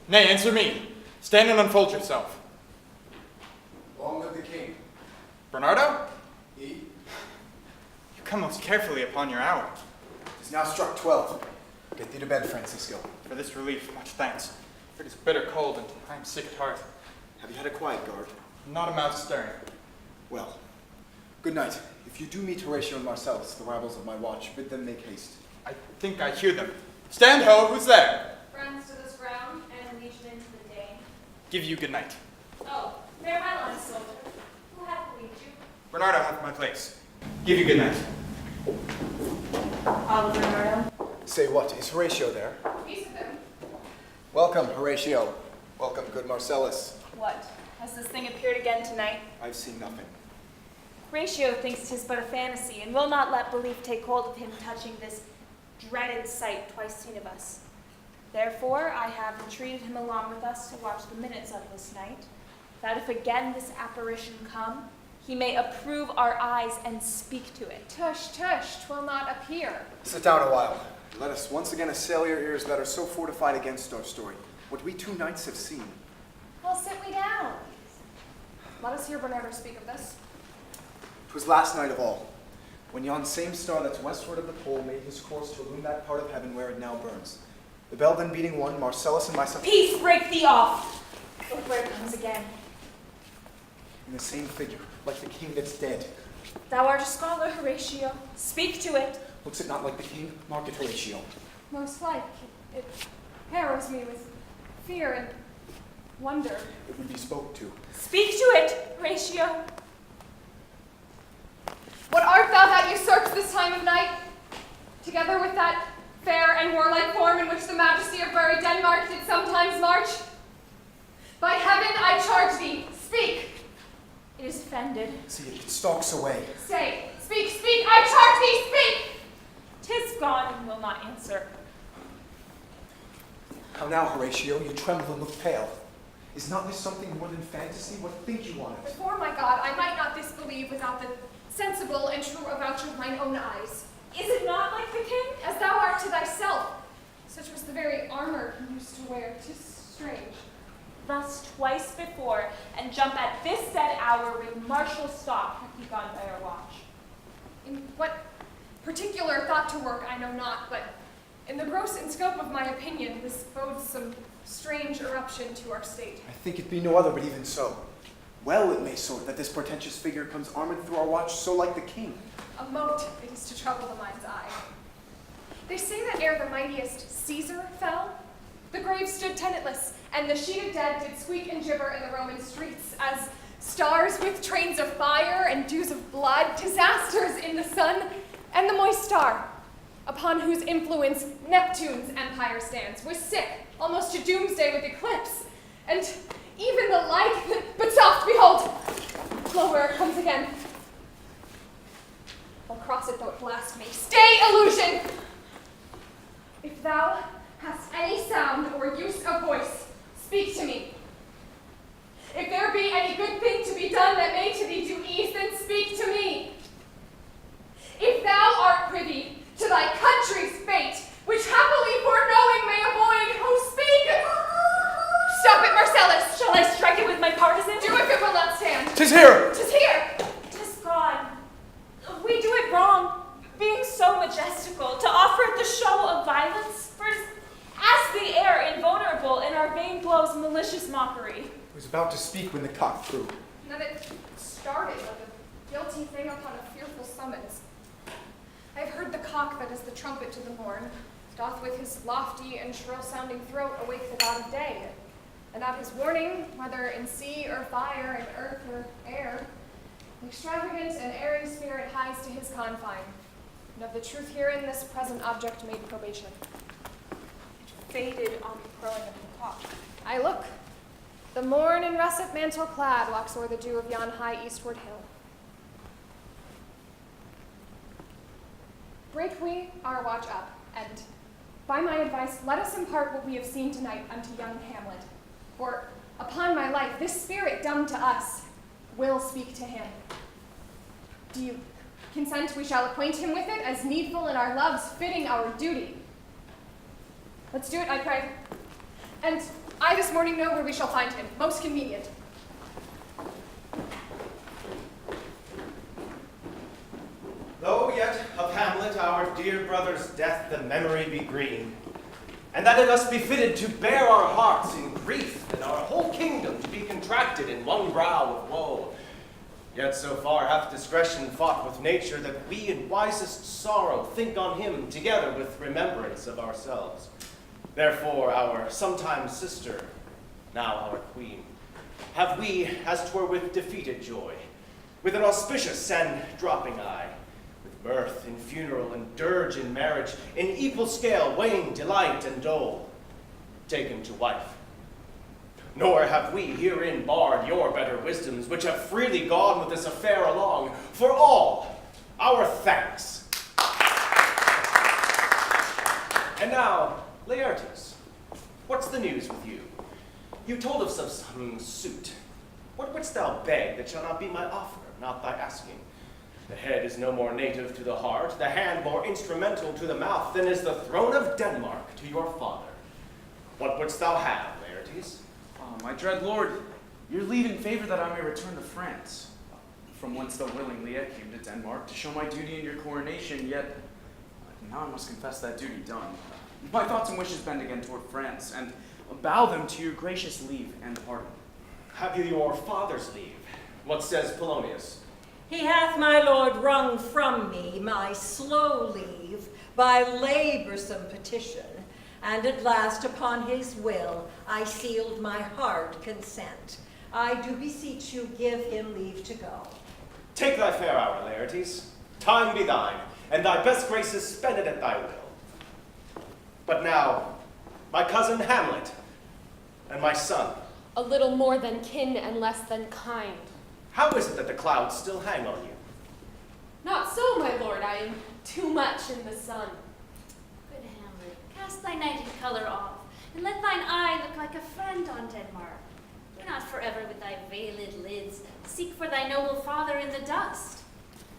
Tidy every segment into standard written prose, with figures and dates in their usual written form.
Nay, answer me. Stand and unfold yourself. Long live the king. Bernardo? He? You come most carefully upon your hour. It is now struck 12. Get thee to bed, Francisco. For this relief, much thanks. For it is bitter cold, and I am sick at heart. Have you had a quiet guard? Not a mouth stirring. Well, good night. If you do meet Horatio and Marcellus, the rivals of my watch, bid them make haste. I think I hear them. Stand ho, who's there? Friends to this ground and allegiance to the Dane. Give you good night. Oh, bear my line, soldier. Who hath believed you? Bernardo hath my place. Give you good night. Oliver Bernardo. Say what? Is Horatio there? Peace with him. Welcome, Horatio. Welcome, good Marcellus. What? Has this thing appeared again tonight? I've seen nothing. Horatio thinks 'tis but a fantasy, and will not let belief take hold of him touching this dreaded sight twice seen of us. Therefore, I have entreated him along with us to watch the minutes of this night, that if again this apparition come, he may approve our eyes and speak to it. Tush, tush, 'twill not appear. Sit down a while. Let us once again assail your ears that are so fortified against our story. What we 2 nights have seen. Well, sit we down. Let us hear Bernardo speak of this. 'Twas last night of all, when yon same star that's westward of the pole made his course to illumine that part of heaven where it now burns. The bell then beating one, Marcellus and myself. Peace, break thee off! Look where it comes again. In the same figure, like the king that's dead. Thou art a scholar, Horatio. Speak to it. Looks it not like the king? Mark it, Horatio. Most like, it harrows me with fear and wonder. It would be spoke to. Speak to it, Horatio. What art thou that usurps this time of night? Together with that fair and warlike form in which the majesty of Bury Denmark did sometimes march? By heaven, I charge thee, speak! It is offended. See, it stalks away. Say, speak, speak, I charge thee, speak! 'Tis gone and will not answer. How now, Horatio, you tremble and look pale. Is not this something more than fantasy? What think you on it? Before my God, I might not disbelieve without the sensible and true avouch of mine own eyes. Is it not like the king? As thou art to thyself. Such was the very armor he used to wear. 'Tis strange. Thus twice before, and jump at this said hour with martial stop hath he gone by our watch. In what particular thought to work I know not, but in the gross and scope of my opinion, this bodes some strange eruption to our state. I think it be no other, but even so. Well it may sort that this portentous figure comes armored through our watch so like the king. A mote it is to trouble the mind's eye. They say that ere the mightiest Caesar fell, the grave stood tenantless, and the sheeted dead did squeak and gibber in the Roman streets, as stars with trains of fire and dews of blood, disasters in the sun, and the moist star, upon whose influence Neptune's empire stands, was sick, almost to doomsday with eclipse, and even the like, but soft, behold, lo, where it comes again. I'll cross it though it blast me. Stay, illusion! If thou hast any sound or use of voice, speak to me. If there be any good thing to be done that may to thee do ease, then speak to me. If thou art privy to thy country's fate, which happily foreknowing may avoid, oh, speak! Stop it, Marcellus! Shall I strike it with my partisan? Do if it will not stand. 'Tis here! 'Tis here! 'Tis gone. We do it wrong, being so majestical, to offer it the show of violence, for as the air invulnerable in our vain blows malicious mockery. I was about to speak when the cock crew. And that it started like a guilty thing upon a fearful summons. I have heard the cock that is the trumpet to the morn, doth with his lofty and shrill-sounding throat awake the god of day, and at his warning, whether in sea or fire, in earth or air, the extravagant and erring spirit hies to his confine, and of the truth herein this present object made probation. It faded on the crowing of the cock. I look. The morn in russet mantle clad walks o'er the dew of yon high eastward hill. Break we our watch up, and, by my advice, let us impart what we have seen tonight unto young Hamlet. For, upon my life, this spirit dumb to us will speak to him. Do you consent we shall acquaint him with it as needful in our loves, fitting our duty? Let's do it, I pray. And I this morning know where we shall find him. Most convenient. Though yet of Hamlet, our dear brother's death, the memory be green, and that it us befitted to bear our hearts in grief, and our whole kingdom to be contracted in one brow of woe. Yet so far hath discretion fought with nature, that we in wisest sorrow think on him together with remembrance of ourselves. Therefore our sometime sister, now our queen, have we, as 'twere with defeated joy, with an auspicious and dropping eye, with mirth in funeral and dirge in marriage, in equal scale weighing delight and dole, taken to wife. Nor have we herein barred your better wisdoms, which have freely gone with this affair along, for all our thanks. And now, Laertes, what's the news with you? You told us of some suit. What wouldst thou beg that shall not be my offer, not thy asking? The head is no more native to the heart, the hand more instrumental to the mouth, than is the throne of Denmark to your father. What wouldst thou have, Laertes? My dread lord, your leave in favor that I may return to France, from whence though willingly I came to Denmark to show my duty in your coronation, yet now I must confess that duty done. My thoughts and wishes bend again toward France, and bow them to your gracious leave and pardon. Have you your father's leave? What says Polonius? He hath, my lord, wrung from me my slow leave by laborsome petition, and at last upon his will I sealed my hard consent. I do beseech you give him leave to go. Take thy fair hour, Laertes. Time be thine, and thy best graces spend it at thy will. But now, my cousin Hamlet, and my son. A little more than kin and less than kind. How is it that the clouds still hang on you? Not so, my lord. I am too much in the sun. Good Hamlet, cast thy nighted color off, and let thine eye look like a friend on Denmark. Do not forever with thy veiled lids seek for thy noble father in the dust.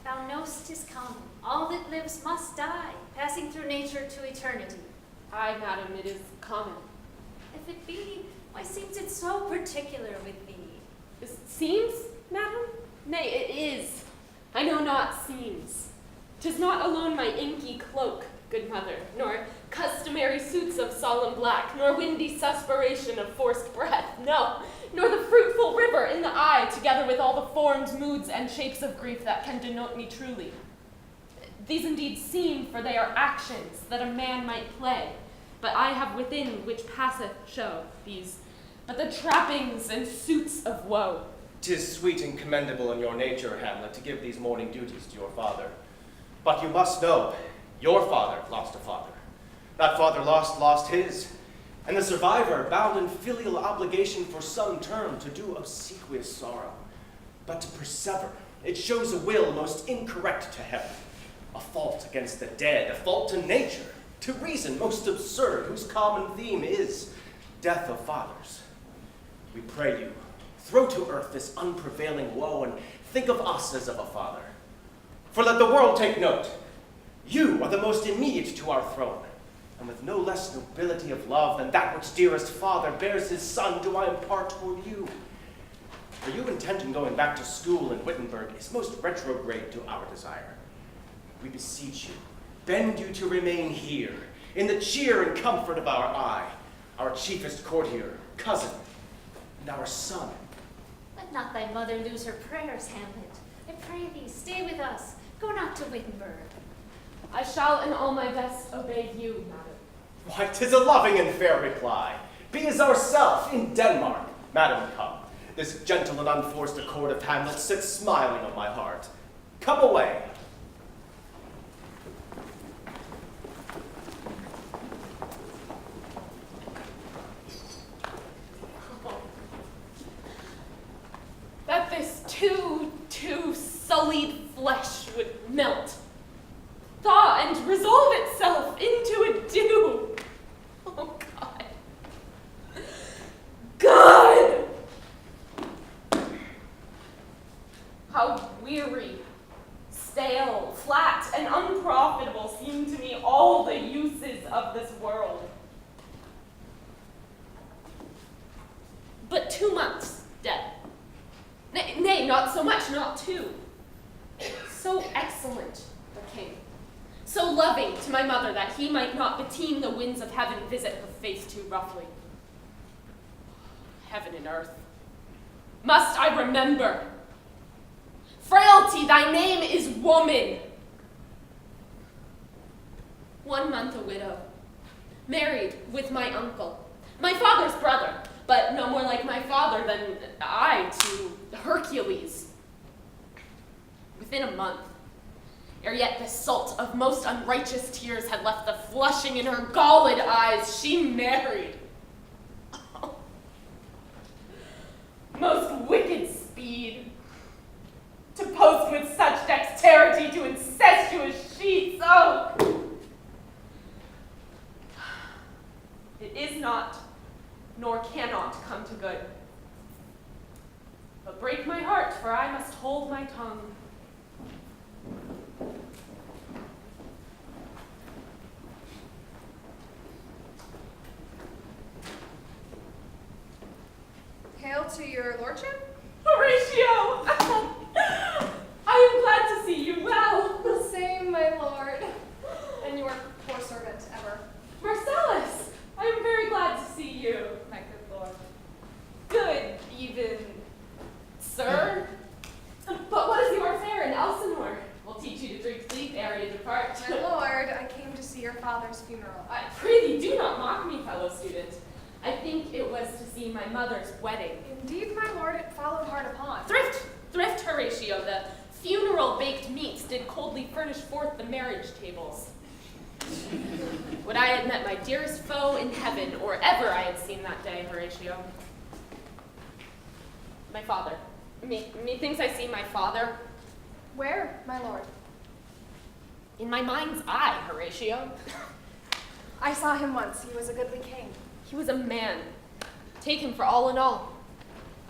Thou know'st 'tis common, all that lives must die, passing through nature to eternity. Aye, madam, it is common. If it be, why seems it so particular with thee? This seems, madam? Nay, it is. I know not seems. 'Tis not alone my inky cloak, good mother, nor customary suits of solemn black, nor windy suspiration of forced breath, no, nor the fruitful river in the eye, together with all the forms, moods, and shapes of grief that can denote me truly. These indeed seem, for they are actions that a man might play, but I have within which passeth show these, but the trappings and suits of woe. 'Tis sweet and commendable in your nature, Hamlet, to give these morning duties to your father. But you must know, your father lost a father. That father lost his, and the survivor bound in filial obligation for some term to do obsequious sorrow. But to persever, it shows a will most incorrect to heaven, a fault against the dead, a fault to nature, to reason most absurd, whose common theme is death of fathers. We pray you, throw to earth this unprevailing woe, and think of us as of a father. For let the world take note, you are the most immediate to our throne, and with no less nobility of love than that which dearest father bears his son do I impart toward you. For you intent in going back to school in Wittenberg is most retrograde to our desire. We beseech you, bend you to remain here, in the cheer and comfort of our eye, our chiefest courtier, cousin, and our son. Let not thy mother lose her prayers, Hamlet. I pray thee, stay with us. Go not to Wittenberg. I shall in all my best obey you, madam. Why, 'tis a loving and fair reply. Be as ourself in Denmark. Madam, come. This gentle and unforced accord of Hamlet sits smiling on my heart. Come away. That this too sullied flesh would melt, thaw, and resolve itself into a dew. Oh, God. God! How weary, stale, flat, and unprofitable seem to me all the uses of this world. so loving to my mother that he might not beteem the winds of heaven visit her face too roughly. Heaven and earth, must I remember? Frailty, thy name is woman. 1 month a widow, married with my uncle, my father's brother, but no more like my father than I to Hercules. Within a month, ere yet the salt of most unrighteous tears had left the flushing in her galled eyes, she married. Most wicked speed, to post with such dexterity to incestuous sheets, oh! It is not, nor cannot come to good. But break my heart, for I must hold my tongue. Hail to your lordship? Horatio! I am glad to see you well. The same, my lord. And your poor servant ever. Marcellus, I am very glad to see you, my good lord. Good even, sir. But what is your affair in Elsinore? We'll teach you to drink deep ere you depart. My lord, I came to see your father's funeral. I prithee, do not mock me, fellow student. I think it was to see my mother's wedding. Indeed, my lord, it followed hard upon. Thrift, Horatio, the funeral baked meats did coldly furnish forth the marriage tables. Would I had met my dearest foe in heaven, or ever I had seen that day, Horatio. My father. Methinks I see my father. Where, my lord? In my mind's eye, Horatio. I saw him once. He was a goodly king. He was a man. Take him for all in all.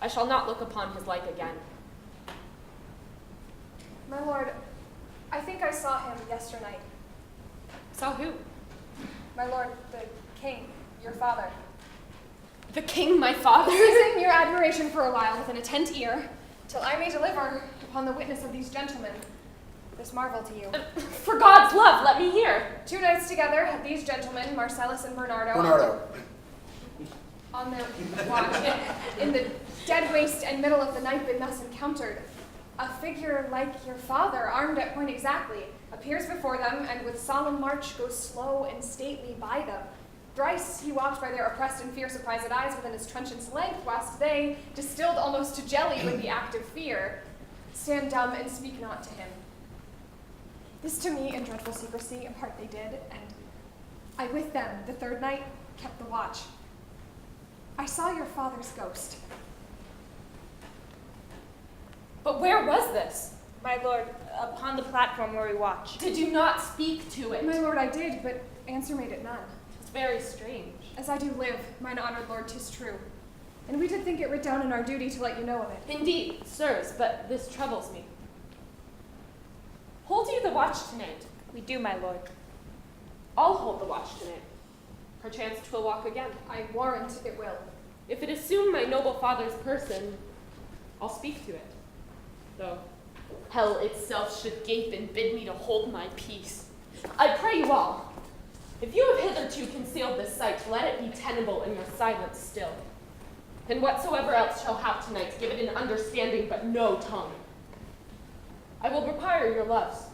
I shall not look upon his like again. My lord, I think I saw him yesternight. Saw who? My lord, the king, your father. The king, my father? Seizing your admiration for a while with an attent ear, till I may deliver upon the witness of these gentlemen this marvel to you. For God's love, let me hear. 2 nights together had these gentlemen, Marcellus and Bernardo. on their watch, in the dead waste and middle of the night been thus encountered. A figure like your father, armed at point exactly, appears before them, and with solemn march goes slow and stately by them. Thrice he walked by their oppressed and fear surprised eyes within his truncheon's length, whilst they, distilled almost to jelly with the act of fear, stand dumb and speak not to him. This to me in dreadful secrecy apart they did, and I with them the 3rd night kept the watch. I saw your father's ghost. But where was this? My lord, upon the platform where we watched. Did you not speak to it? My lord, I did, but answer made it none. It's very strange. As I do live, mine honored lord, 'tis true. And we did think it writ down in our duty to let you know of it. Indeed, sirs, but this troubles me. Hold you the watch tonight? We do, my lord. I'll hold the watch tonight. Perchance 'twill walk again. I warrant it will. If it assume my noble father's person, I'll speak to it. Though hell itself should gape and bid me to hold my peace. I pray you all, if you have hitherto concealed this sight, let it be tenable in your silence still. And whatsoever else shall have tonight, give it an understanding but no tongue. I will require your loves.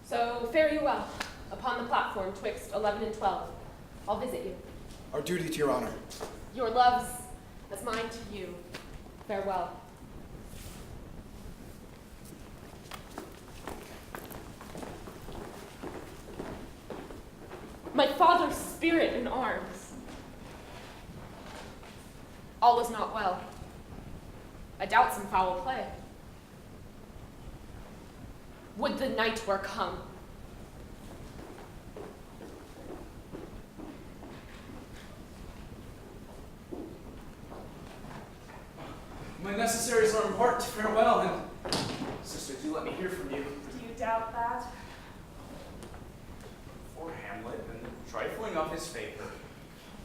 So fare you well, upon the platform twixt 11 and 12. I'll visit you. Our duty to your honor. Your loves as mine to you. Farewell. My father's spirit in arms. All is not well. I doubt some foul play. Would the night were come. My necessaries are in part. Farewell, and sister, do let me hear from you. Do you doubt that? For Hamlet, and trifling of his favor,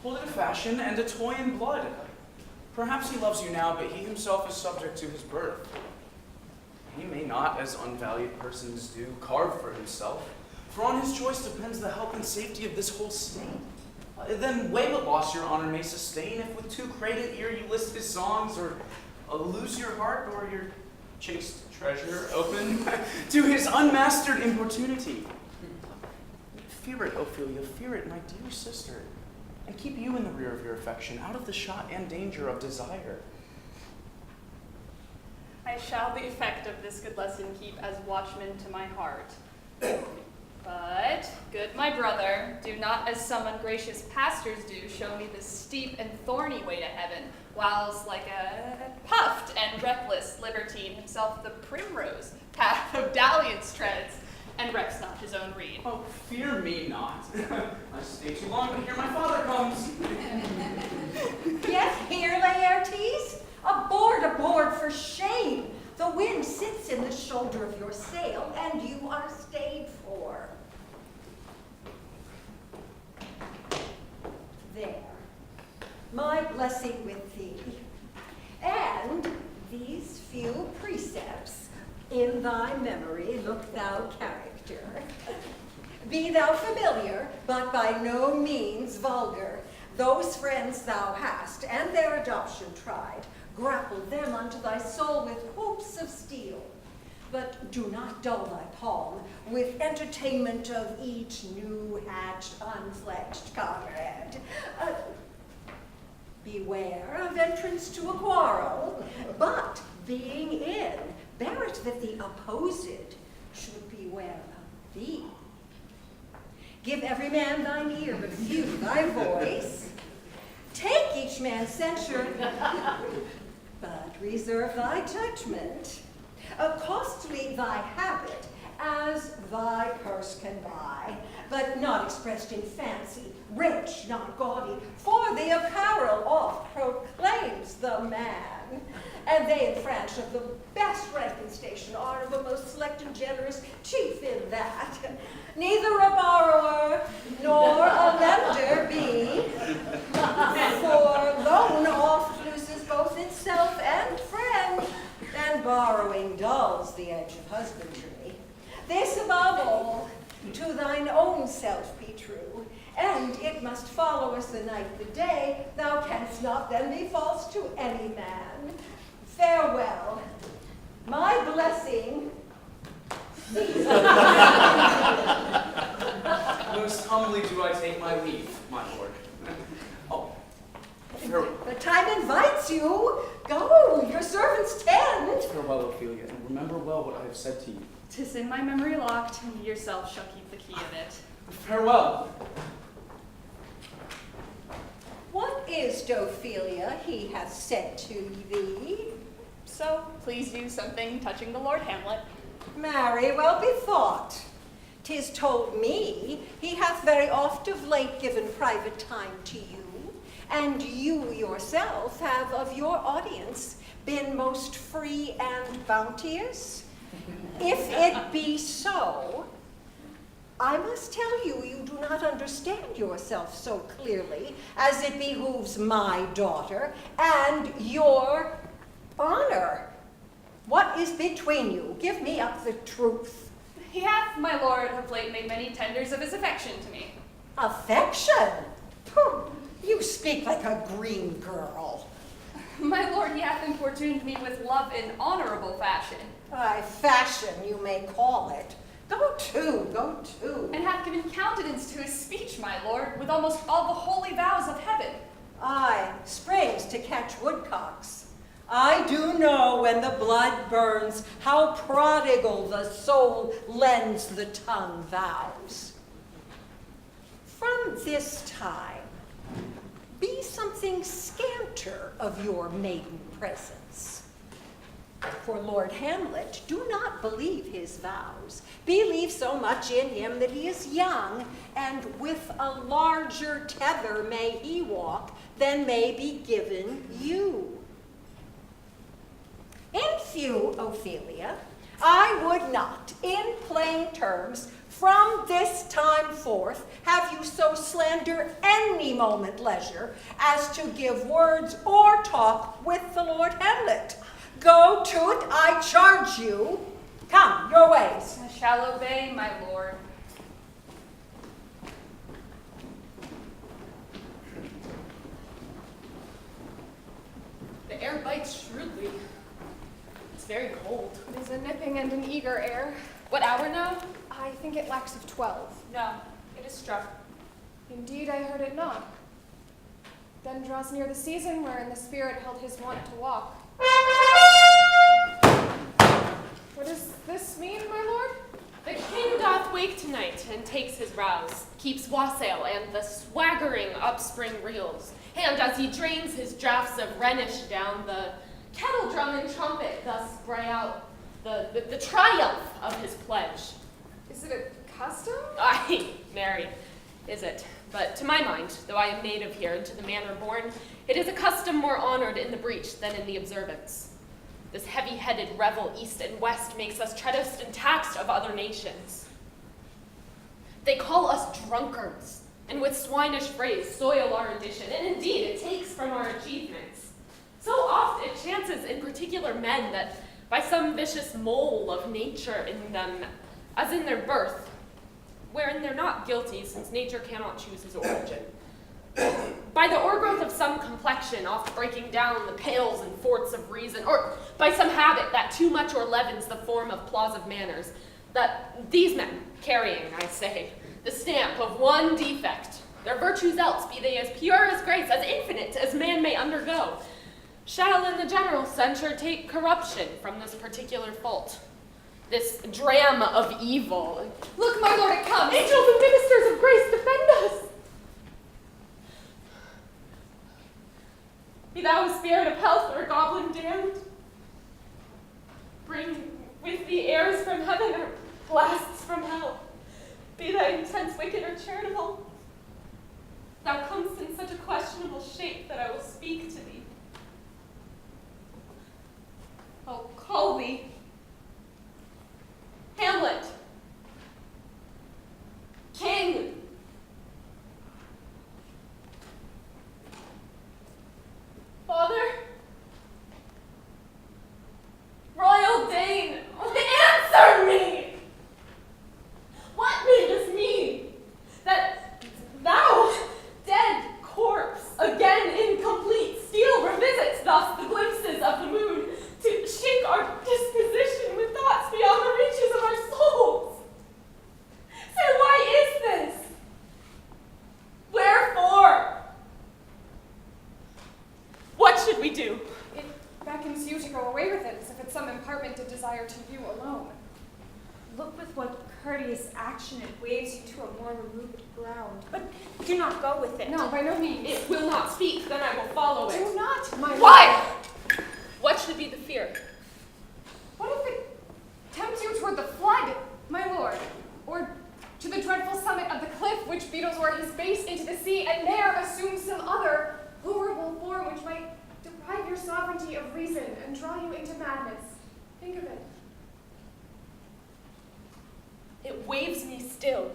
hold in fashion and a toy in blood. Perhaps he loves you now, but he himself is subject to his birth. he may not, as unvalued persons do, carve for himself, for on his choice depends the health and safety of this whole state. Then weigh what loss your honor may sustain, if with too great an ear you list his songs, or lose your heart, or your chaste treasure open to his unmastered importunity. Fear it, Ophelia, fear it, my dear sister, and keep you in the rear of your affection, out of the shot and danger of desire. I shall the effect of this good lesson keep as watchman to my heart. But, good my brother, do not as some ungracious pastors do show me the steep and thorny way to heaven, whilst like a puffed and reckless libertine himself the primrose path of dalliance treads, and recks not his own reed. Oh, fear me not. I stay too long, but here my father comes. Get here, Laertes. Aboard for shame. The wind sits in the shoulder of your sail, and you are stayed for. There. My blessing with thee. And these few precepts in thy memory look thou character. Be thou familiar, but by no means vulgar. Those friends thou hast, and their adoption tried, grapple them unto thy soul with hoops of steel. But do not dull thy palm with entertainment of each new-hatched, unfledged comrade. Beware of entrance to a quarrel, but being in, bear it that the opposed should beware of thee. Give every man thine ear, but few thy voice. Take each man's censure, but reserve thy judgment. Costly thy habit, as thy purse can buy, but not expressed in fancy, rich, not gaudy, for the apparel oft proclaims the man. And they in France of the best rank and station are the most select and generous, chief in that. Neither a borrower nor a lender be, for loan oft loses both itself and friend, and borrowing dulls the edge of husbandry. This above all, to thine own self be true, and it must follow as the night the day, thou canst not then be false to any man. Farewell, my blessing. Most humbly do I take my leave, my lord. Oh, farewell. The time invites you. Go, your servants tend. Farewell, Ophelia, and remember well what I have said to you. 'Tis in my memory locked, and ye yourself shall keep the key of it. Farewell. What is, Ophelia, he hath said to thee? So, please you something touching the Lord Hamlet. Marry, well bethought. 'Tis told me he hath very oft of late given private time to you, and you yourself have of your audience been most free and bounteous. If it be so, I must tell you, you do not understand yourself so clearly as it behooves my daughter and your honor. What is between you? Give me up the truth. He hath, my lord, of late made many tenders of his affection to me. Affection? Pooh, you speak like a green girl. My lord, he hath importuned me with love in honorable fashion. By fashion, you may call it. Go to. And hath given countenance to his speech, my lord, with almost all the holy vows of heaven. Aye, springs to catch woodcocks. I do know when the blood burns, how prodigal the soul lends the tongue vows. From this time, be something scanter of your maiden presence. For Lord Hamlet, do not believe his vows. Believe so much in him that he is young, and with a larger tether may he walk than may be given you. In few, Ophelia, I would not, in plain terms, from this time forth, have you so slander any moment leisure as to give words or talk with the Lord Hamlet. Go to it, I charge you. Come, your ways. I shall obey, my lord. The air bites shrewdly. It's very cold. It is a nipping and an eager air. What hour now? I think it lacks of 12. No, it is struck. Indeed, I heard it not. Then draws near the season wherein the spirit held his wont to walk. What does this mean, my lord? The king doth wake tonight and takes his rouse, keeps wassail and the swaggering upspring reels, and as he drains his draughts of Rhenish down, the kettle drum and trumpet thus bray out the triumph of his pledge. Is it a custom? Aye, marry, is it? But to my mind, though I am native here and to the manor born, it is a custom more honored in the breach than in the observance. This heavy-headed revel east and west makes us treadest and taxed of other nations. They call us drunkards, and with swinish phrase soil our edition, and indeed it takes from our achievements. So oft it chances in particular men that by some vicious mole of nature in them, as in their birth, wherein they're not guilty, since nature cannot choose his origin, by the o'ergrowth of some complexion, oft breaking down the pales and forts of reason, or by some habit that too much o'erleavens the form of plausive manners, that these men, carrying, I say, the stamp of one defect, their virtues else, be they as pure as grace, as infinite as man may undergo, shall in the general censure take corruption from this particular fault, this dram of evil. Look, my lord, it comes! Angels and ministers of grace, defend us! Be thou a spirit of health or a goblin damned. Bring with thee airs from heaven or blasts from hell. Be thy intense wicked or charitable. Thou comest in such a questionable shape that I will speak to thee. I'll call thee Hamlet. King. Father? Royal Dane, answer me! What may this mean? That thou, dead corpse, again incomplete, still revisits thus the glimpses of the moon to shake our disposition with thoughts beyond the reaches of our souls? Sir, why is this? Wherefore? What should we do? It beckons you to go away with it, as if it's some impartment of desire to you alone. Look with what courteous action it waves you to a more removed ground. But do not go with it. No, by no means. It will not speak, then I will follow it. Do not, my lord. Why? What should be the fear? What if it tempts you toward the flood, my lord? Or to the dreadful summit of the cliff which beetles o'er his base into the sea, and there assumes some other horrible form which might deprive your sovereignty of reason and draw you into madness? Think of it. It waves me still.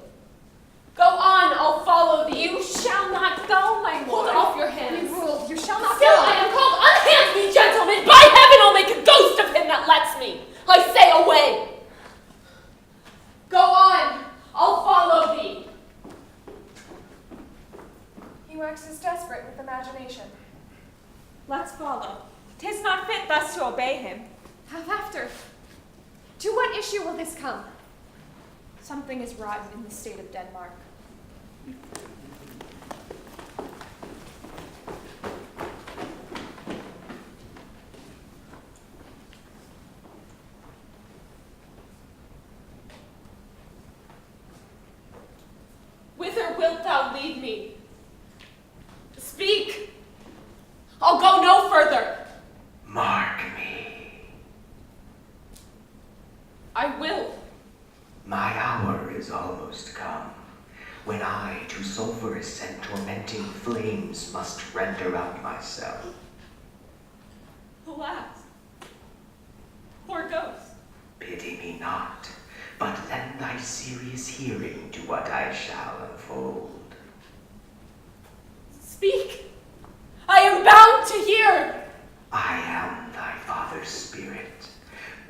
Go on, I'll follow thee. You shall not go, my Hold lord. off your hands. Be ruled, you shall not Still go. I am called, unhand me, gentlemen! By heaven, I'll make a ghost of him that lets me! I say away! Go on, I'll follow thee! He waxes desperate with imagination. Let's follow. 'Tis not fit thus to obey him. Have after. To what issue will this come? Something is rotten in the state of Denmark. Whither wilt thou lead me? Speak! I'll go no further! Mark me. I will. My hour is almost come, when I to sulphurous and tormenting flames must render out myself. Alas, poor ghost. Pity me not, but lend thy serious hearing to what I shall unfold. Speak! I am bound to hear! I am thy father's spirit,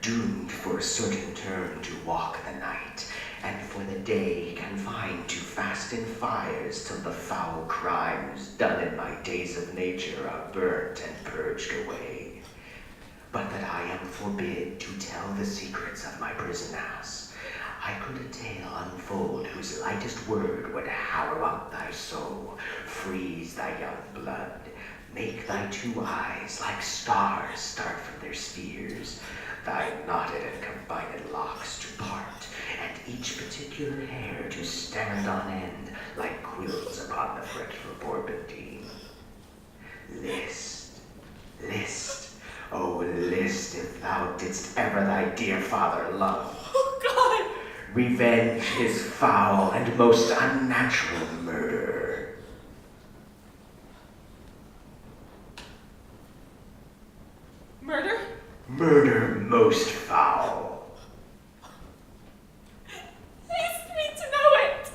doomed for certain return to walk the night, and for the day confined to fasten fires till the foul crimes done in my days of nature are burnt and purged away. But that I am forbid to tell the secrets of my prison house, I could a tale unfold whose lightest word would harrow up thy soul, freeze thy young blood, make thy two eyes like stars start from their spheres, thy knotted and combined locks to part, and each particular hair to stand on end like quills upon the fretful Bourbantine. List, list, oh list, if thou didst ever thy dear father love. Oh, God! Revenge his foul and most unnatural murder. Murder? Murder most foul. Haste me to know it!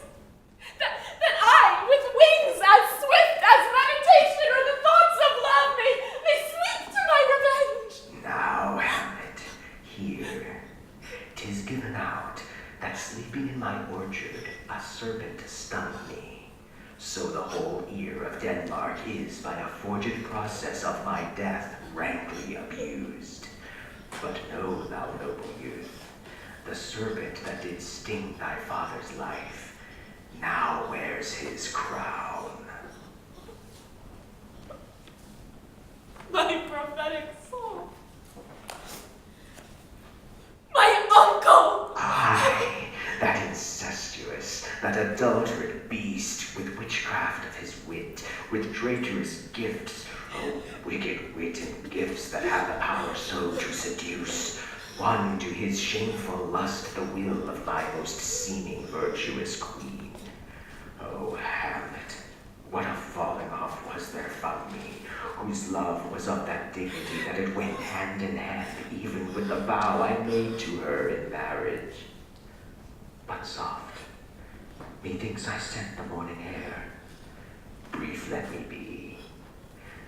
That I, with wings as swift as meditation or the thoughts of love, may sweep to my revenge! Now, Hamlet, here, 'tis given out that sleeping in my orchard a serpent stung me. So the whole ear of Denmark is by a forged process of my death rankly abused. But know thou, noble youth, the serpent that did sting thy father's life now wears his crown. My prophetic soul. My uncle! Aye, that incestuous, that adulterate beast, with witchcraft of his wit, with traitorous gifts, oh, wicked wit and gifts that have the power so to seduce, won to his shameful lust the will of my most seeming virtuous queen. Oh, Hamlet, what a falling off was there from me, whose love was of that dignity that it went hand in hand even with the vow I made to her in marriage. But soft, methinks I scent the morning air. Brief let me be.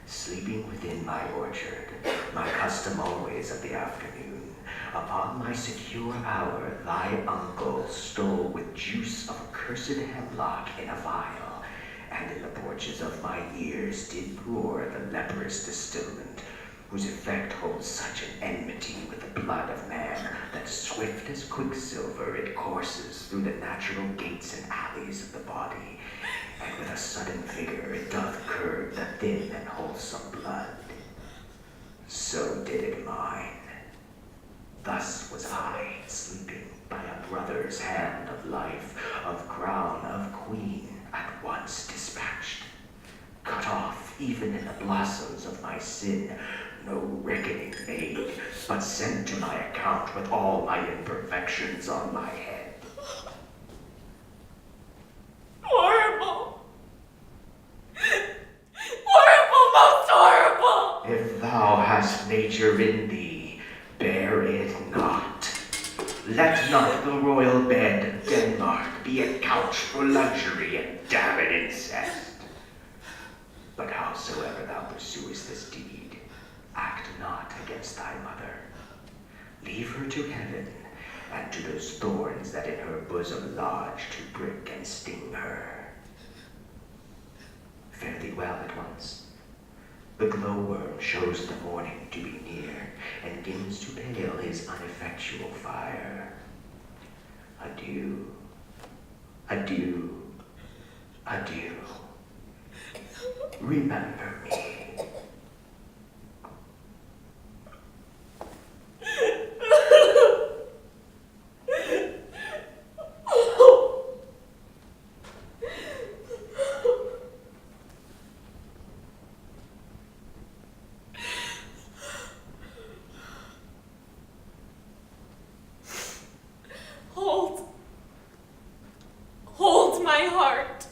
Sleeping within my orchard, my custom always of the afternoon, upon my secure hour thy uncle stole with juice of accursed hemlock in a vial, and in the porches of my ears did pour the leprous distilment, whose effect holds such an enmity with the blood of man that swift as quicksilver it courses through the natural gates and alleys of the body, and with a sudden vigor it doth curb the thin and wholesome blood. So did it mine. Thus was I sleeping by a brother's hand of life, of crown, of queen, at once dispatched. Cut off even in the blossoms of my sin, no reckoning made, but sent to my account with all my imperfections on my head. Horrible! Horrible, most horrible! If thou hast nature in thee, bear it not. Let not the royal bed of Denmark be a couch for luxury and damned incest. But howsoever thou pursuest this deed, act not against thy mother. Leave her to heaven, and to those thorns that in her bosom lodge to prick and sting her. Fare thee well at once. The glowworm shows the morning to be near, and begins to pale his ineffectual fire. Adieu, adieu, adieu. Remember me. Hold my heart.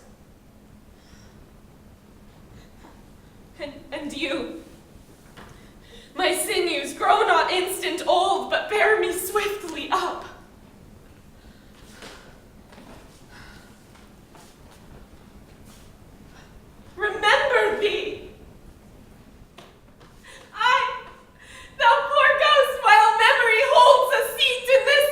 And you, my sinews grow not instant old, but bear me swiftly up. Remember thee. Thou poor ghost, while memory holds a seat in this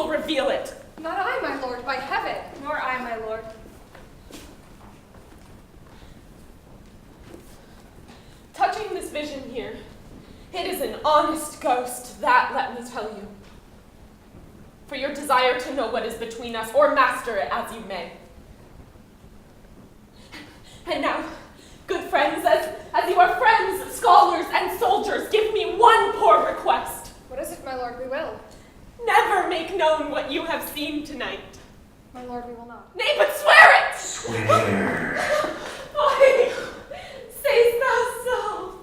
will reveal it. Not I, my lord, by heaven. Nor I, my lord. Touching this vision here, it is an honest ghost, that let me tell you. For your desire to know what is between us, or master it as you may. And now, good friends, as you are friends, scholars, and soldiers, give me one poor request. What is it, my lord? We will. Never make known what you have seen tonight. My lord, we will not. Nay, but swear it! Swear. Why, say'st thou so?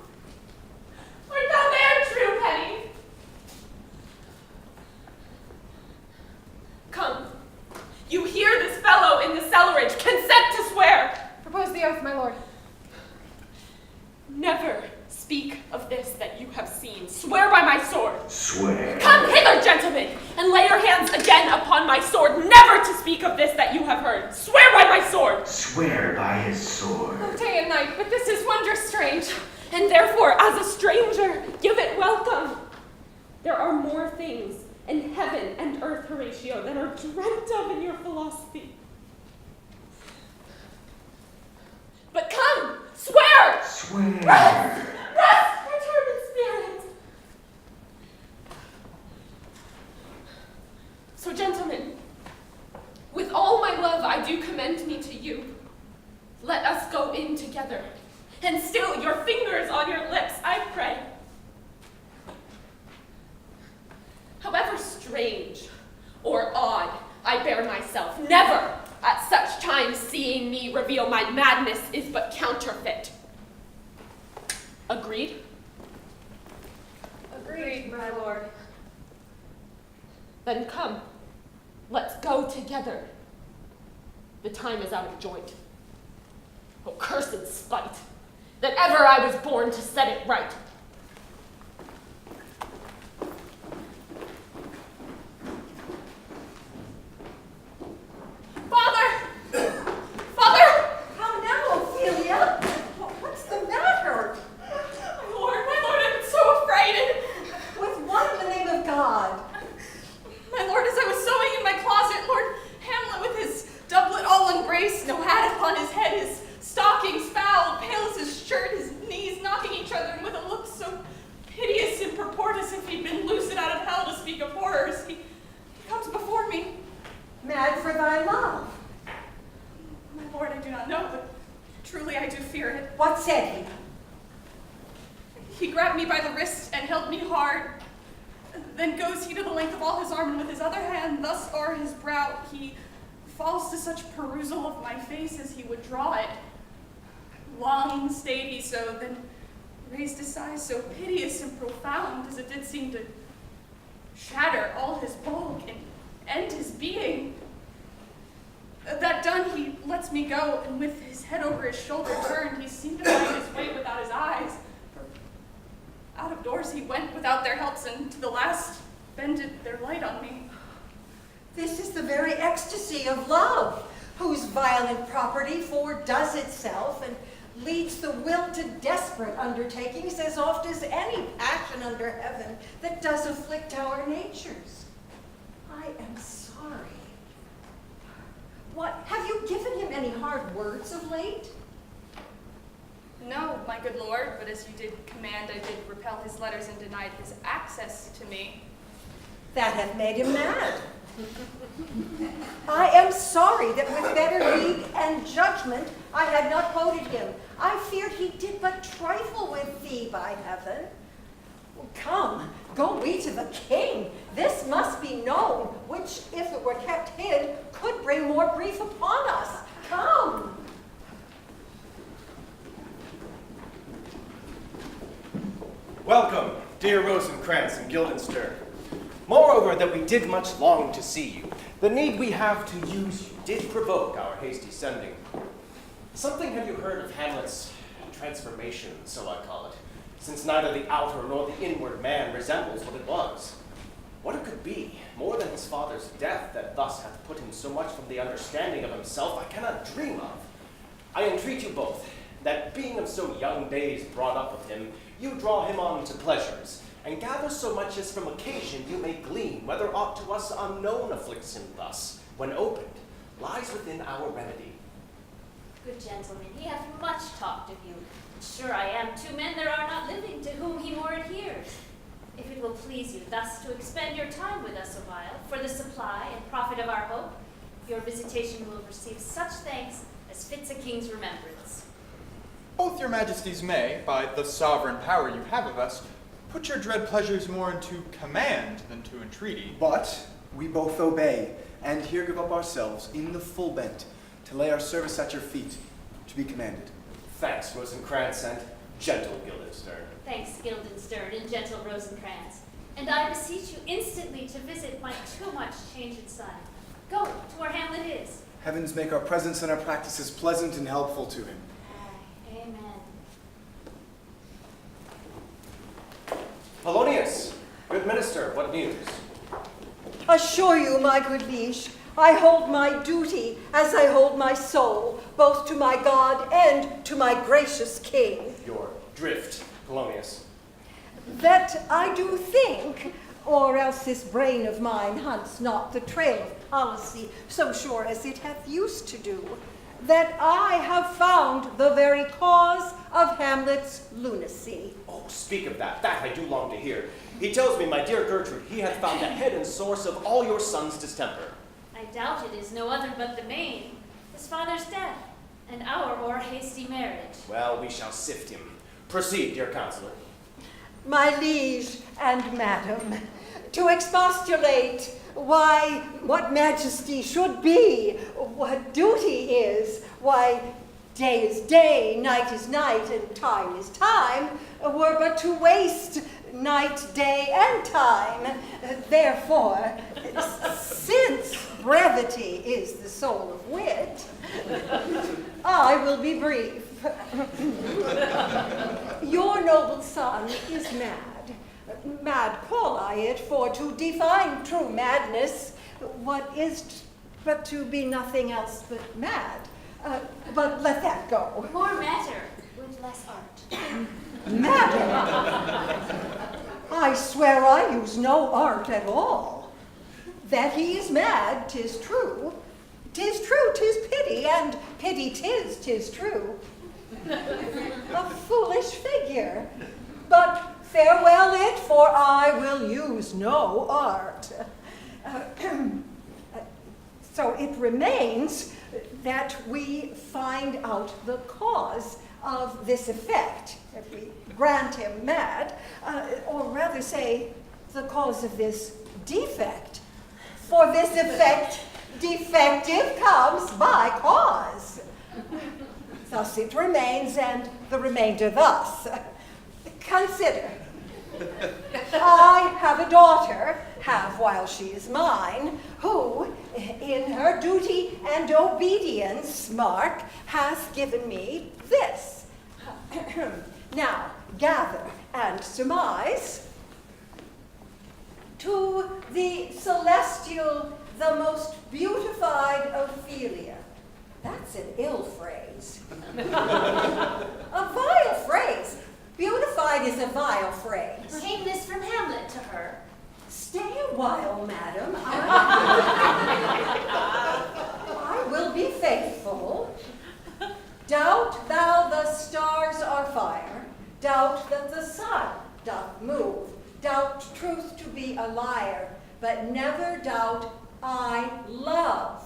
Art thou there, true Penny? Come, you hear this fellow in the cellarage. Consent to swear. Propose the oath, my lord. Never speak of this that you have seen. Swear by my sword. Swear. Come hither, gentlemen, and lay your hands again upon my sword, never to speak of this that you have heard. Swear by my sword. Swear by his sword. Oh, day and night, but this is wondrous strange. And therefore, as a stranger, give it welcome. There are more things in heaven and earth, Horatio, than are dreamt of in your philosophy. But come, swear! Swear. Rest, perturbed spirit! So, gentlemen, with all my love I do commend me to you. Let us go in together, and still your fingers on your lips, I pray. However strange or odd I bear myself, never at such times seeing me reveal my madness is but counterfeit. Agreed? Agreed, my lord. Then come, let's go together. The time is out of joint. Oh, cursed spite, that ever I was born to set it right. Father! Father! Come now, Ophelia. What's the matter? My Lord, I'm so afraid. With what in the name of God? My lord, as I was sewing in my closet, Lord Hamlet with his doublet all unbraced, no hat upon his head, his stockings foul, pale as his shirt, his knees knocking each other, and with a look so piteous and purport as if he'd been loosed out of hell to speak of horrors, he comes before me. Mad for thy love. My lord, I do not know, but truly I do fear it. What said he? He grabbed me by the wrist and held me hard. Then goes he to the length of all his arm, and with his other hand thus o'er his brow, he falls to such perusal of my face as he would draw it. Long stayed he so, then raised his sighs so piteous and profound, as it did seem to shatter all his bulk and end his being. That done, he lets me go, and with his head over his shoulder turned, he seemed to find his way without his eyes. For out of doors he went without their helps, and to the last bended their light on me. This is the very ecstasy of love, whose violent property foredoes itself and leads the will to desperate undertakings as oft as any passion under heaven that does afflict our natures. I am sorry. What, have you given him any hard words of late? No, my good lord, but as you did command, I did repel his letters and denied his access to me. That hath made him mad. I am sorry that with better need and judgment I had not quoted him. I feared he did but trifle with thee, by heaven. Come, go we to the king. This must be known, which, if it were kept hid, could bring more grief upon us. Come. Welcome, dear Rosencrantz and Guildenstern. Moreover, that we did much long to see you, the need we have to use you did provoke our hasty sending. Something have you heard of Hamlet's transformation, so I call it, since neither the outer nor the inward man resembles what it was? What it could be, more than his father's death, that thus hath put him so much from the understanding of himself, I cannot dream of. I entreat you both, that being of so young days brought up with him, you draw him on to pleasures, and gather so much as from occasion you may glean, whether aught to us unknown afflicts him thus, when opened, lies within our remedy. Good gentleman, he hath much talked of you. Sure I am, 2 men there are not living to whom he more adheres. If it will please you thus to expend your time with us a while, for the supply and profit of our hope, your visitation will receive such thanks as fits a king's remembrance. Both your majesties may, by the sovereign power you have of us, put your dread pleasures more into command than to entreaty. But we both obey, and here give up ourselves in the full bent, to lay our service at your feet, to be commanded. Thanks, Rosencrantz, and gentle Guildenstern. Thanks, Guildenstern and gentle Rosencrantz. And I beseech you instantly to visit my too much changed son. Go to where Hamlet is. Heavens make our presence and our practices pleasant and helpful to him. Aye, amen. Polonius, good minister, what news? Assure you, my good liege, I hold my duty as I hold my soul, both to my God and to my gracious king. Your drift, Polonius. That I do think, or else this brain of mine hunts not the trail of policy so sure as it hath used to do, that I have found the very cause of Hamlet's lunacy. Oh, speak of that. That I do long to hear. He tells me, my dear Gertrude, he hath found the head and source of all your son's distemper. I doubt it is no other but the main, his father's death, and our o'er hasty marriage. Well, we shall sift him. Proceed, dear counselor. My liege and madam, to expostulate why what majesty should be, what duty is, why day is day, night is night, and time is time, were but to waste night, day, and time. Therefore, since brevity is the soul of wit, I will be brief. Your noble son is mad. Mad call I it, for to define true madness, what is but to be nothing else but mad. But let that go. More matter with less art. Madam, I swear I use no art at all. That he is mad, 'tis true. 'Tis true, 'tis pity, and pity 'tis true. A foolish figure, but farewell it, for I will use no art. So it remains that we find out the cause of this effect, if we grant him mad, or rather say, the cause of this defect. For this effect, defective comes by cause. Thus it remains, and the remainder thus. Consider. I have a daughter, have while she is mine, who, in her duty and obedience, mark, hath given me this. Now, gather and surmise. To the celestial, the most beautified Ophelia. That's an ill phrase. A vile phrase. Beautified is a vile phrase. Came this from Hamlet to her. Stay a while, madam. I will be faithful. Doubt thou the stars are fire. Doubt that the sun doth move. Doubt truth to be a liar. But never doubt I love.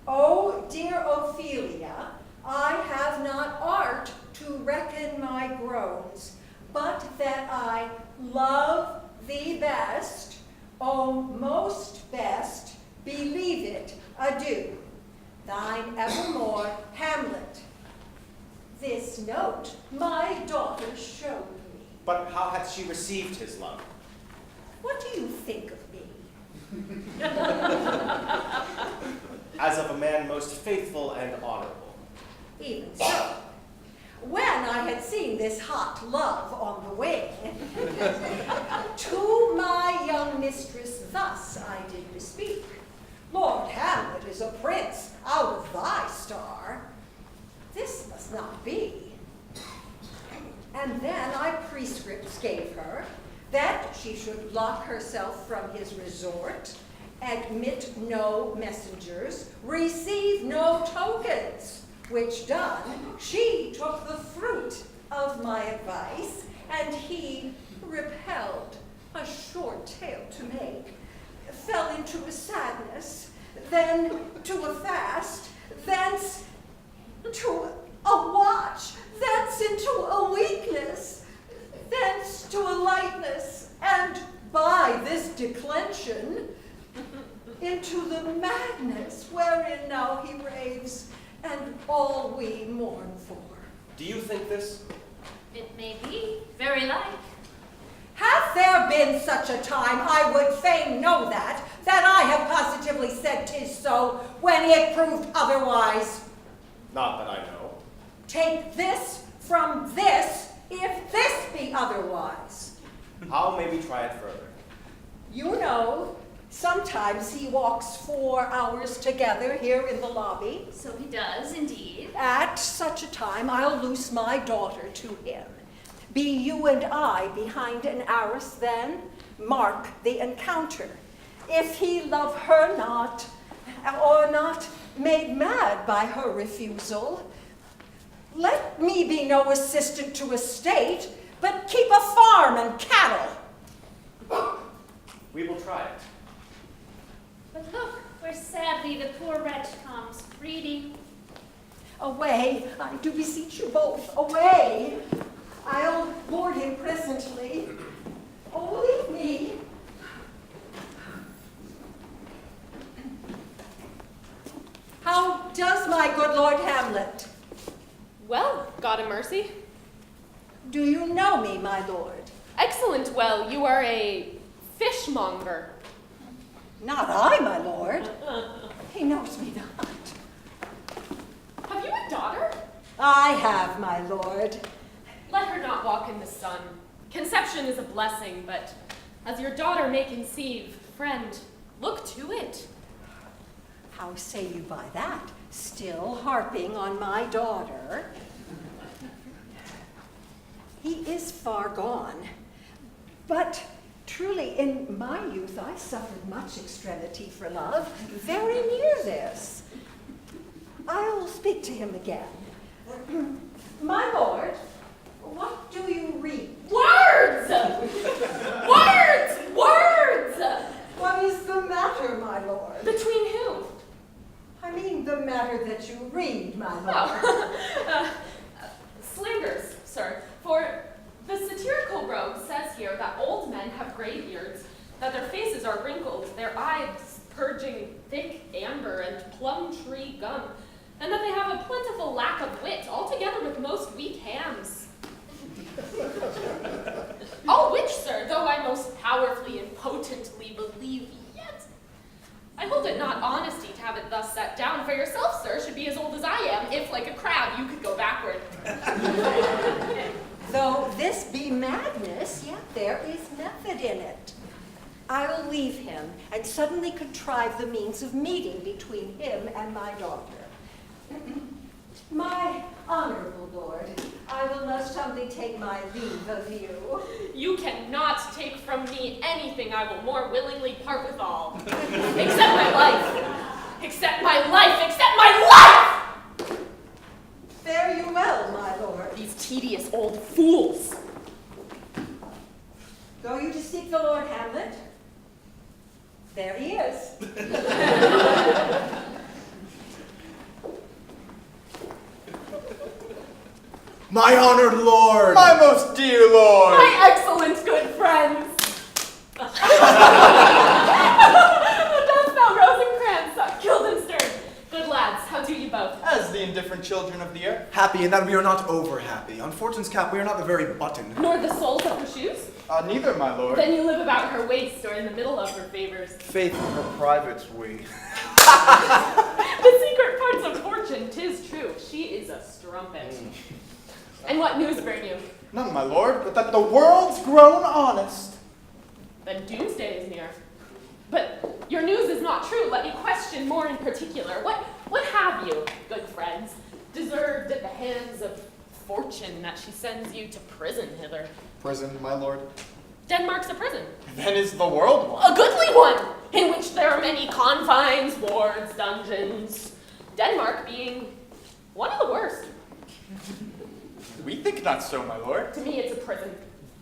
Oh, dear Ophelia, I have not art to reckon my groans, but that I love thee best, oh, most best, believe it, adieu. Thine evermore, Hamlet. This note my daughter showed me. But how hath she received his love? What do you think of me? As of a man most faithful and honorable. Even so. When I had seen this hot love on the wing, to my young mistress thus I did bespeak. Lord Hamlet is a prince out of thy star. This must not be. And then I conscripts gave her, that she should lock herself from his resort, admit no messengers, receive no tokens, which done, she took the fruit of my advice, and he repelled, a short tale to make, fell into a sadness, then to a fast, thence to a watch, thence into a weakness, thence to a lightness, and by this declension, into the madness wherein now he raves, and all we mourn for. Do you think this? It may be, very like. Hath there been such a time, I would fain know that I have positively said 'tis so, when it proved otherwise. Not that I know. Take this from this, if this be otherwise. How may we try it further? You know, sometimes he walks 4 hours together here in the lobby. So he does, indeed. At such a time, I'll loose my daughter to him. Be you and I behind an arras then? Mark the encounter. If he love her not, or not made mad by her refusal, let me be no assistant to a state, but keep a farm and cattle. We will try it. But look, where sadly the poor wretch comes, reading. Away, I do beseech you both, away. I'll board him presently. Oh, leave me. How does my good Lord Hamlet? Well, God a mercy. Do you know me, my lord? Excellent well, you are a fishmonger. Not I, my lord. He knows me not. Have you a daughter? I have, my lord. Let her not walk in the sun. Conception is a blessing, but as your daughter may conceive, friend, look to it. How say you by that? Still harping on my daughter. He is far gone, but truly in my youth I suffered much extremity for love, very near this. I'll speak to him again. My lord, what do you read? Words! Words! Words! What is the matter, my lord? Between who? I mean the matter that you read, my lord. Oh. Slanders, sir. For the satirical rogue says here that old men have gray beards, that their faces are wrinkled, their eyes purging thick amber and plum tree gum, and that they have a plentiful lack of wit, altogether with most weak hands. All which, sir, though I most powerfully and potently believe, yet I hold it not honesty to have it thus set down, for yourself, sir, should be as old as I am, if, like a crab, you could go backward. Though this be madness, yet there is method in it. I'll leave him and suddenly contrive the means of meeting between him and my daughter. My honorable lord, I will most humbly take my leave of you. You cannot take from me anything I will more willingly part with all. Except my life. Except my life. Except my life! Fare you well, my lord. These tedious old fools. Go you to seek the Lord Hamlet? There he is. My honored lord! My most dear lord! My excellent good friends! Dost thou Rosencrantz, Guildenstern? Good lads, how do you both? As the indifferent children of the earth. Happy in that we are not over happy. On Fortune's cap, we are not the very button. Nor the soles of her shoes? Neither, my lord. Then you live about her waist or in the middle of her favors. Faith in her privates we. The secret parts of Fortune, 'tis true. She is a strumpet. And what news bring you? None, my lord, but that the world's grown honest. Then doomsday is near. But your news is not true. Let me question more in particular. What have you, good friends, deserved at the hands of fortune that she sends you to prison hither. Prison, my lord? Denmark's a prison. Then is the world one. A goodly one, in which there are many confines, wards, dungeons. Denmark being one of the worst. We think not so, my lord. To me, it's a prison.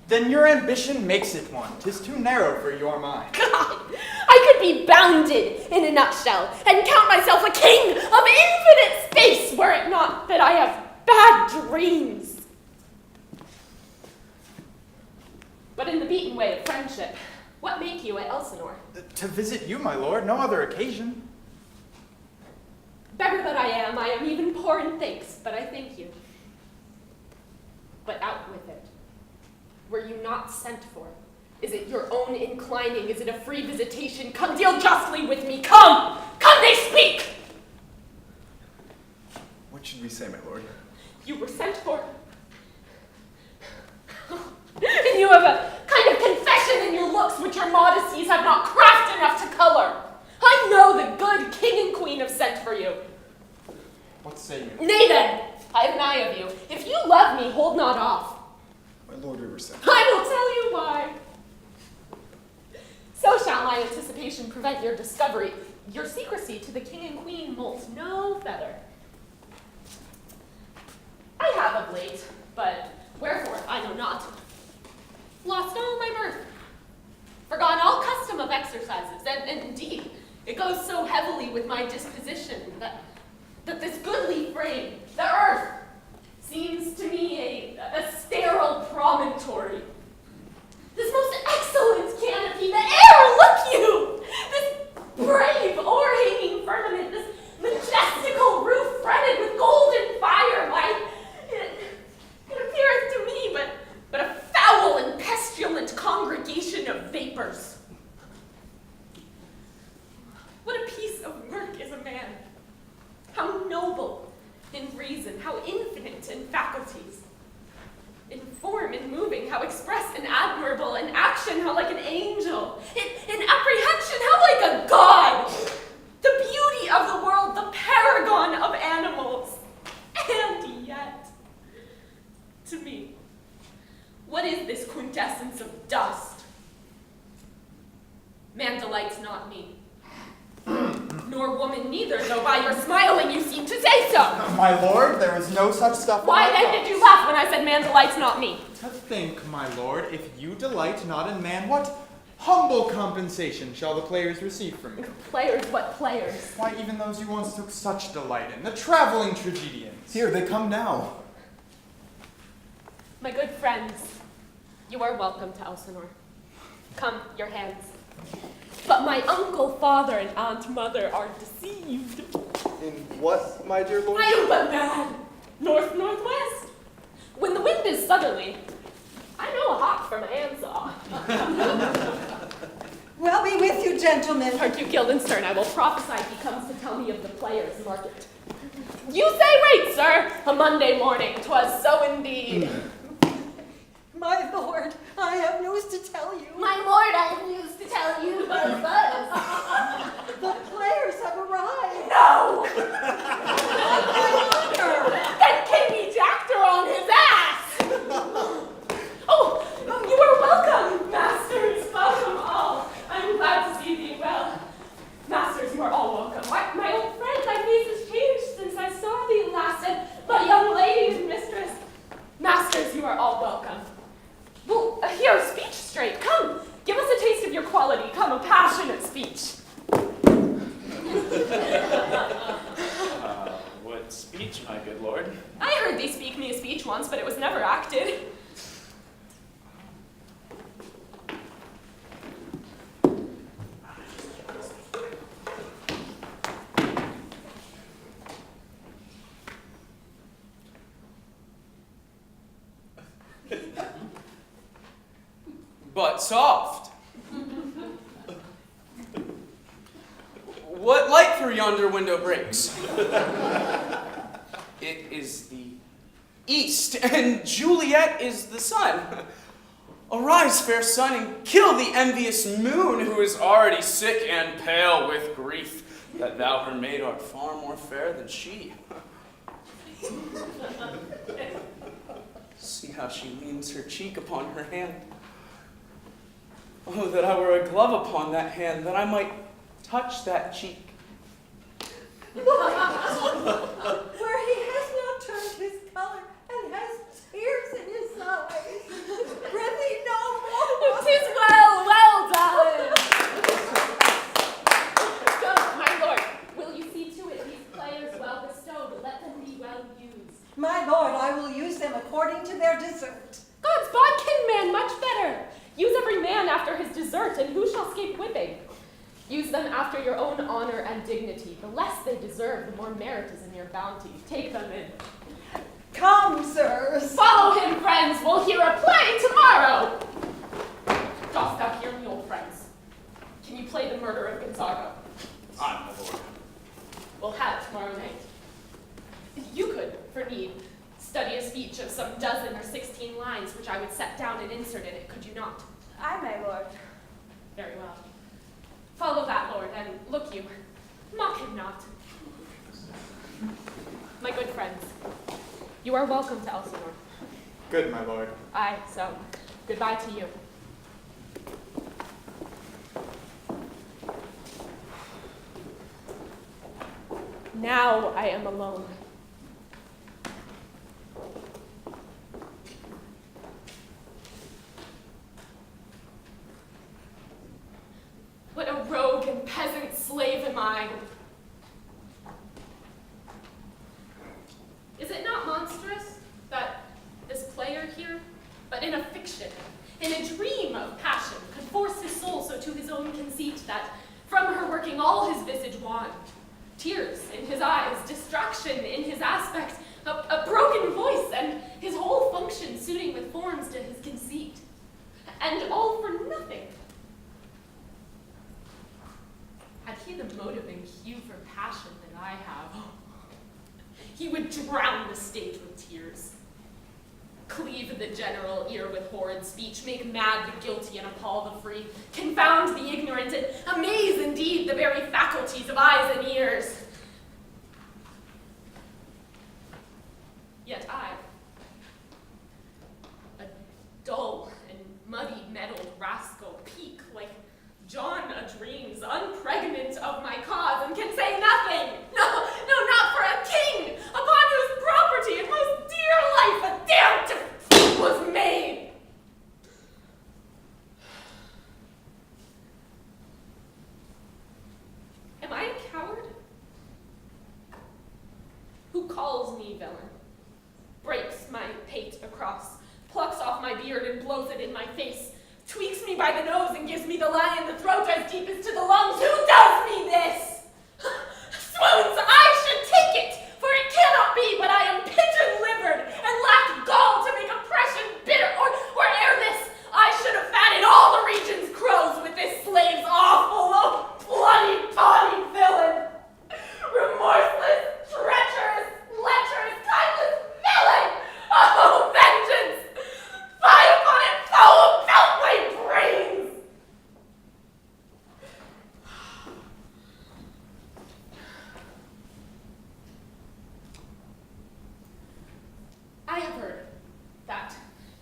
Then your ambition makes it one. 'Tis too narrow for your mind. God, I could be bounded in a nutshell and count myself a king of infinite space were it not that I have bad dreams. But in the beaten way of friendship, what make you at Elsinore? To visit you, my lord, no other occasion. Beggar that I am even poor in thanks, but I thank you. But out with it. Were you not sent for? Is it your own inclining? Is it a free visitation? Come deal justly with me. Come! Come, they speak! What should we say, my lord? You were sent for. And you have a kind of confession in your looks which your modesties have not craft enough to color. I know the good king and queen have sent for you. What say you? Nay then, I have an eye of you. If you love me, hold not off. My lord, we were sent. I will tell you why. So shall my anticipation prevent your discovery. Your secrecy to the king and queen molts no feather. I have of late, but wherefore I know not, lost all my mirth, forgone all custom of exercises, and indeed, it goes so heavily with my disposition that this goodly frame, the earth, seems to me a sterile promontory. This most excellent canopy, the air, look you! This brave o'erhanging firmament, this majestical roof fretted with golden firelight, it appeareth to me but a foul and pestilent congregation of vapors. What a piece of work is a man! How noble in reason, how infinite in faculties. In form, in moving, how express and admirable. In action, how like an angel. In apprehension, how like a god. The beauty of the world, the paragon of animals. And yet, to me, what is this quintessence of dust? Man delights not me. Nor woman neither, though by your smiling you seem to say so. My lord, there is no such stuff. Why then did you laugh when I said man delights not me? To think, my lord, if you delight not in man, what humble compensation shall the players receive from you? Players, what players? Why, even those you once took such delight in, the traveling tragedians. Here, they come now. My good friends, you are welcome to Elsinore. Come, your hands. But my uncle, father, and aunt, mother are deceived. In what, my dear lord? I am but mad. North, northwest. When the wind is southerly, I know a hawk from a handsaw. Well be with you, gentlemen. Hark you, Guildenstern, I will prophesy he comes to tell me of the players' market. You say right, sir. A Monday morning, 'twas so indeed. My lord, I have news to tell you. My lord, I have news to tell you. Buzz, buzz. The players have arrived. No! My honor! Then King Jack on his ass! Oh, you are welcome, masters. Welcome all. I'm glad to see thee well. Masters, you are all welcome. Why, my old friend, thy face has changed since I saw thee last, and my young lady and mistress. Masters, you are all welcome. Well, here, speech straight. Come, give us a taste of your quality. Come, a passionate speech. What speech, my good lord? I heard thee speak me a speech once, but it was never acted. But soft. What light through yonder window breaks? It is the east, and Juliet is the sun. Arise, fair sun, and kill the envious moon, who is already sick and pale with grief, that thou her maid art far more fair than she. how she leans her cheek upon her hand. Oh, that I were a glove upon that hand, that I might touch that cheek. Where he has not turned his color and has tears in his eyes. Prithee, no more. 'Tis well, well done. Go, my lord. Will you see to it these players well bestowed? Let them be well used. My lord, I will use them according to their desert. God's bodkin man, much better. Use every man after his desert, and who shall scape whipping? Use them after your own honor and dignity. The less they deserve, the more merit is in your bounty. Take them in. Come, sirs. Follow him, friends. We'll hear a play tomorrow. Dost thou hear me, old friends? Can you play the murder of Gonzaga? Aye, my lord. We'll have it tomorrow night. You could, for need, study a speech of some 12 or 16 lines, which I would set down and insert in it, could you not? Aye, my lord. Very well. Follow that, lord, and look you, mock him not. My good friends, you are welcome to Elsinore. Good, my lord. Aye, so goodbye to you. Now I am alone. What a rogue and peasant slave am I. Is it not monstrous that this player here, but in a fiction, in a dream of passion, could force his soul so to his own conceit that from her working all his visage wan, tears in his eyes, distraction in his aspect, a broken voice, and his whole function suiting with forms to his conceit, and all for nothing? Had he the motiving hue for passion that I have, he would drown the stage with tears, cleave the general ear with horrid speech, make mad the guilty and appall the free, confound the ignorant, and amaze indeed the very faculties of eyes and ears. Yet I, a dull and muddy-meddled rascal, peak like John a dreams, unpregnant of my cause, and can say nothing. No, not for a king, upon whose property and most dear life a damned defeat was made. Am I a coward? Who calls me villain, breaks my pate across, plucks off my beard and blows it in my face, tweaks me by the nose and gives me the lie in the throat as deep as to the lungs? Who does me this? Swoons, I should take it, for it cannot be, but I am pigeon-livered and lack gall to make oppression bitter, or ere this, I should have fatted all the region's crows with this slave's awful, bloody, body villain. Remorseless, treacherous, lecherous, kindless villain! Oh, vengeance! Fie upon it, foul about my brains! I have heard that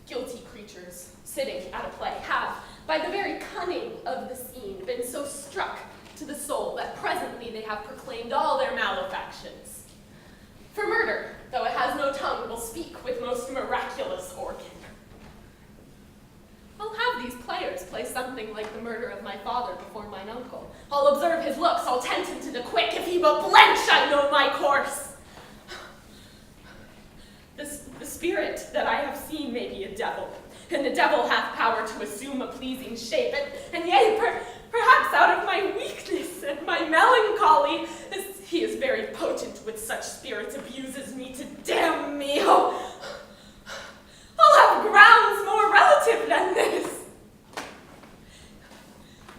guilty creatures sitting at a play have, by the very cunning of the scene, been so struck to the soul that presently they have proclaimed all their malefactions. For murder, though it has no tongue, will speak with most miraculous organ. I'll have these players play something like the murder of my father before mine uncle. I'll observe his looks, I'll tent him to the quick. If he but blench, I know my course. The spirit that I have seen may be a devil, and the devil hath power to assume a pleasing shape, and yea, perhaps out of my weakness and my melancholy, he is very potent with such spirits, abuses me to damn me. Oh, I'll have grounds more relative than this.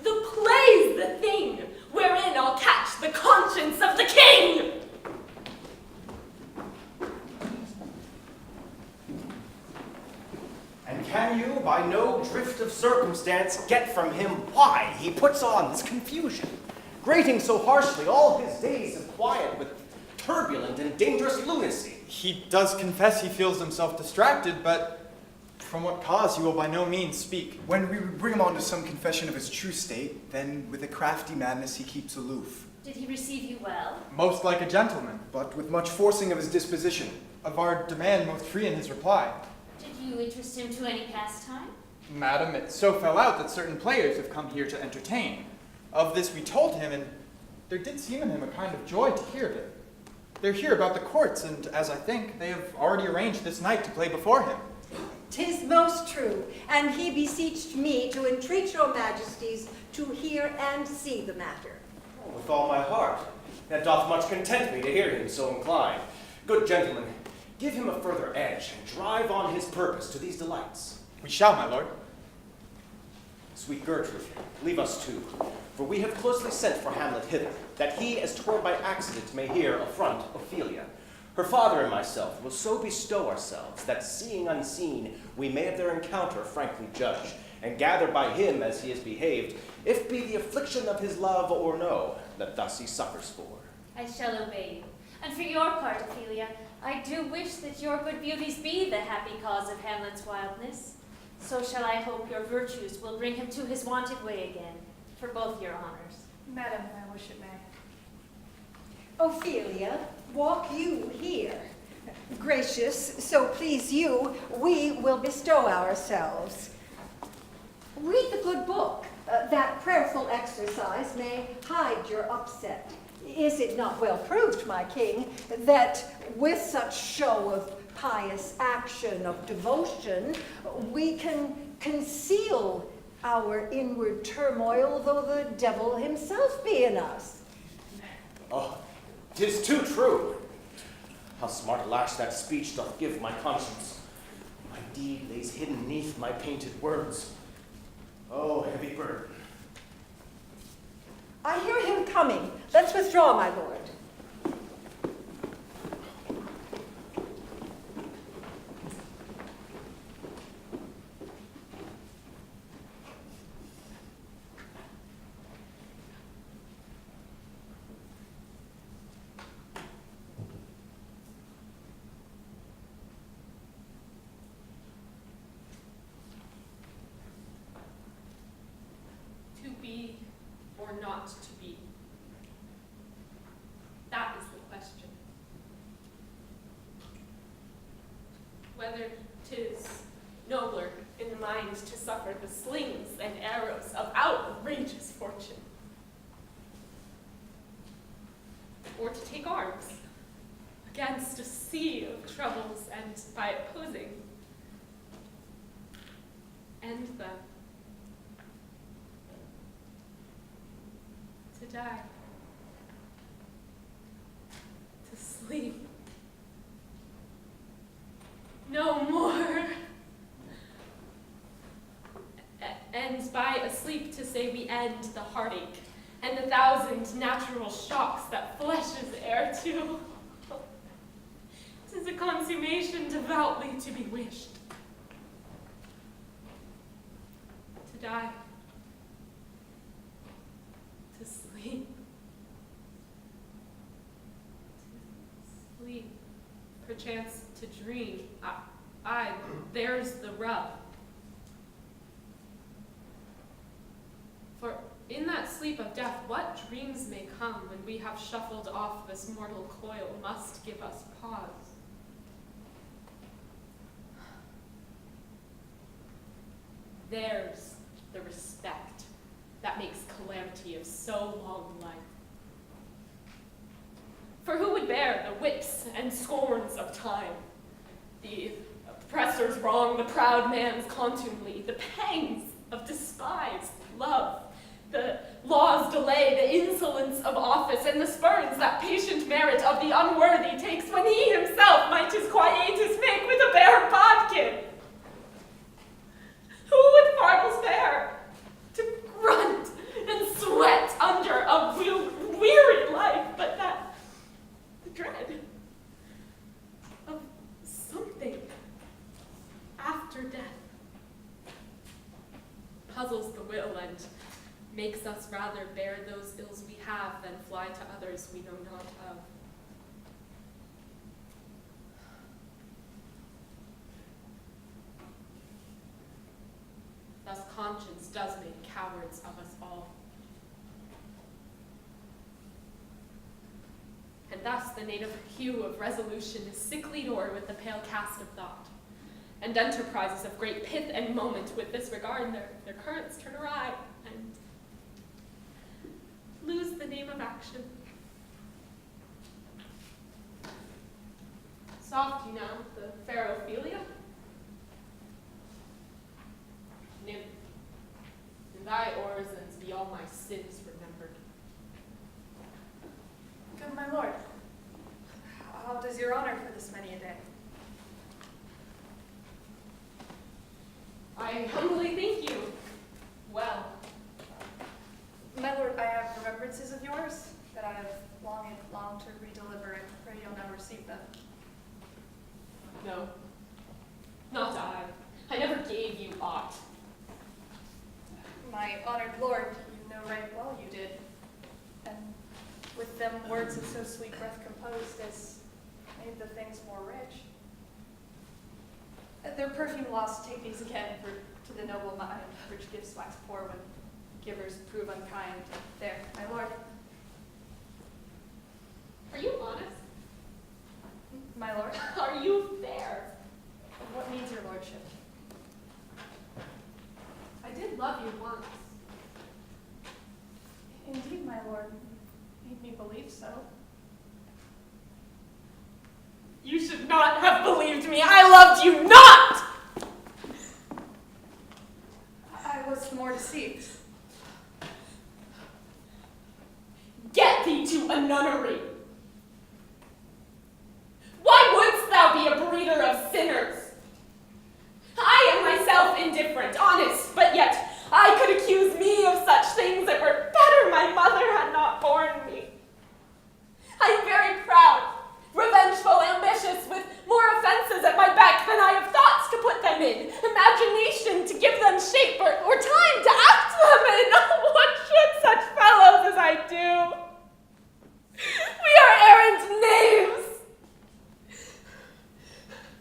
The play's the thing wherein I'll catch the conscience of the king. And can you, by no drift of circumstance, get from him why he puts on this confusion, grating so harshly all his days of quiet with turbulent and dangerous lunacy? He does confess he feels himself distracted, but From what cause he will by no means speak. When we bring him on to some confession of his true state, then with a crafty madness he keeps aloof. Did he receive you well? Most like a gentleman. But with much forcing of his disposition. Of our demand most free in his reply. Did you interest him to any pastime? Madam, it so fell out that certain players have come here to entertain. Of this we told him, and there did seem in him a kind of joy to hear of it. They're here about the courts, and as I think, they have already arranged this night to play before him. 'Tis most true, and he beseeched me to entreat your majesties to hear and see the matter. Oh, with all my heart. That doth much content me to hear him so inclined. Good gentlemen, give him a further edge, and drive on his purpose to these delights. We shall, my lord. Sweet Gertrude, leave us too, for we have closely sent for Hamlet hither, that he, as 'twere by accident, may here affront Ophelia. Her father and myself will so bestow ourselves, that seeing unseen, we may of their encounter frankly judge, and gather by him as he has behaved, if be the affliction of his love or no, that thus he suffers for. I shall obey you. And for your part, Ophelia, I do wish that your good beauties be the happy cause of Hamlet's wildness. So shall I hope your virtues will bring him to his wonted way again, for both your honors. Madam, I wish it may. Ophelia, walk you here. Gracious, so please you, we will bestow ourselves. Read the good book. That prayerful exercise may hide your upset. Is it not well proved, my king, that with such show of pious action, of devotion, we can conceal our inward turmoil, though the devil himself be in us? Oh, 'tis too true. How smart a lash that speech doth give my conscience. My deed lays hidden neath my painted words. Oh, heavy burden. I hear him coming. Let's withdraw, my lord. To be or not to be? That is the question. Whether 'tis nobler in the mind to suffer the slings and arrows of outrageous fortune, or to take arms against a sea of troubles and by opposing end them. To die, to sleep, no more. And by asleep to say we end the heartache and the 1,000 natural shocks that flesh is heir to. 'Tis a consummation devoutly to be wished. To die. To sleep. To sleep. Perchance to dream. Aye, there's the rub. For in that sleep of death, what dreams may come when we have shuffled off this mortal coil must give us pause. There's the respect that makes calamity of so long life. For who would bear the whips and scorns of time, the oppressor's wrong, the proud man's contumely, the pangs of despised love, the law's delay, the insolence of office, and the spurns that patient merit of the unworthy takes when he himself might his quietus make with a bare bodkin? Who would fardels bear to grunt and sweat under a weary life, but that the dread of something after death puzzles the will and makes us rather bear those ills we have than fly to others we know not of. conscience does make cowards of us all. And thus the native hue of resolution is sicklied o'er with the pale cast of thought, and enterprises of great pith and moment with this regard their currents turn awry, and lose the name of action. Soft, you know, the fair Ophelia. Nymph, in thy orisons be all my sins remembered. Good my lord, how does your honor for this many a day? I humbly thank you. Well. My lord, I have remembrances of yours that I have longed to redeliver, and pray you'll now receive them. No, not I. I never gave you aught. My honored lord, you know right well you did, and with them words of so sweet breath composed as made the things more rich. Their perfume lost, take these again, for to the noble mind, rich gifts wax poor when givers prove unkind. There, my lord. Are you honest? My lord. Are you fair? What means your lordship? I did love you once. Indeed, my lord. Made me believe so. You should not have believed me. I loved you not! I was the more deceived. Get thee to a nunnery. Why wouldst thou be a breeder of sinners? I am myself indifferent, honest, but yet I could accuse me of such things that were better my mother had not borne me. I am very proud, revengeful, ambitious, with more offenses at my beck than I have thoughts to put them in, imagination to give them shape, or time to act them in. What should such fellows as I do? We are errant knaves.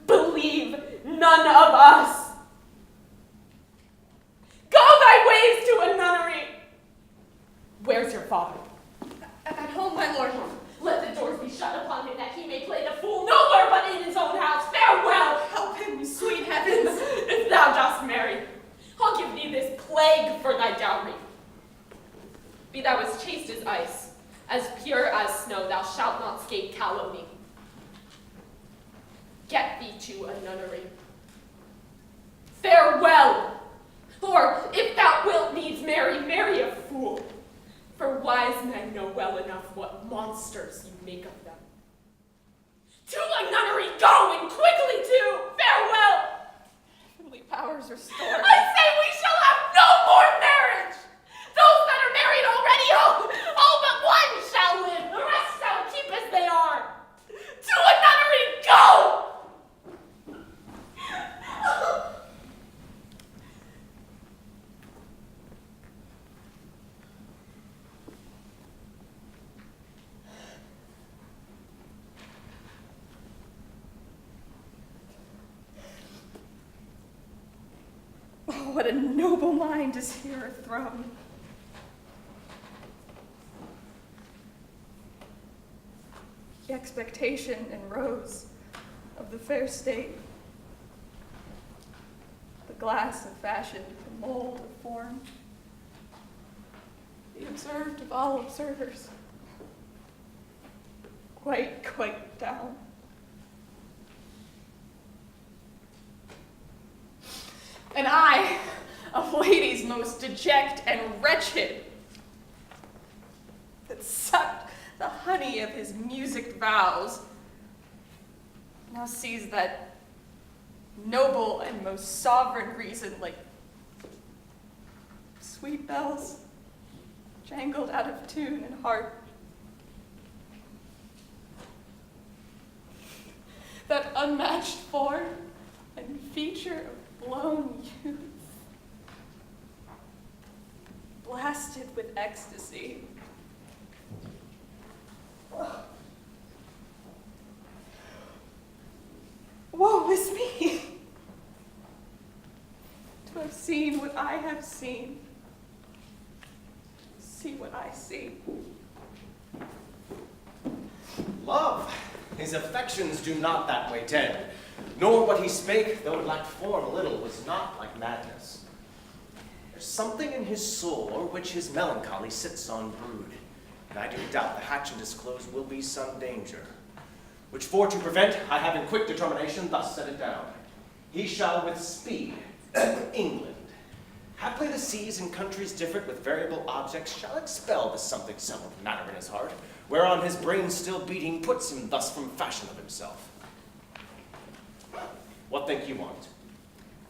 Believe none of us. Go thy ways to a nunnery. Where's your father? At home, my lord. Let the doors be shut upon him, that he may play the fool nowhere but in his own house. Farewell! Help him, sweet heavens! If thou dost marry, I'll give thee this plague for thy dowry. Be thou as chaste as ice, as pure as snow, thou shalt not scape calumny. Get thee to a nunnery. Farewell! Or, if thou wilt needs marry a fool. For wise men know well enough what monsters you make of them. To a nunnery go, and quickly too! Farewell! Heavenly powers restored. I say we shall have no more marriage! Those that are married already, all but one shall live, the rest shall keep as they are. To a nunnery go! Oh, what a noble mind is here thrown. The expectation and rose of the fair state, the glass of fashion, the mold of form, the observed of all observers, quite down. And I, of ladies most deject and wretched, that sucked the honey of his musicked vows, now sees that noble and most sovereign reason like sweet bells jangled out of tune and heart. That unmatched form and feature of blown youth, blasted with ecstasy. Woe is me! To have seen what I have seen. See what I see. Love, his affections do not that way tend, nor what he spake, though it lacked form a little, was not like madness. There's something in his soul, o'er which his melancholy sits on brood, and I do doubt the hatch and disclose will be some danger, which for to prevent, I have in quick determination thus set it down. He shall with speed to England. Haply the seas and countries different with variable objects shall expel the something settled matter in his heart, whereon his brain still beating puts him thus from fashion of himself. What think you want?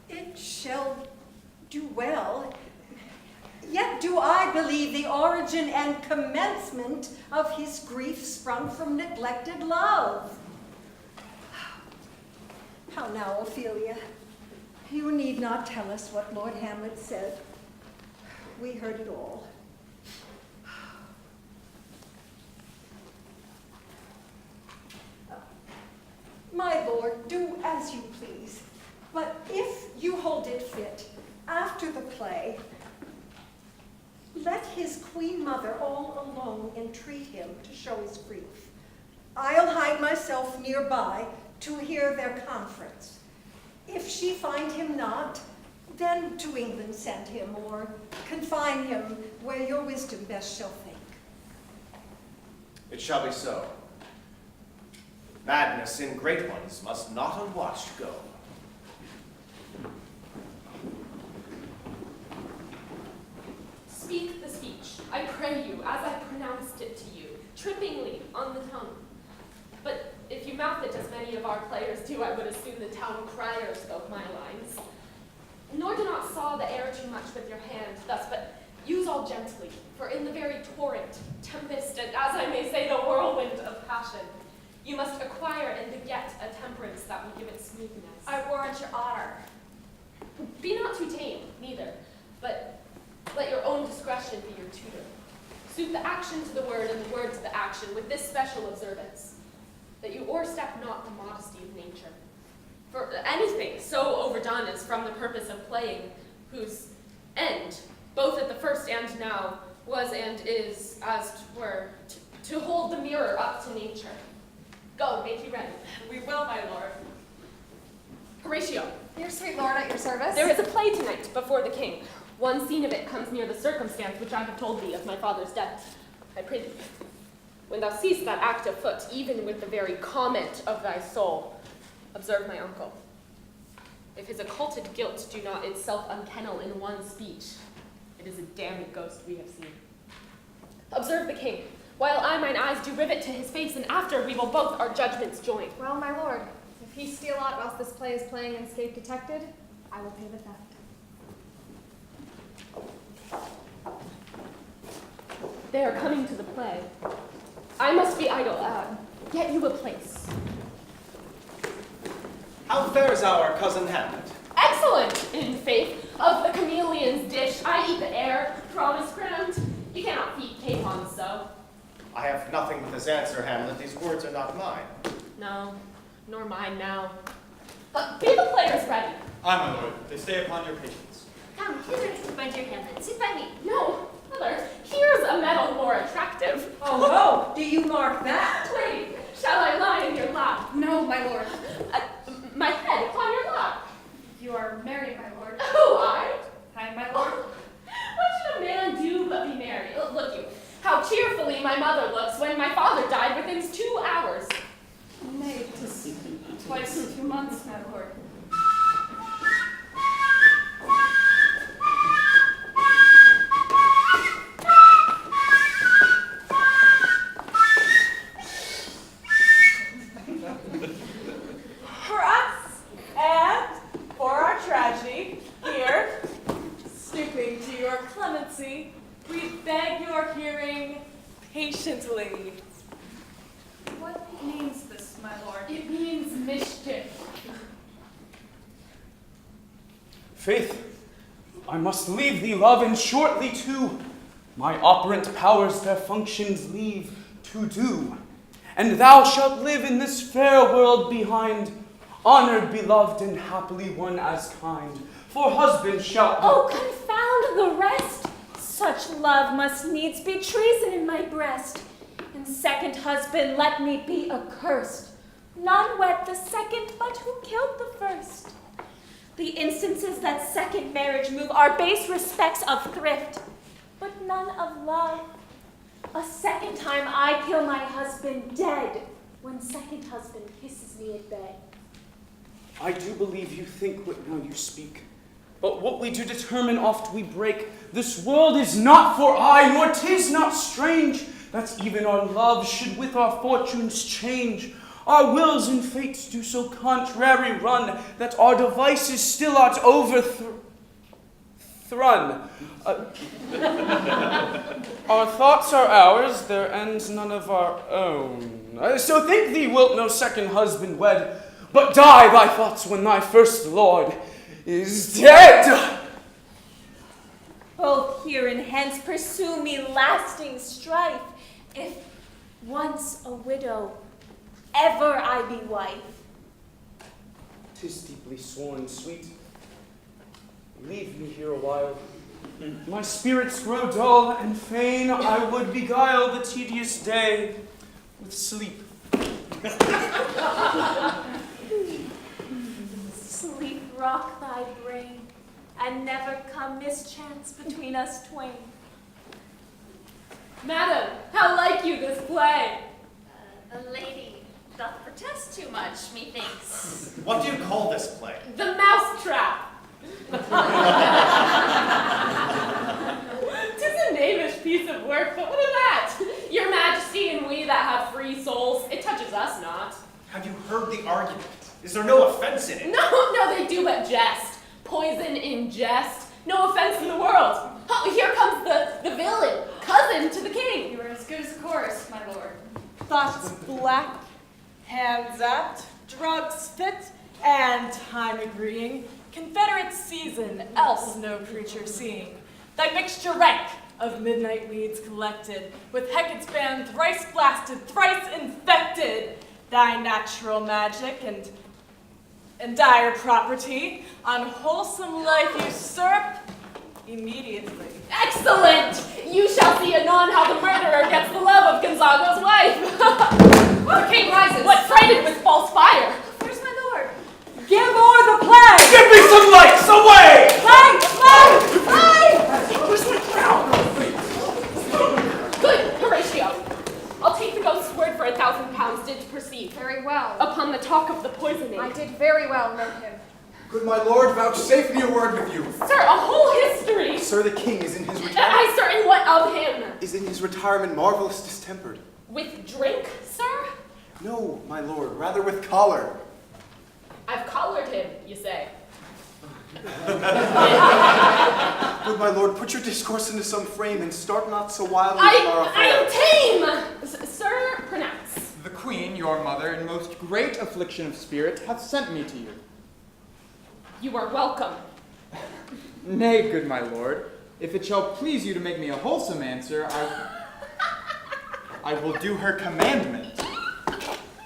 It shall do well. Yet do I believe the origin and commencement of his grief sprung from neglected love. How now, Ophelia? You need not tell us what Lord Hamlet said. We heard it all. My lord, do as you please. But if you hold it fit, after the play, let his queen mother all alone entreat him to show his grief. I'll hide myself nearby to hear their conference. If she find him not, then to England send him, or confine him where your wisdom best shall think. It shall be so. Madness in great ones must not unwatched go. Speak the speech, I pray you, as I pronounced it to you, trippingly on the tongue. But if you mouth it as many of our players do, I would assume the town crier spoke my lines. Nor do not saw the air too much with your hand thus, but use all gently, for in the very torrent, tempest, and as I may say, the whirlwind of passion, you must acquire and beget a temperance that will give it smoothness. I warrant your honor. Be not too tame, neither, but let your own discretion be your tutor. Suit the action to the word and the word to the action with this special observance, that you o'erstep not the modesty of nature. For anything so overdone is from the purpose of playing, whose end, both at the first and now, was and is, as 'twere, to hold the mirror up to nature. Go, make you ready. We will, my lord. Horatio, Your sweet lord at your service. there is a play tonight before the king. One scene of it comes near the circumstance which I have told thee of my father's death. I pray thee, when thou seest that act afoot, even with the very comment of thy soul, observe my uncle. If his occulted guilt do not itself unkennel in one speech, it is a damned ghost we have seen. Observe the king, while I mine eyes do rivet to his face, and after we will both our judgments join. Well, my lord, if he steal aught whilst this play is playing and escape detected, I will pay the theft. They are coming to the play. I must be idle, get you a place. How fares our cousin Hamlet? Excellent, in faith. Of the chameleon's dish, I eat the air, promise crammed. You cannot feed capons so. I have nothing with this answer, Hamlet. These words are not mine. No, nor mine now. Be the players ready. Aye, my lord. They stay upon your patience. Come, hither, my dear Hamlet. Sit by me. No, mother, here's a medal more attractive. Oh, do you mark that? Wait, shall I lie in your lap? No, my lord. My head upon your lap. You are married, my lord. Who, I? Hi, my lord. What should a man do but be married? Look you, how cheerfully my mother looks when my father died within 2 hours. Nay, 'tis twice 2 months, my lord. For us, and for our tragedy, here, stooping to your clemency, we beg your hearing patiently. What means this, my lord? It means mischief. Faith, I must leave thee, love, and shortly too. My operant powers their functions leave to do. And thou shalt live in this fair world behind, honored, beloved, and happily one as kind. For husband shalt thou... Oh, confound the rest! Such love must needs be treason in my breast. And second husband, let me be accursed. None wed the second, but who killed the first. The instances that second marriage move are base respects of thrift, but none of love. A second time I kill my husband dead, when second husband kisses me at bed. I do believe you think what now you speak. But what we do determine oft we break. This world is not for aye, nor 'tis not strange, that even our love should with our fortunes change. Our wills and fates do so contrary run, that our devices still art overthrown. Our thoughts are ours, their ends none of our own. So think thee wilt no second husband wed, but die thy thoughts when thy first lord is dead. Both here and hence pursue me lasting strife, if once a widow, ever I be wife. 'Tis deeply sworn, sweet. Leave me here a while. My spirits grow dull, and fain I would beguile the tedious day with sleep. Sleep rock thy brain, and never come mischance between us twain. Madam, how like you this play? A lady doth protest too much, methinks. What do you call this play? The Mousetrap. 'Tis a knavish piece of work, but what of that? Your Majesty and we that have free souls, it touches us not. Have you heard the argument? Is there no offense in it? No, they do but jest. Poison in jest. No offense in the world. Oh, here comes the villain, cousin to the king. You are as good as a chorus, my lord. Thoughts black, hands apt, drugs fit, and time agreeing, confederate season, else no creature seeing. Thy mixture rank of midnight weeds collected, with Hecate's band thrice blasted, thrice infected, thy natural magic and dire property, unwholesome life usurp immediately. Excellent! You shall see anon how the murderer gets the love of Gonzago's wife. The king rises. What frightened with false fire? Where's my lord? Give o'er the play! Give me some lights, away! Good, Horatio. I'll take the ghost's word for 1,000 pounds did perceive. Very well. Upon the talk of the poisoning. I did very well know him. Good my lord, vouchsafe me a word with you. Sir, a whole history. Sir, the king is in his retirement. I, sir, and what of him? Is in his retirement marvelous distempered. With drink, sir? No, my lord, rather with choler. I've collared him, you say. Good my lord, put your discourse into some frame and start not so wildly from our affair. I am tame! Sir, pronounce. The queen, your mother, in most great affliction of spirit, hath sent me to you. You are welcome. Nay, good my lord, if it shall please you to make me a wholesome answer, I will do her commandment.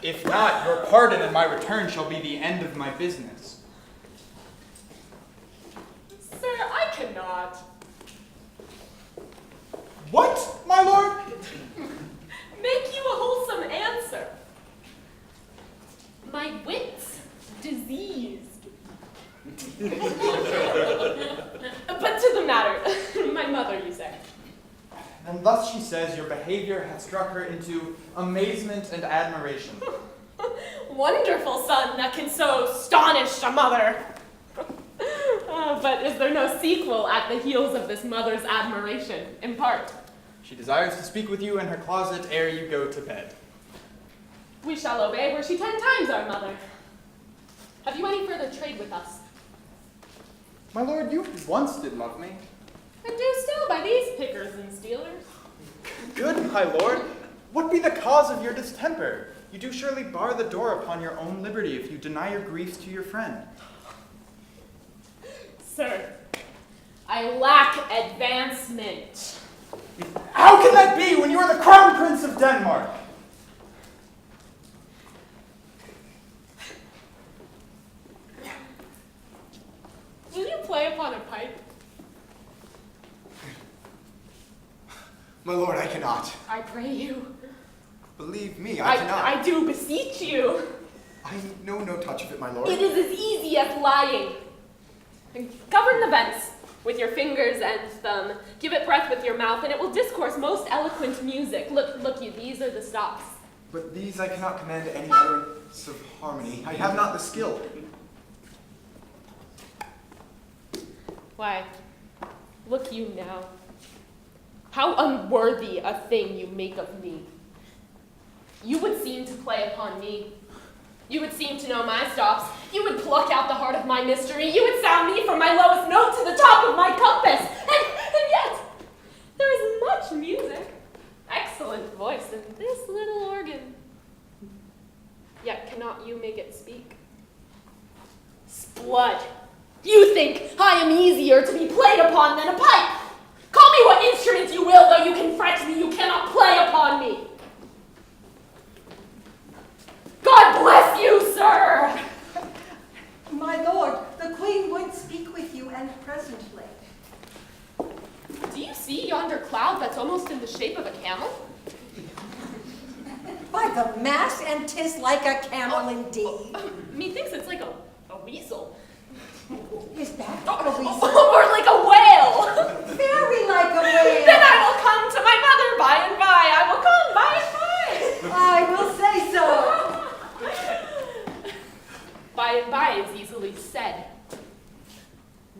If not, your pardon and my return shall be the end of my business. Sir, I cannot. What, my lord? Make you a wholesome answer. My wit's diseased. But to the matter, my mother, you say. And thus she says your behavior hath struck her into amazement and admiration. Wonderful son that can so astonish a mother. But is there no sequel at the heels of this mother's admiration? Impart. She desires to speak with you in her closet ere you go to bed. We shall obey were she 10 times our mother. Have you any further trade with us? My lord, you once did love me. And do still by these pickers and stealers. Good, my lord. What be the cause of your distemper? You do surely bar the door upon your own liberty if you deny your griefs to your friend. Sir, I lack advancement. How can that be when you are the crown prince of Denmark? play upon a pipe? My lord, I cannot. I pray you. Believe me, I cannot. I do beseech you. I know no touch of it, my lord. It is as easy as lying. Govern the vents with your fingers and thumb. Give it breath with your mouth, and it will discourse most eloquent music. Look you, these are the stops. But these I cannot command any utterance of harmony. I have not the skill. Why, look you now. How unworthy a thing you make of me. You would seem to play upon me. You would seem to know my stops. You would pluck out the heart of my mystery. You would sound me from my lowest note to the top of my compass. And yet, there is much music, excellent voice in this little organ. Yet cannot you make it speak? Sblood, you think I am easier to be played upon than a pipe. Call me what instrument you will, though you can fret me, you cannot play upon me. God bless you, sir! My lord, the queen would speak with you, and presently. Do you see yonder cloud that's almost in the shape of a camel? By the mass, and 'tis like a camel indeed. Methinks it's like a weasel. Is that a weasel? Or like a whale. Very like a whale. Then I will come to my mother by and by. I will come by and by. I will say so. By and by is easily said.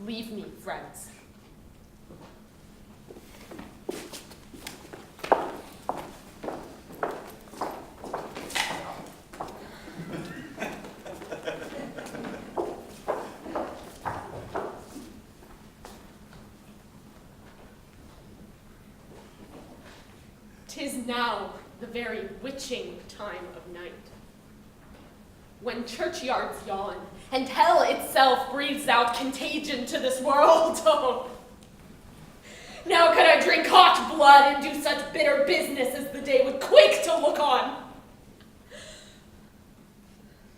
Leave me, friends. "'Tis now the very witching time of night, when churchyards yawn, and hell itself breathes out contagion to this world. Oh, now could I drink hot blood and do such bitter business as the day would quake to look on.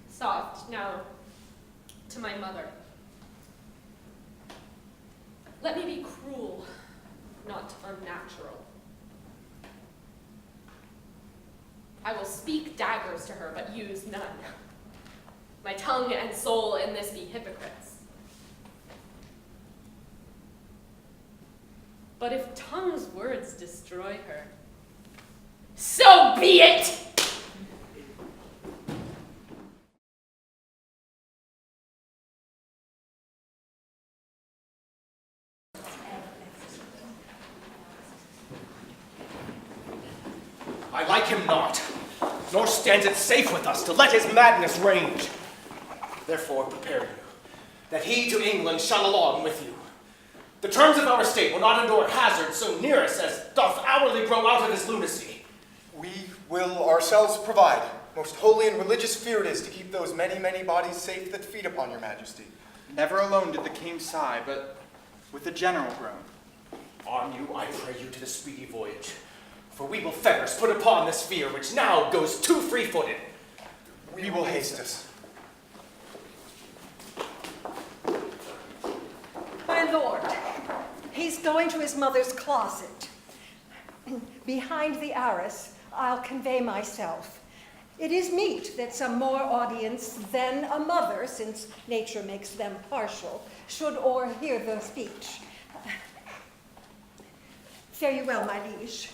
Soft now to my mother. Let me be cruel, not unnatural. I will speak daggers to her, but use none. My tongue and soul in this be hypocrites. But if tongue's words destroy her, so be it! I like him not, nor stands it safe with us to let his madness range. Therefore prepare you, that he to England shall along with you. The terms of our estate will not endure hazard so near us as doth hourly grow out of his lunacy. We will ourselves provide. Most holy and religious fear it is to keep those many, many bodies safe that feed upon your majesty. Never alone did the king sigh, but with a general groan. Arm you, I pray you, to the speedy voyage. For we will fetters put upon this fear, which now goes too free-footed. We will haste us. My lord, he's going to his mother's closet. Behind the arras, I'll convey myself. It is meet that some more audience than a mother, since nature makes them partial, should o'erhear the speech. Fare you well, my liege.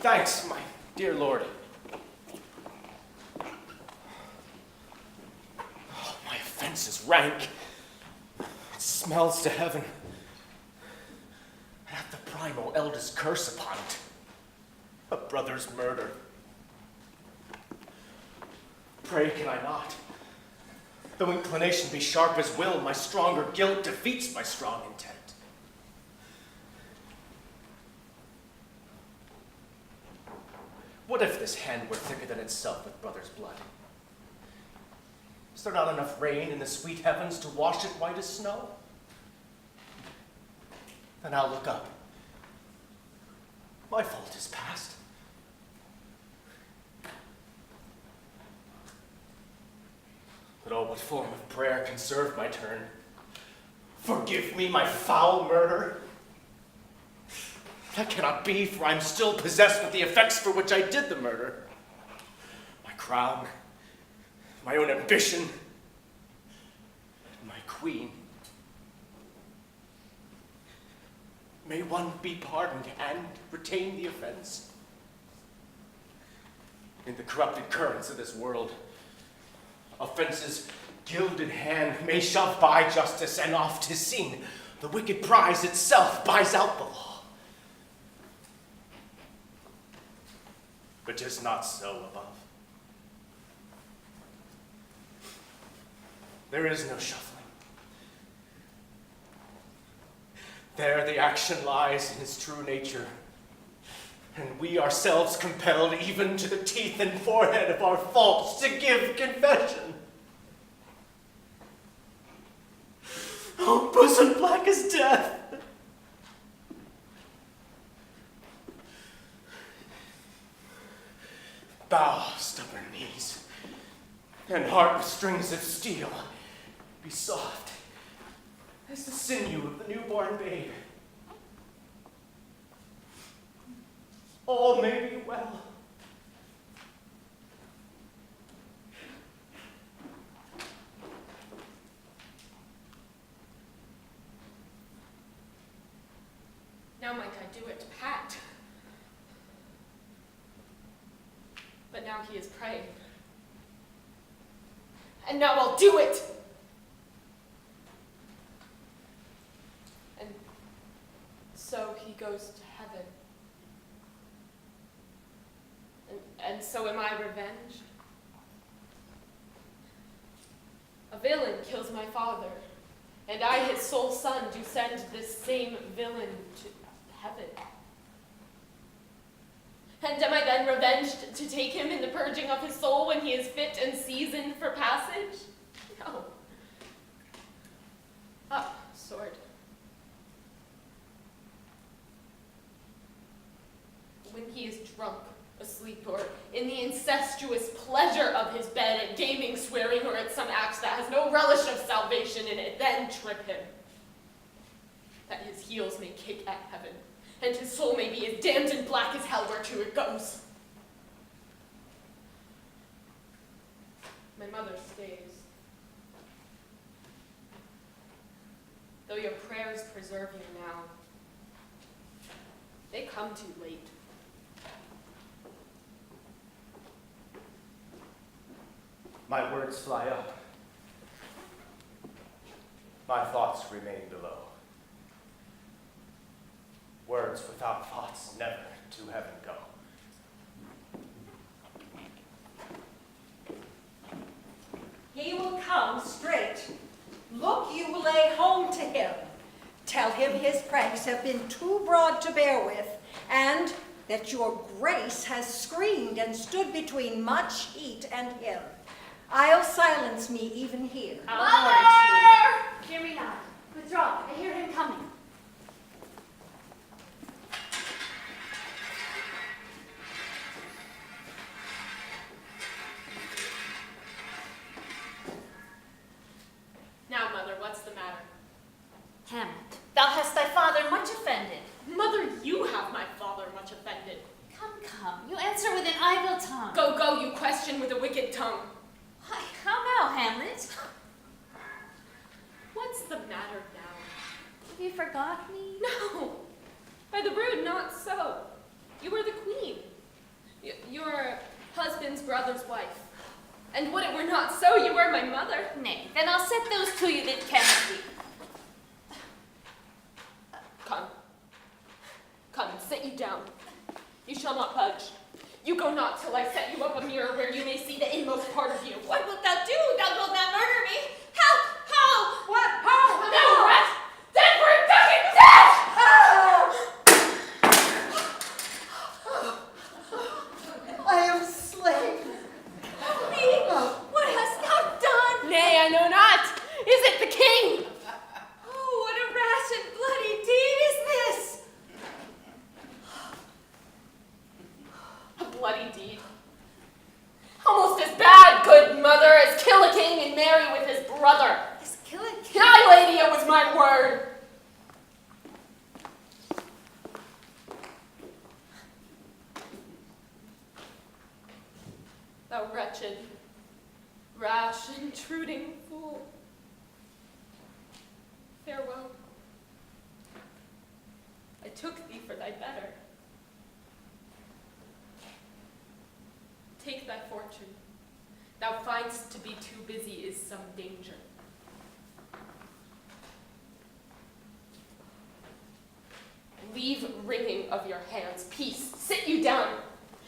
Thanks, my dear lord. Oh, my offense is rank. It smells to heaven. And hath the primal eldest curse upon it. A brother's murder. Pray can I not? Though inclination be sharp as will, my stronger guilt defeats my strong intent. What if this hand were thicker than itself with brother's blood? Is there not enough rain in the sweet heavens to wash it white as snow? Then I'll look up. My fault is past. But oh, what form of prayer can serve my turn? Forgive me my foul murder. That cannot be, for I am still possessed with the effects for which I did the murder. My crown, my own ambition, and my queen. May one be pardoned and retain the offense. In the corrupted currents of this world, offense's gilded hand may shove by justice, and oft 'tis seen the wicked prize itself buys out the law. But 'tis not so above. There is no shuffling. There the action lies in its true nature, and we ourselves compelled even to the teeth and forehead of our faults to give confession. Oh, bosom black as death! Bow, stubborn knees, and heart with strings of steel. Be soft as the sinew of the newborn babe. All may be well. Now might I do it, Pat. But now he is praying. And now I'll do it! And so he goes to heaven. And so am I revenged? A villain kills my father, and I, his sole son, do send this same villain to heaven. And am I then revenged to take him in the purging of his soul when he is fit and seasoned for passage? No. Up, sword. When he is drunk, asleep, or in the incestuous pleasure of his bed at gaming, swearing, or at some act that has no relish of salvation in it, then trip him, that his heels may kick at heaven, and his soul may be as damned and black as hell whereto it goes. My mother stays. Though your prayers preserve you now, they come too late. My words fly up. My thoughts remain below. Words without thoughts never to heaven go. He will come straight. Look, you will lay home to him. Tell him his pranks have been too broad to bear with, and that your grace has screened and stood between much heat and him. I'll silence me even here. Mother! Hear me not. Withdraw. I hear him coming. Now, mother, what's the matter? Hamlet, thou hast thy father much offended. Mother, you have my father much offended. Come, come, you answer with an idle tongue. Go, go, you question with a wicked tongue. Why, how now, Hamlet? What's the matter now? Have you forgot me? No, by the brood, not so. You were the queen. Your husband's brother's wife. And would it were not so, you were my mother. Nay, then I'll set those to you that cannot be. Come. Come, sit you down. You shall not budge. You go not till I set you up a mirror where you may see the inmost part of you. What wilt thou do? Thou wilt not murder me? How? How? What? How? No, rat! Dead for a ducking death! I am slain. Me? What hast thou done? Nay, I know not. Is it the king? Oh, what a rash and bloody deed is this? A bloody deed. Almost as bad, good mother, as kill a king and marry wretched, rash, intruding fool. Farewell. I took thee for thy better. Take thy fortune. Thou find'st to be too busy is some danger. Leave wringing of your hands. Peace, sit you down,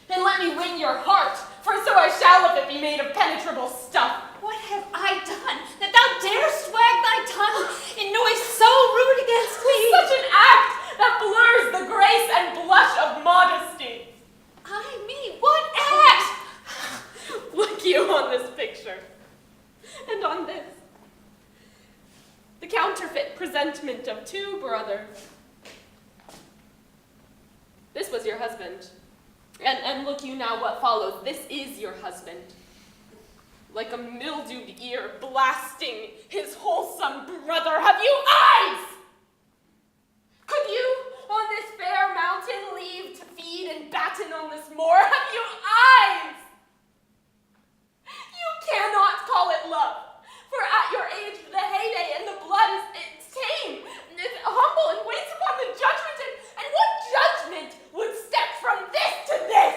and let me wring your heart, for so I shall if it be made of penetrable stuff. What have I done that thou darest wag thy tongue in noise so rude against me? Such an act that blurs the grace and blush of modesty. Me, what act? Look you on this picture, and on this, the counterfeit presentment of two brothers. This was your husband, and look you now what follows. This is your husband, like a mildewed ear blasting his wholesome brother. Have you eyes? Could you on this fair mountain leave to feed and batten on this moor? Have you eyes? You cannot call it love, for at your age the heyday and the blood is tame, is humble and waits upon the judgment, and what judgment would step from this to this?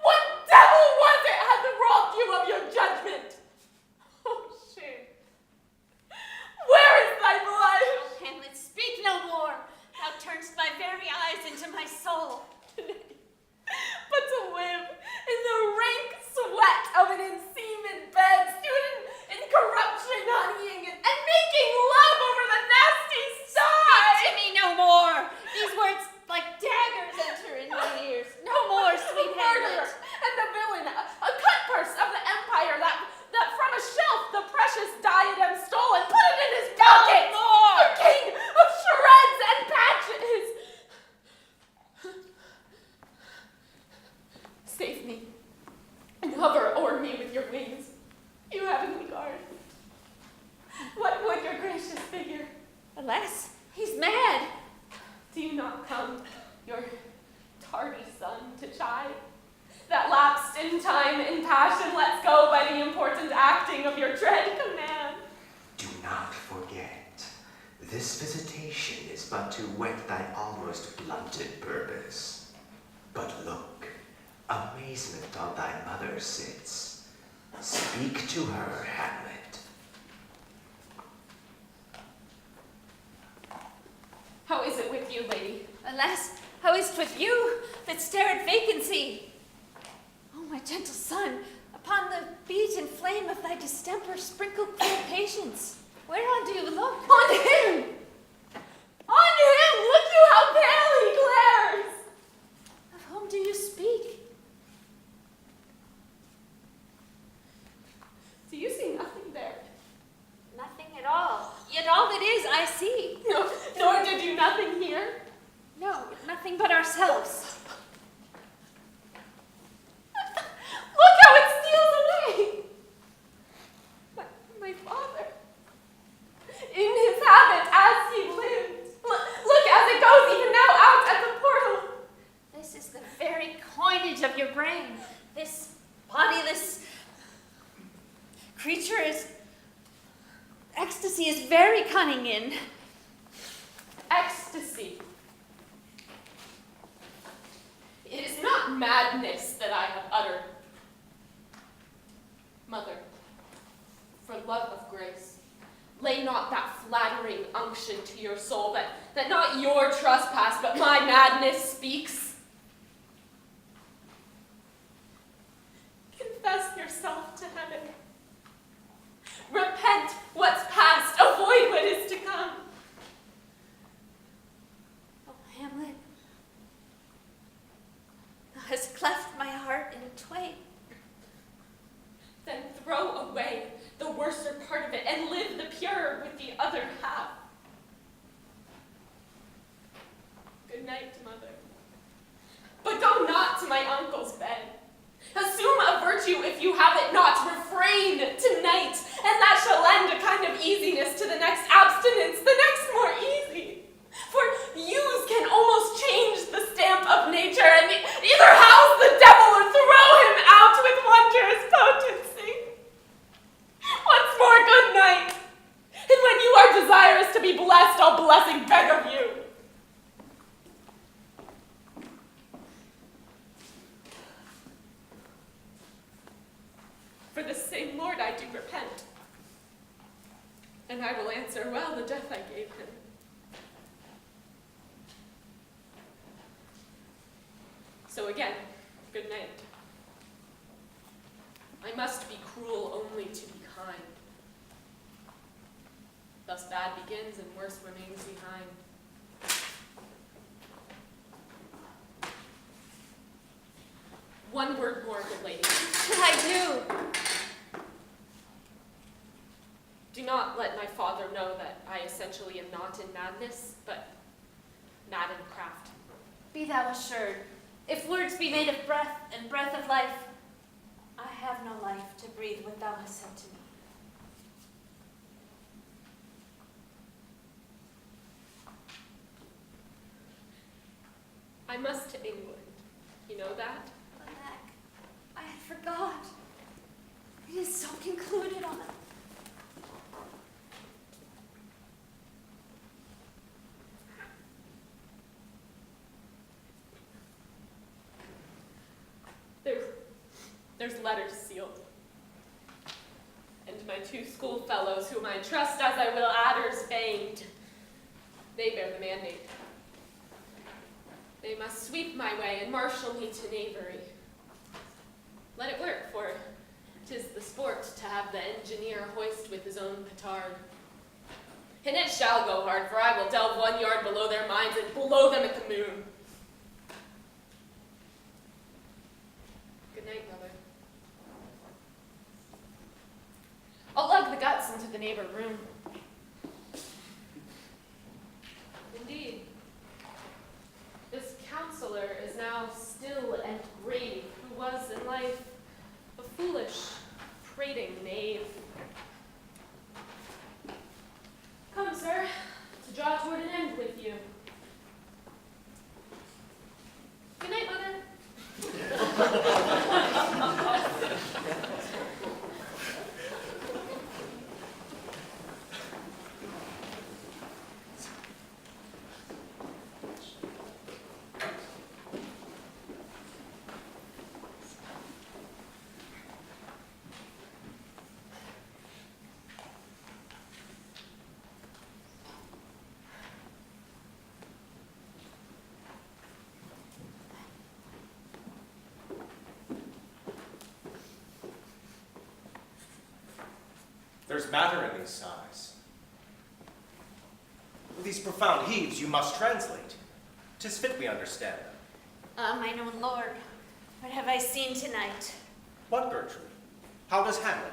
What devil was it hath robbed you of your judgment? Oh, shame. Where is thy blood? Oh, Hamlet, speak no more. Thou turnst thy very eyes into my soul. But to live in the rank sweat of an enseamed bed, student in corruption, honeying and making love over the nasty sty. Speak to me no more. These words like daggers enter in my ears. No more, sweet Murderer Hamlet. and the villain, a cutpurse of the empire that from a shelf the precious diadem stole and put it in his pocket. more. The king of shreds and patches. Save me and hover o'er me with your wings, you heavenly guard. What would your gracious figure? Alas, he's mad. Do you not come, your tardy son, to chide? That lapsed in time in passion lets go by the important acting of your dread command. Do not forget, this visitation is but to whet thy almost blunted purpose. But look, amazement on thy mother sits. Speak to her, Hamlet. How is it with you, lady? Alas, how is 't with you that stare at vacancy? Oh, my gentle son, upon the beat and flame of thy distemper sprinkle cool patience. Whereon do you look? On him! On him! Look you how pale he glares! Of whom do you speak? Do you see nothing there? Nothing at all. Yet all that is I see. No, nor did you nothing hear? No, nothing but ourselves. Look how it steals away! My father, in his habit as he lived. Look as it goes even now out at the portal. This is the very coinage of your brain. This bodiless creature is... Ecstasy is very cunning in. Ecstasy. It is not madness that I have uttered. Mother, for love of grace, lay not that flattering unction to your soul that not your trespass but my madness speaks. Confess yourself to heaven. Repent what's past, avoid what is to come. Oh, Hamlet, thou hast cleft my heart in twain. Then throw away the worser part of it and live the purer with the other half. Good night, mother. But go not to my uncle's bed. Assume a virtue if you have it not. Refrain tonight, and that shall lend a kind of easiness to the next abstinence, the next more easy. For use can almost change the stamp of nature, and either house the devil or throw him out with wonder I do repent. And I will answer well the death I gave him. So again, good night. I must be cruel only to be kind. Thus bad begins and worse remains behind. One word more, good lady. I do. Do not let my father know that I essentially am not in madness, but mad in craft. Be thou assured, if words be made of breath and breath of life, I have no life to breathe what thou hast said to me. I must to England. You know that? Alack, I had forgot. It is so concluded on. There's letters sealed. And my 2 schoolfellows, whom I trust as I will adders feigned, they bear the mandate. They must sweep my way and marshal me to knavery. Let it work, for 'tis the sport to have the engineer hoist with his own petard. And it shall go hard, for I will delve 1 yard below their minds and blow them at the moon. Good night, brother. I'll lug the guts into the neighbor room. Indeed, this counselor is now still and grave, who was in life a foolish, prating knave. Come, sir, to draw toward an end with you. Good night, mother. There's matter in these sighs. These profound heaves you must translate. 'Tis fit we understand them. Ah, mine own lord, what have I seen tonight? What, Gertrude? How does Hamlet?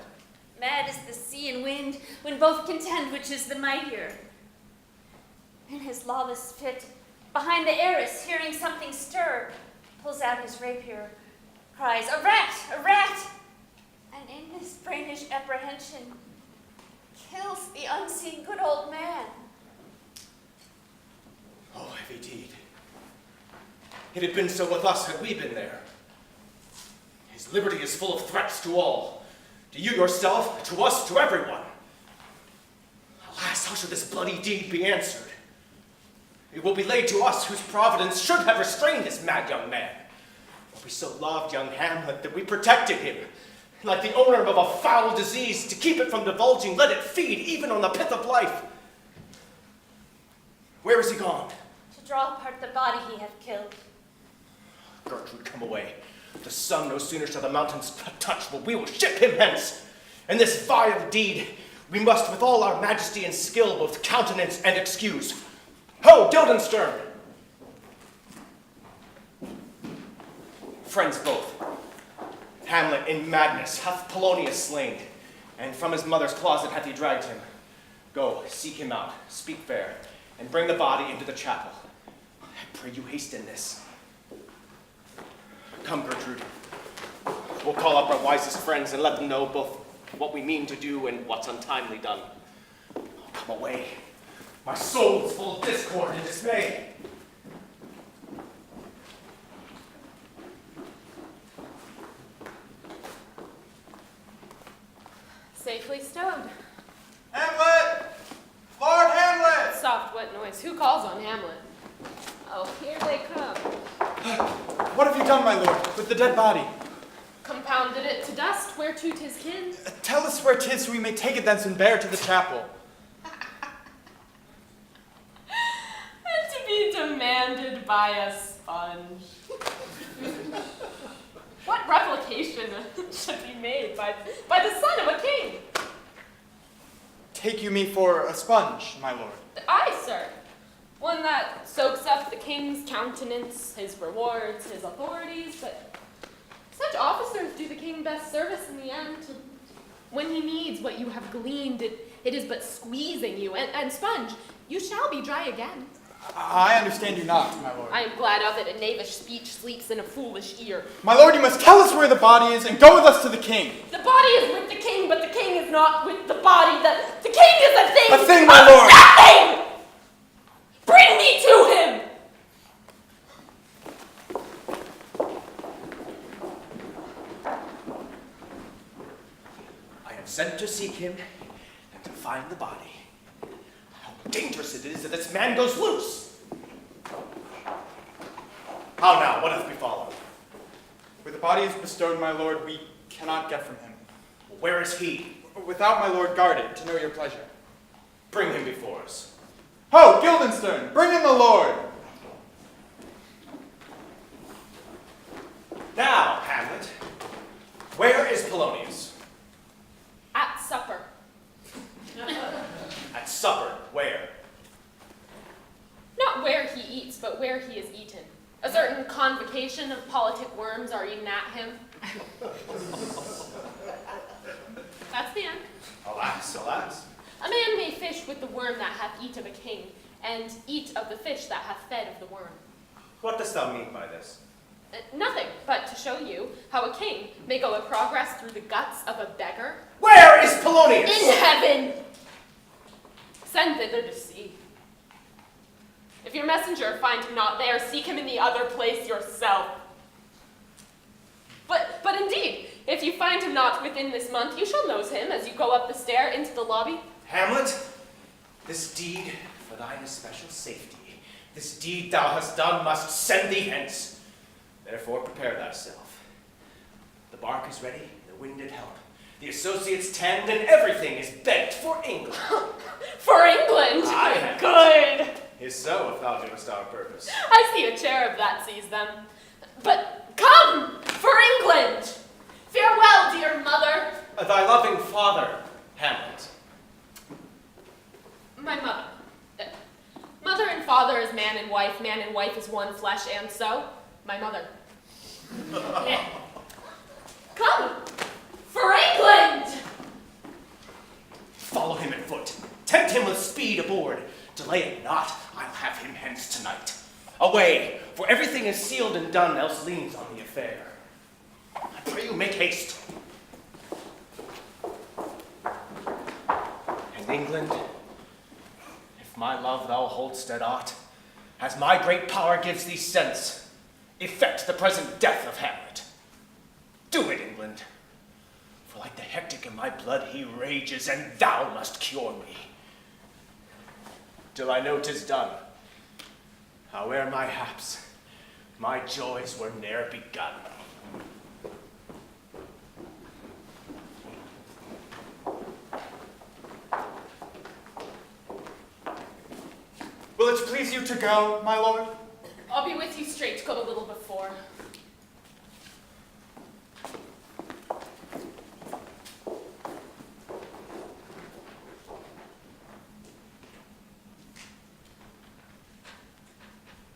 Mad is the sea and wind, when both contend which is the mightier. In his lawless fit, behind the arras, hearing something stir, pulls out his rapier, cries, "A rat! A rat!" And in his brainish apprehension, kills the unseen good old man. Oh, heavy deed. It had been so with us had we been there. His liberty is full of threats to all. To you yourself, to us, to everyone. Alas, how should this bloody deed be answered? It will be laid to us whose providence should have restrained this mad young man. For we so loved young Hamlet that we protected him. Like the owner of a foul disease, to keep it from divulging, let it feed even on the pith of life. Where is he gone? To draw apart the body he hath killed. Gertrude, come away. The sun no sooner shall the mountains touch, but we will ship him hence. And this vile deed we must with all our majesty and skill both countenance and excuse. Ho, Guildenstern! Friends both, Hamlet in madness hath Polonius slain, and from his mother's closet hath he dragged him. Go, seek him out, speak fair, and bring the body into the chapel. I pray you hasten this. Come, Gertrude. We'll call up our wisest friends and let them know both what we mean to do and what's untimely done. Come away. My soul is full of discord and dismay. Safely stowed. Hamlet! Lord Hamlet! Soft, wet noise. Who calls on Hamlet? Oh, here they come. What have you done, my lord, with the dead body? Compound pounded it to dust whereto 'tis kin. Tell us where 'tis so we may take it thence and bear to the chapel. And to be demanded by a sponge. What replication should be made by the son of a king? Take you me for a sponge, my lord? Aye, sir. One that soaks up the king's countenance, his rewards, his authorities, but such officers do the king best service in the end. When he needs what you have gleaned, it is but squeezing you, and sponge, you shall be dry again. I understand you not, my lord. I am glad of it. A knavish speech sleeps in a foolish ear. My lord, you must tell us where the body is and go with us to the king. The body is with the king, but the king is not with the body. The king is a thing. A thing, my lord. Nothing! Bring me to him! I am sent to seek him and to find the body. How dangerous it is that this man goes loose! How now? What hath befallen? Where the body is bestowed, my lord, we cannot get from him. Where is he? Without my lord guarded, to know your pleasure. Bring him before us. Ho, Guildenstern, bring in the lord! Now, Hamlet, where is Polonius? At supper. At supper, where? Not where he eats, but where he is eaten. A certain convocation of politic worms are eaten at him. That's the end. Alas, alas. A man may fish with the worm that hath eat of a king, and eat of the fish that hath fed of the worm. What dost thou mean by this? Nothing, but to show you how a king may go a progress through the guts of a beggar. Where is Polonius? In heaven! Send thither to see. If your messenger find him not there, seek him in the other place yourself. But indeed, if you find him not within this month, you shall nose him as you go up the stair into the lobby. Hamlet, this deed for thine especial safety, this deed thou hast done must send thee hence. Therefore prepare thyself. The bark is ready, the wind did help. The associates tend, and everything is bent for England. For England? Aye. Good. Is so, if thou doest our purpose. I see a cherub that sees them. But come, for England! Farewell, dear mother. Thy loving father, Hamlet. My mother. Mother and father is man and wife is one flesh, and so, my mother. Come, for England! Follow him at foot. Tempt him with speed aboard. Delay it not, I'll have him hence tonight. Away, for everything is sealed and done, else leans on the affair. I pray you make haste. And England, if my love thou hold'st at aught, as my great power gives thee sense, effect the present death of Hamlet. Do it, England, for like the hectic in my blood he rages, and thou must cure me. Till I know 'tis done, howe'er my haps, my joys were ne'er begun. Will it please you to go, my lord? I'll be with you straight, go a little before.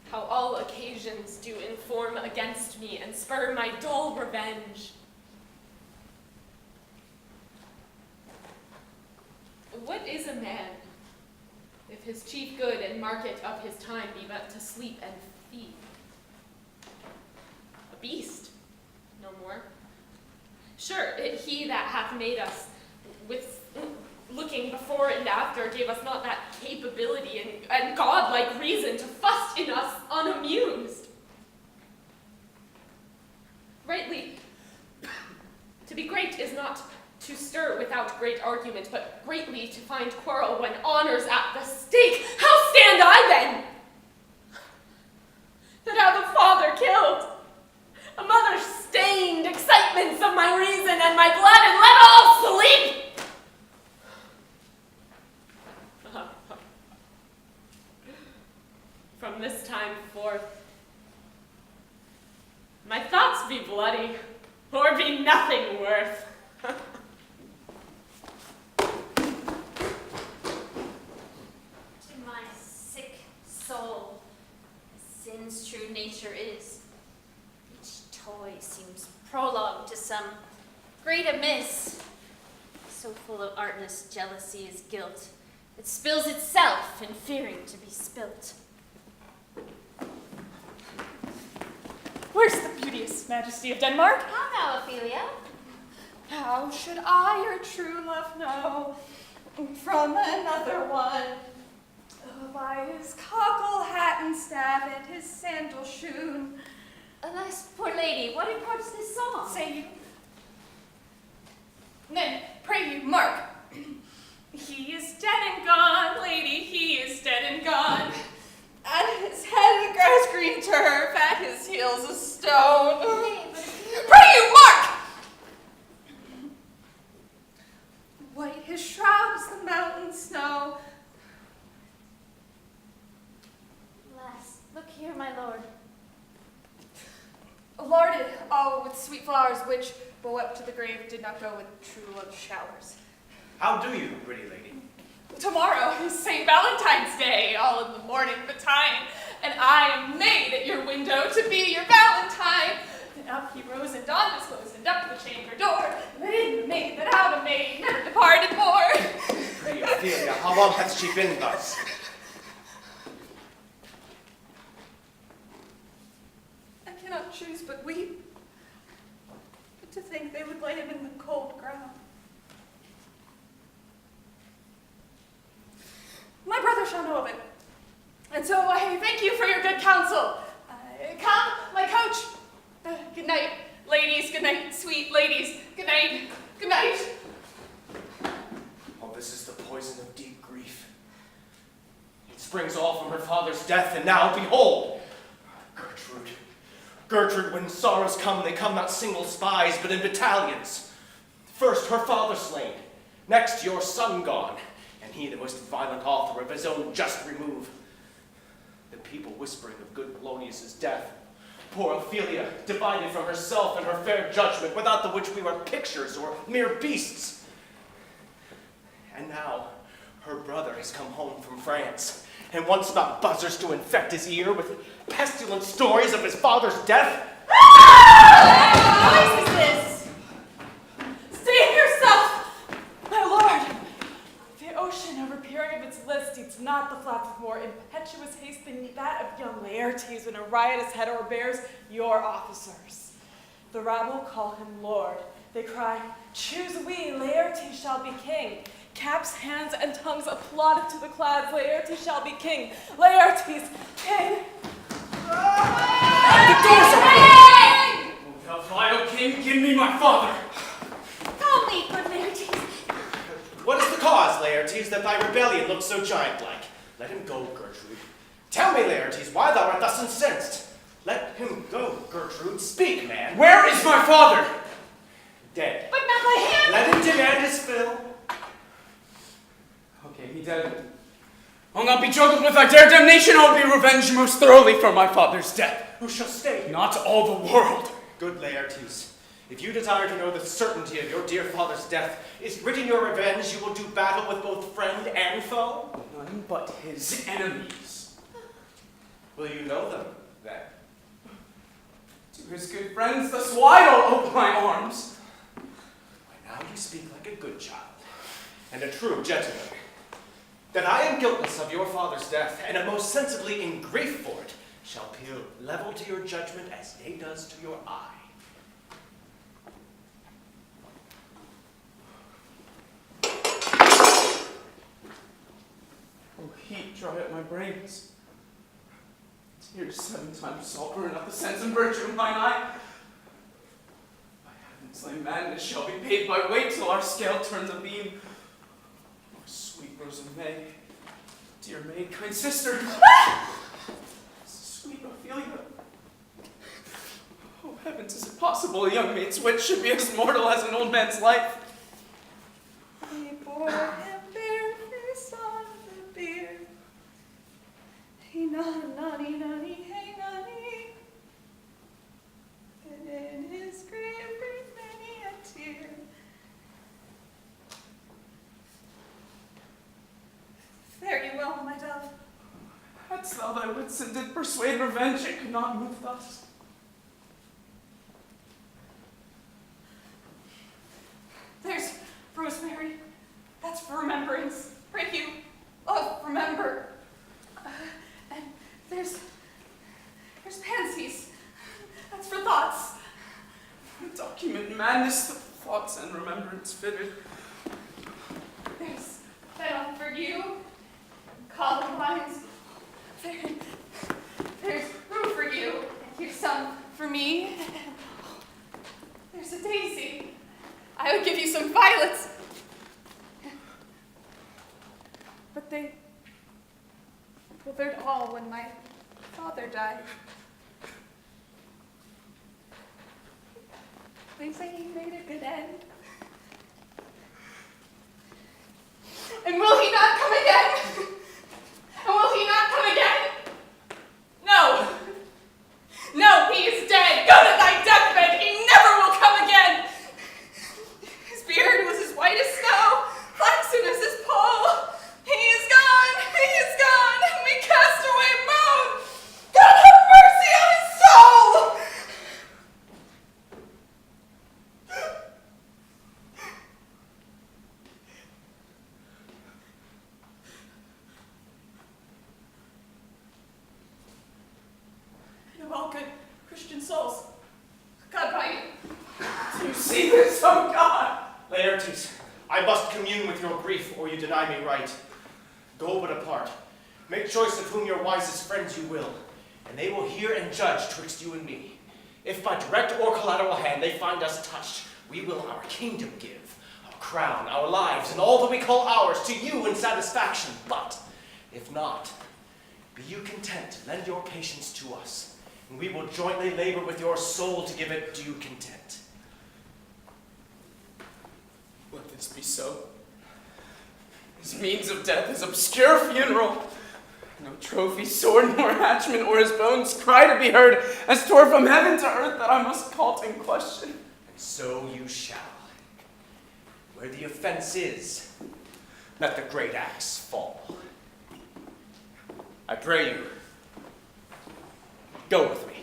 How all occasions do inform against me and spur my dull revenge. What is a man, if his chief good and market of his time be but to sleep and feed? A beast, no more. Sure, he that hath made us, with looking before and after, gave us not that capability and godlike reason to fuss in us unamused. Rightly, to be great is not to stir without great argument, but greatly to find quarrel when honor's at the stake. How stand I then? That have a father killed, a mother stained, excitements of my time forth. My thoughts be bloody, or be nothing worth. To my sick soul, sin's true nature is, each toy seems prologue to some great amiss. So full of artness, jealousy is guilt. It spills itself in fearing to be spilt. Where's the beauteous majesty of Denmark? How now, Ophelia? How should I your true love know from another one? Oh, by his cockle hat and staff and his sandal shoon. Alas, poor lady, what imports this song? Say you. Then, pray you, mark. He is dead and gone, lady, he is dead and gone. At his head a grass green turf, at his heels a stone. Pray you, mark! White his shrouds, the mountain snow. Alas, look here, my lord. Larded all with sweet flowers, which, bow up to the grave, did not go with true love's showers. How do you, pretty lady? Tomorrow is St. Valentine's Day, all in the morning betime, and I am made at your window to be your Valentine. And up he rose and dawn was closed, and up the chamber door, but in the maid that out a maid never departed more. Pray, Ophelia, how long hath she been thus? I cannot choose but weep, but to think they would lay him in the cold ground. My brother shall know of it, and so I thank you for your good counsel. Come, my coach. Good night, ladies. Good night, sweet ladies. Good night. Good night. Oh, this is the poison of deep grief. It springs all from her father's death, and now, behold, Gertrude. Gertrude, when sorrows come, they come not single spies, but in battalions. First, her father slain. Next, your son gone. And he the most violent author of his own just remove. The people whispering of good Polonius' death. Poor Ophelia, divided from herself and her fair judgment, without the which we were pictures or mere beasts. And now, her brother has come home from France, and wants not buzzers to infect his ear with pestilent stories of his father's death. What noise is this? Save yourself, my lord. The ocean, overpeering of its list, eats not the flats with more impetuous haste than that of young Laertes when a riotous head o'erbears your officers. The rabble call him lord. They cry, choose we, Laertes shall be king. Caps, hands, and tongues applauded to the clouds, Laertes shall be king. Laertes, king. The doors are open! Oh, thou vile king, give me my father. Call me, good Laertes. What is the cause, Laertes, that thy rebellion looks so giant-like? Let him go, Gertrude. Tell me, Laertes, why thou art thus incensed. Let him go, Gertrude. Speak, man. Where is my father? Dead. But not by him. Let him demand his fill. Okay, he dead. I'll not be juggled with thy dare damnation. I'll be revenged most thoroughly for my father's death. Who shall stay? Not all the world. Good Laertes, if you desire to know the certainty of your dear father's death, is writ in your revenge you will do battle with both friend and foe? None but his enemies. Will you know them, then? To his good friends, thus wide I'll ope my arms. Why, now you speak like a good child, and a true gentleman. That I am guiltless of your father's death, and am most sensibly in grief for it, shall appeal level to your judgment as day does to your eye. Oh, heat dry up my brains. Tears 7 times salt burn up the sense and virtue of mine eye. By heaven's lay madness shall be paid by weight till our scale turns a beam. Oh, sweet Rose of May, dear maid, kind sister, sweet Ophelia. Oh, heavens, is it possible a young maid's wit should be as mortal as an old man's life? He bore him bareface on the bier. He naughty, naughty, naughty. violence and did persuade revenge, it could not move thus. There's rosemary. That's for remembrance. Pray you. Oh, remember. And there's pansies. That's for thoughts. Document madness, the thoughts and remembrance fitted. There's fennel for you. Columbines. There's room for you. And here's some for me. There's a daisy. I would give you some violets. But they withered all when my father died. They say he made a good end. And will he not come again? And will he not come again? No. No, he is dead. Go to thy deathbed. He never will come again. His beard was as white as snow, flaxen as his poll. He is gone. He is gone. And we cast away moan. God have mercy on his soul. And of all good Christian souls, God by you. Do you see this, oh God? Laertes, I must commune with your grief, or you deny me right. Go but apart. Make choice of whom your wisest friends you will, and they will hear and judge twixt you and me. If by direct or collateral hand they find us touched, we will our kingdom give, our crown, our lives, and all that we call ours to you in satisfaction. But if not, be you content to lend your patience to us, and we will jointly labor with your soul to give it due content. Let this be so. His means of death, his obscure funeral. No trophy, sword, nor hatchment, or his bones cry to be heard, as tore from heaven to earth that I must call in question. And so you shall. Where the offense is, let the great axe fall. I pray you, go with me.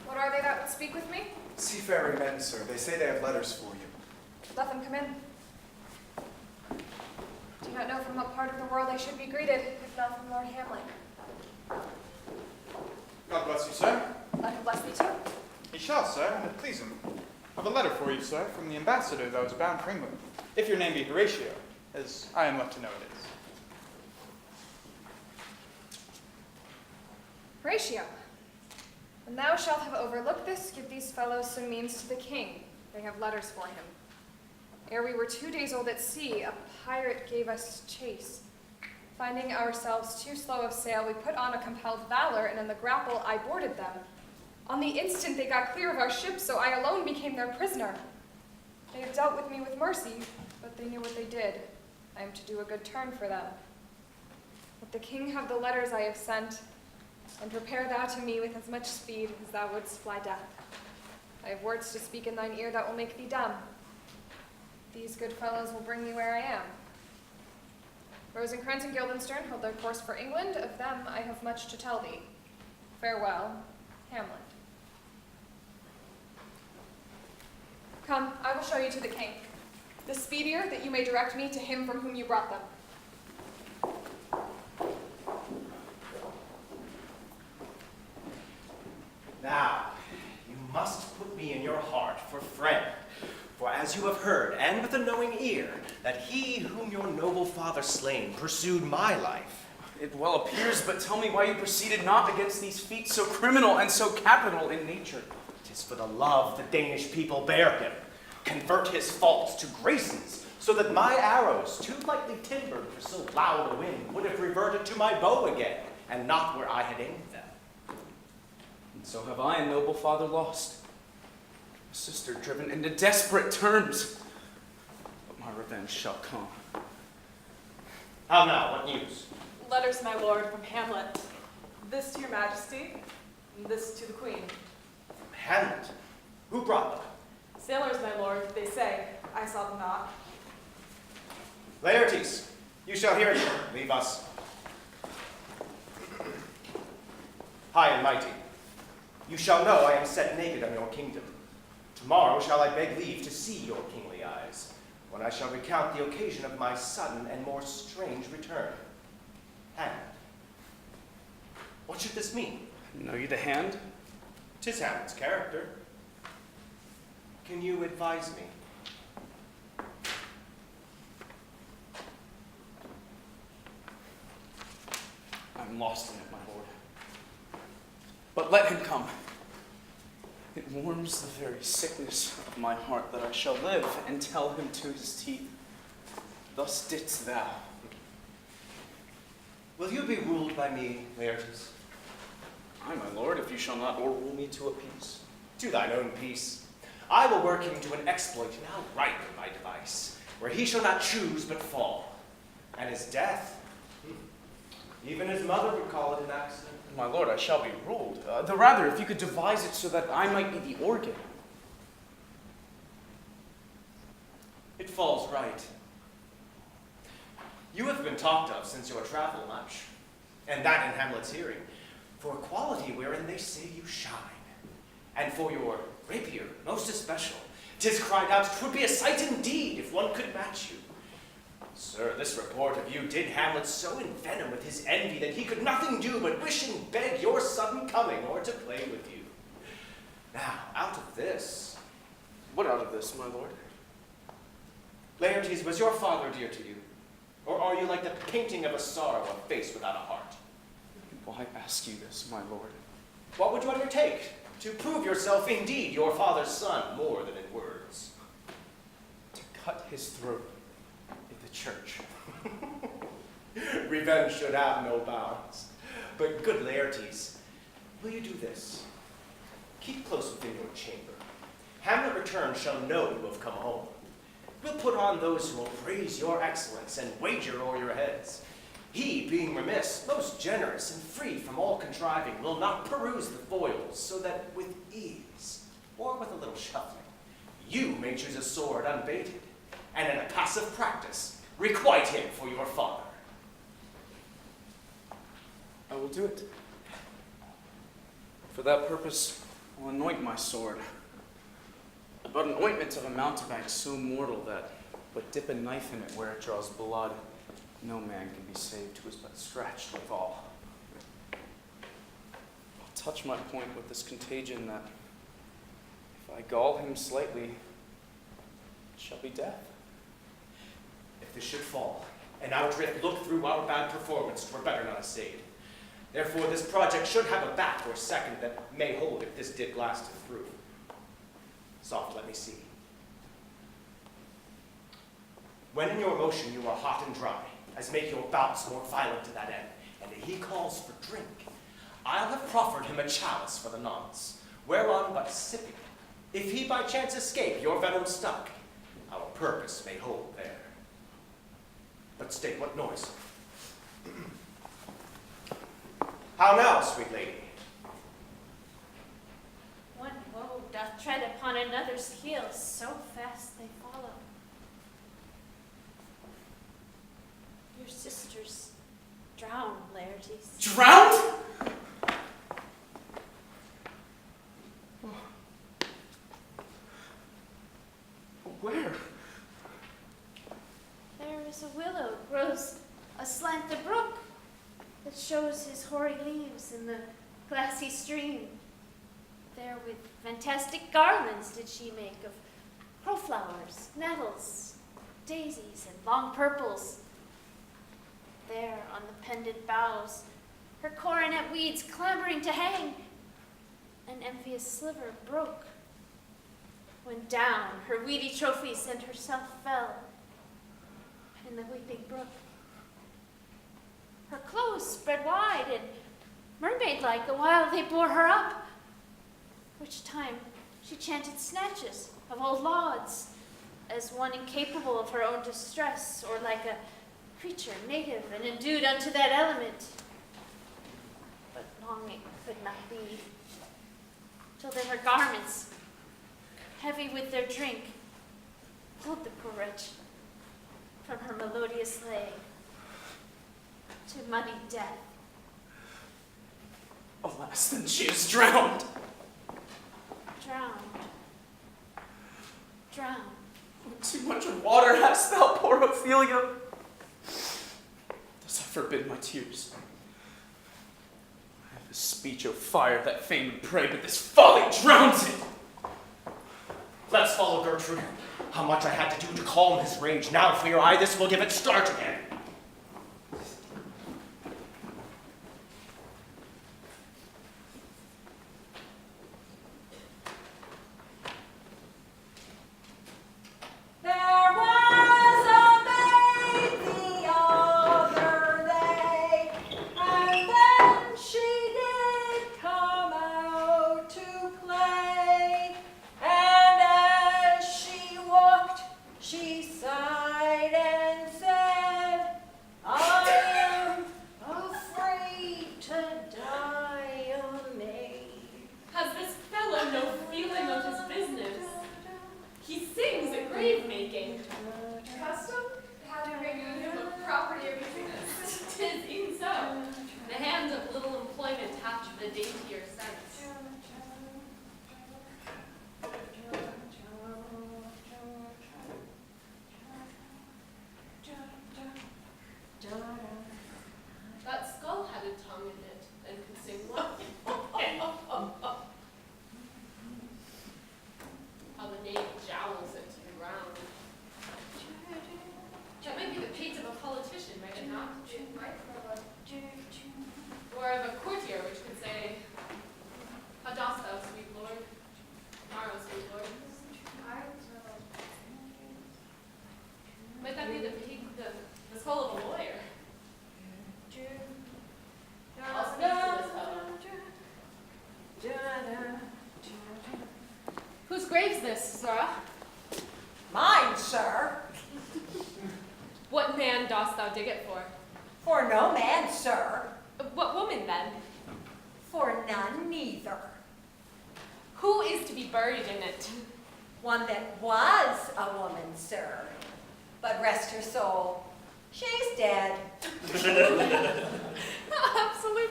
What are they that would speak with me? Seafaring men, sir. They say they have letters for you. Let them come in. Do not know from what part of the world I should be greeted, if not from Lord Hamlet. God bless you, sir. Let him bless me too. He shall, sir, and it please him. I have a letter for you, sir, from the ambassador that was bound for England, if your name be Horatio, as I am left to know it is. Horatio, when thou shalt have overlooked this, give these fellows some means to the king. They have letters for him. Ere we were 2 days old at sea, a pirate gave us chase. Finding ourselves too slow of sail, we put on a compelled valor, and in the grapple I boarded them. On the instant they got clear of our ship, so I alone became their prisoner. They have dealt with me with mercy, but they knew what they did. I am to do a good turn for them. Let the king have the letters I have sent, and prepare thou to me with as much speed as thou wouldst fly death. I have words to speak in thine ear that will make thee dumb. These good fellows will bring me where I am. Rosencrantz and Guildenstern hold their course for England. Of them I have much to tell thee. Farewell, Hamlet. Come, I will show you to the king. The speedier that you may direct me to him from whom you brought them. Now, you must put me in your heart for friend. For as you have heard, and with a knowing ear, that he whom your noble father slain pursued my life. It well appears, but tell me why you proceeded not against these feats so criminal and so capital in nature. 'Tis for the love the Danish people bear him. Convert his faults to graces, so that my arrows, too lightly timbered for so loud a wind, would have reverted to my bow again, and not where I had aimed them. And so have I a noble father lost. A sister driven into desperate terms. But my revenge shall come. How now, what news? Letters, my lord, from Hamlet. This to your majesty, and this to the queen. From Hamlet? Who brought them? Sailors, my lord, they say. I saw them not. Laertes, you shall hear it. Leave us. High and mighty, you shall know I am set naked on your kingdom. Tomorrow shall I beg leave to see your kingly eyes, when I shall recount the occasion of my sudden and more strange return. Hamlet. What should this mean? Know you the hand? 'Tis Hamlet's character. Can you advise me? I'm lost in it, my lord. But let him come. It warms the very sickness of my heart that I shall live and tell him to his teeth, thus didst thou. Will you be ruled by me, Laertes? Aye, my lord, if you shall not o'errule me to a peace. To thine own peace. I will work him to an exploit now ripe in my device, where he shall not choose but fall. And his death, even his mother would call it an accident. My lord, I shall be ruled. The rather, if you could devise it so that I might be the organ. It falls right. You have been talked of since your travel much, and that in Hamlet's hearing, for a quality wherein they say you shine, and for your rapier most especial. 'Tis cried out 'twould be a sight indeed if one could match you. Sir, this report of you did Hamlet so envenom with his envy that he could nothing do but wish and beg your sudden coming or to play with you. Now, out of this. What out of this, my lord? Laertes, was your father dear to you? Or are you like the painting of a sorrow, a face without a heart? Why ask you this, my lord? What would you undertake to prove yourself indeed your father's son more than in words? To cut his throat in the church. Revenge should have no bounds. But good Laertes, will you do this? Keep close within your chamber. Hamlet return shall know you have come home. We'll put on those who will praise your excellence and wager o'er your heads. He, being remiss, most generous, and free from all contriving, will not peruse the foils, so that with ease, or with a little shuffling, you may choose a sword unbaited, and in a passive practice, requite him for your father. I will do it. For that purpose, I'll anoint my sword. But an ointment of a mountebank so mortal that, but dip a knife in it where it draws blood, no man can be saved who is but scratched withal. I'll touch my point with this contagion that, if I gall him slightly, it shall be death. If this should fall, and our drift look through our bad performance, 'twere better not essayed. Therefore this project should have a bat or second that may hold if this did last it through. Soft, let me see. When in your motion you are hot and dry, as make your bouts more violent to that end, and if he calls for drink, I'll have proffered him a chalice for the nonce, whereon but sipping, if he by chance escape your venom stuck, our purpose may hold there. But stay, what noise? How now, sweet lady? One woe doth tread upon another's heels, so fast they follow. Your sister's drowned, Laertes. Drowned? Where? There is a willow grows aslant the brook that shows his hoary leaves in the glassy stream. There with fantastic garlands did she make of crowflowers, nettles, daisies, and long purples. There on the pendant boughs, her coronet weeds clambering to hang, an envious sliver broke, when down her weedy trophies and herself fell in the weeping brook. Her clothes spread wide and mermaid-like the while they bore her up, which time she chanted snatches of old lauds, as one incapable of her own distress, or like a creature native and endued unto that element. But long it could not be, till then her garments, heavy with their drink, pulled the poor wretch from her melodious lay to muddy death. Alas, then she is drowned. Drowned. Drowned. Too much water hast thou, poor Ophelia. Thus I forbid my tears. I have a speech of fire that fain would pray, but this folly drowns it. Let's follow Gertrude. How much I had to do to calm his rage. Now, for your eye, this will give it start again. Dig it for? For no man, sir. What woman, then? For none neither. Who is to be buried in it? One that was a woman, sir. But rest her soul, she's dead. Absolute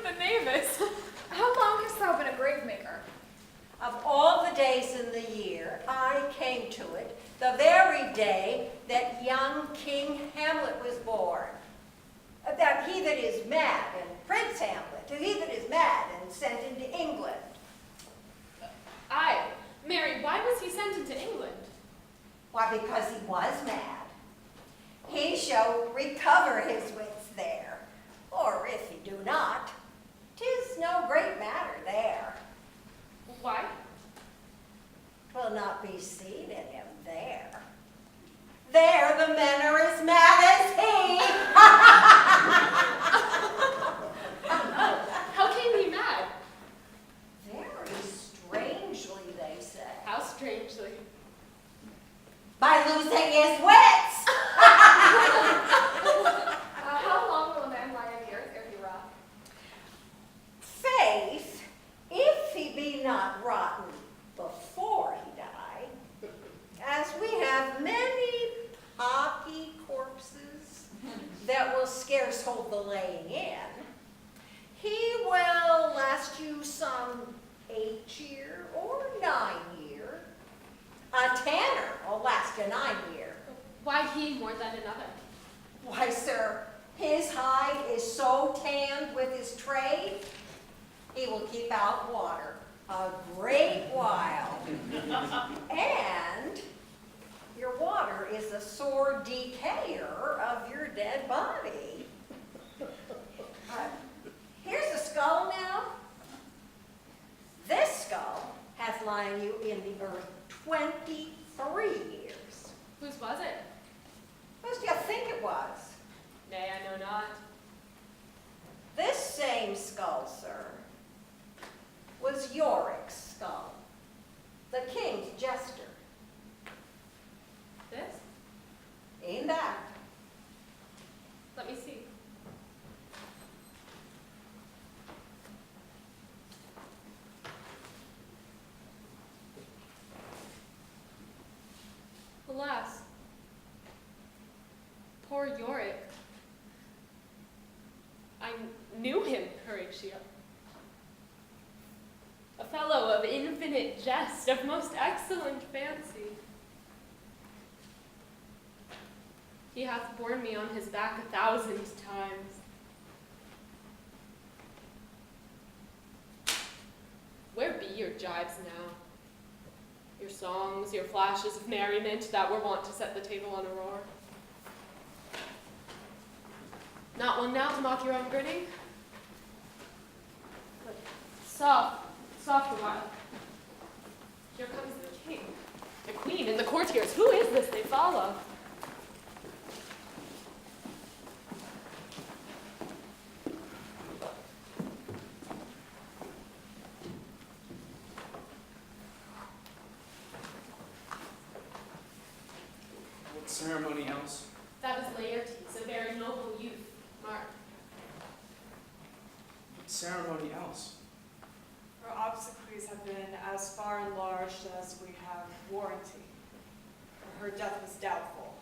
benavis. How long hast thou been a grave maker? Of all the days in the year, I came to it the very day that young King Hamlet was born. That he that is mad, and Prince Hamlet, he that is mad and sent into England. Aye. Mary, why was he sent into England? Why, because he was mad. He shall recover his wits there, or if he do not, 'tis no great matter there. Why? 'Twill not be seen in him there. There the men are as mad as he. How came he mad? Very strangely, they say. How strangely? By losing his wits. How long will a man lie in the earth ere he rot? Faith, if he be not rotten before he die, as we have many pocky corpses that will scarce hold the laying in, he will last you some 8 year or 9 year. A tanner will last you 9 year. Why he more than another? Why, sir, his hide is so tanned with his trade, he will keep out water a great while. And your water is a sore decayer of your dead body. Here's a skull now. This skull hath lain you in the earth 23 years. Whose was it? Whose do you think it was? Nay, I know not. This same skull, sir, was Yorick's skull, the king's jester. This? Ain't that? Let me see. poor Yorick. I knew him, Horatio. A fellow of infinite jest, of most excellent fancy. He hath borne me on his back 1,000 times. Where be your jibes now? Your songs, your flashes of merriment that were wont to set the table on a roar? Not one now to mock your own grinning? But soft a while. Here comes the king, the queen, and the courtiers. Who is this they follow? What ceremony else? That is Laertes, a very noble youth, Mark. What ceremony else? Her obsequies have been as far enlarged as we have warranty. Her death was doubtful,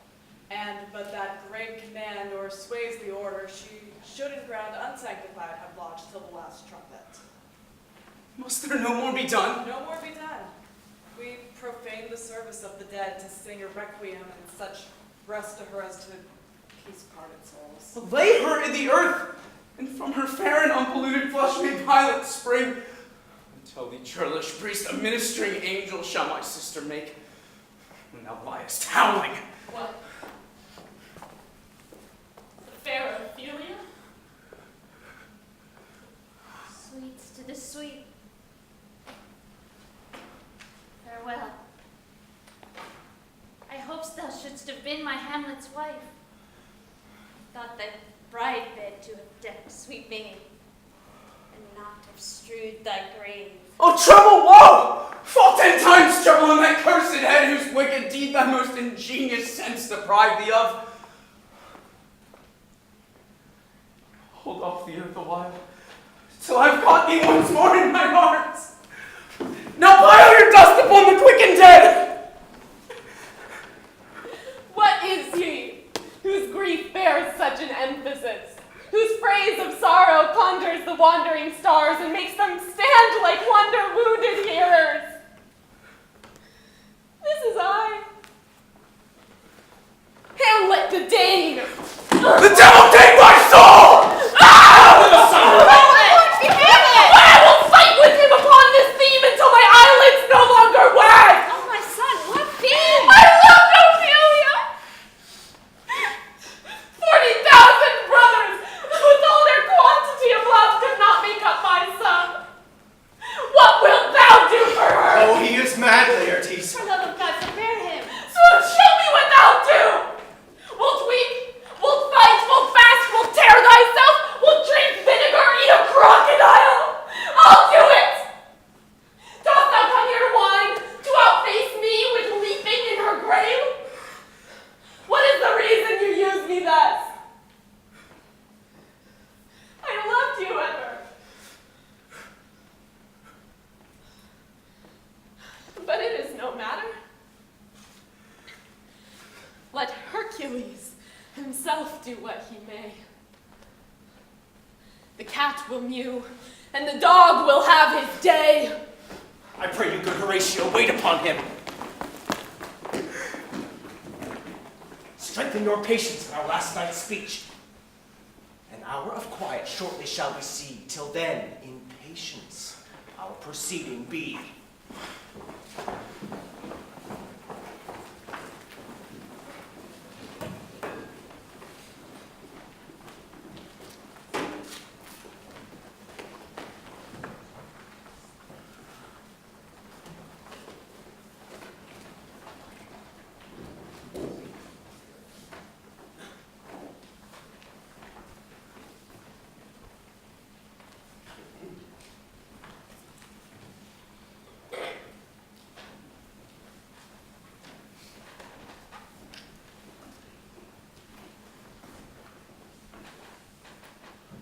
and but that great command or sways the order, she should in ground unsanctified have lodged till the last trumpet. Must there no more be done? No more be done. We profane the service of the dead to sing a requiem and such rest to her as to peace parted souls. Lay her in the earth, and from her fair and unpolluted flesh may Pilate spring. Until the churlish priest a ministering angel shall my sister make, when thou liest howling. What? The fair Ophelia? Sweets to the sweet. Farewell. I hoped thou shouldst have been my Hamlet's wife. Thought thy bride bed to have decked sweet maid, and not have strewed thy grave. Oh, trouble, woe! Fall 10 times trouble on that cursed head whose wicked deed thy most ingenious sense deprived thee of. Hold off the earth a while, till I've caught thee once more in my arms. Now pile your dust upon the quick and dead! What is he, whose grief bears such an emphasis, whose phrase of sorrow conjures the wandering stars and makes them stand like wonder-wounded hearers? This is I, Hamlet the Dane. The devil take my soul! I will fight with him upon this theme until my eyelids no longer wag! Oh, my son, what theme? I love Ophelia! 40,000 brothers, with all their quantity of love, could not make up my son. What wilt thou do for her? Oh, he is mad, Laertes. For love of God, forbear him. So show me what thou'lt do! Wilt weep? Wilt fight? Wilt fast? Wilt tear thyself? Wilt drink vinegar? Eat a crocodile? I'll do it! Dost thou come here to whine? To outface me with leaping in her grave? What is the reason you use me thus? I loved you ever. But it is no matter. Let Hercules himself do what he may. The cat will mew, and the dog will have his day. I pray you, good Horatio, wait upon him. Strengthen your patience in our last night's speech. An hour of quiet shortly shall we see. Till then, in patience, our proceeding be.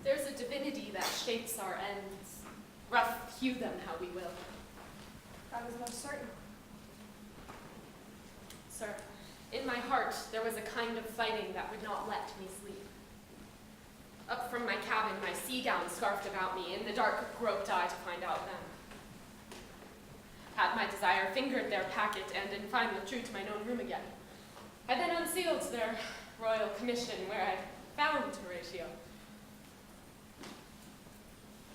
There's a divinity that shapes our ends. Rough hew them how we will. That is most certain. Sir, in my heart there was a kind of fighting that would not let me sleep. Up from my cabin, my sea gown scarfed about me, in the dark groped I to find out them. Had my desire fingered their packet, and in fine withdrew to mine own room again. I then unsealed their royal commission, where I found Horatio.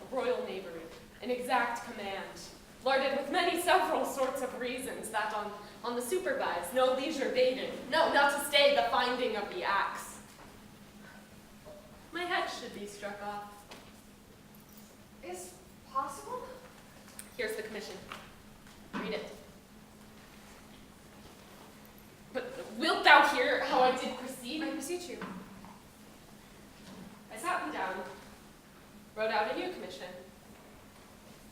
A royal knavery, an exact command, lorded with many several sorts of reasons, that on the supervised no leisure baited, no, not to stay the finding of the axe. My head should be struck off. Is possible? Here's the commission. Read it. But wilt thou hear how I did proceed? I beseech you. I sat me down, wrote out a new commission.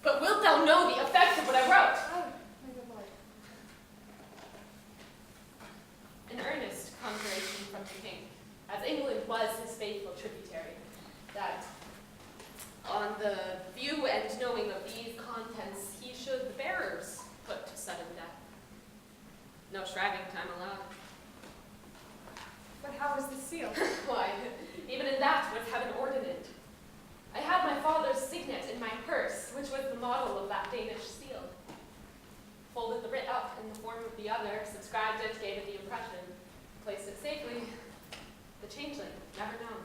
But wilt thou know the effect of what I wrote? Oh, my good lord. An earnest conjuration from the king, as England was his faithful tributary, that on the view and knowing of these contents, he should the bearers put to sudden death. No shriving time allowed. But how was this sealed? Why, even in that was heaven ordinate. I had my father's signet in my purse, which was the model of that Danish seal. Folded the writ up in the form of the other, subscribed it, gave it the impression, placed it safely. The changeling, never known.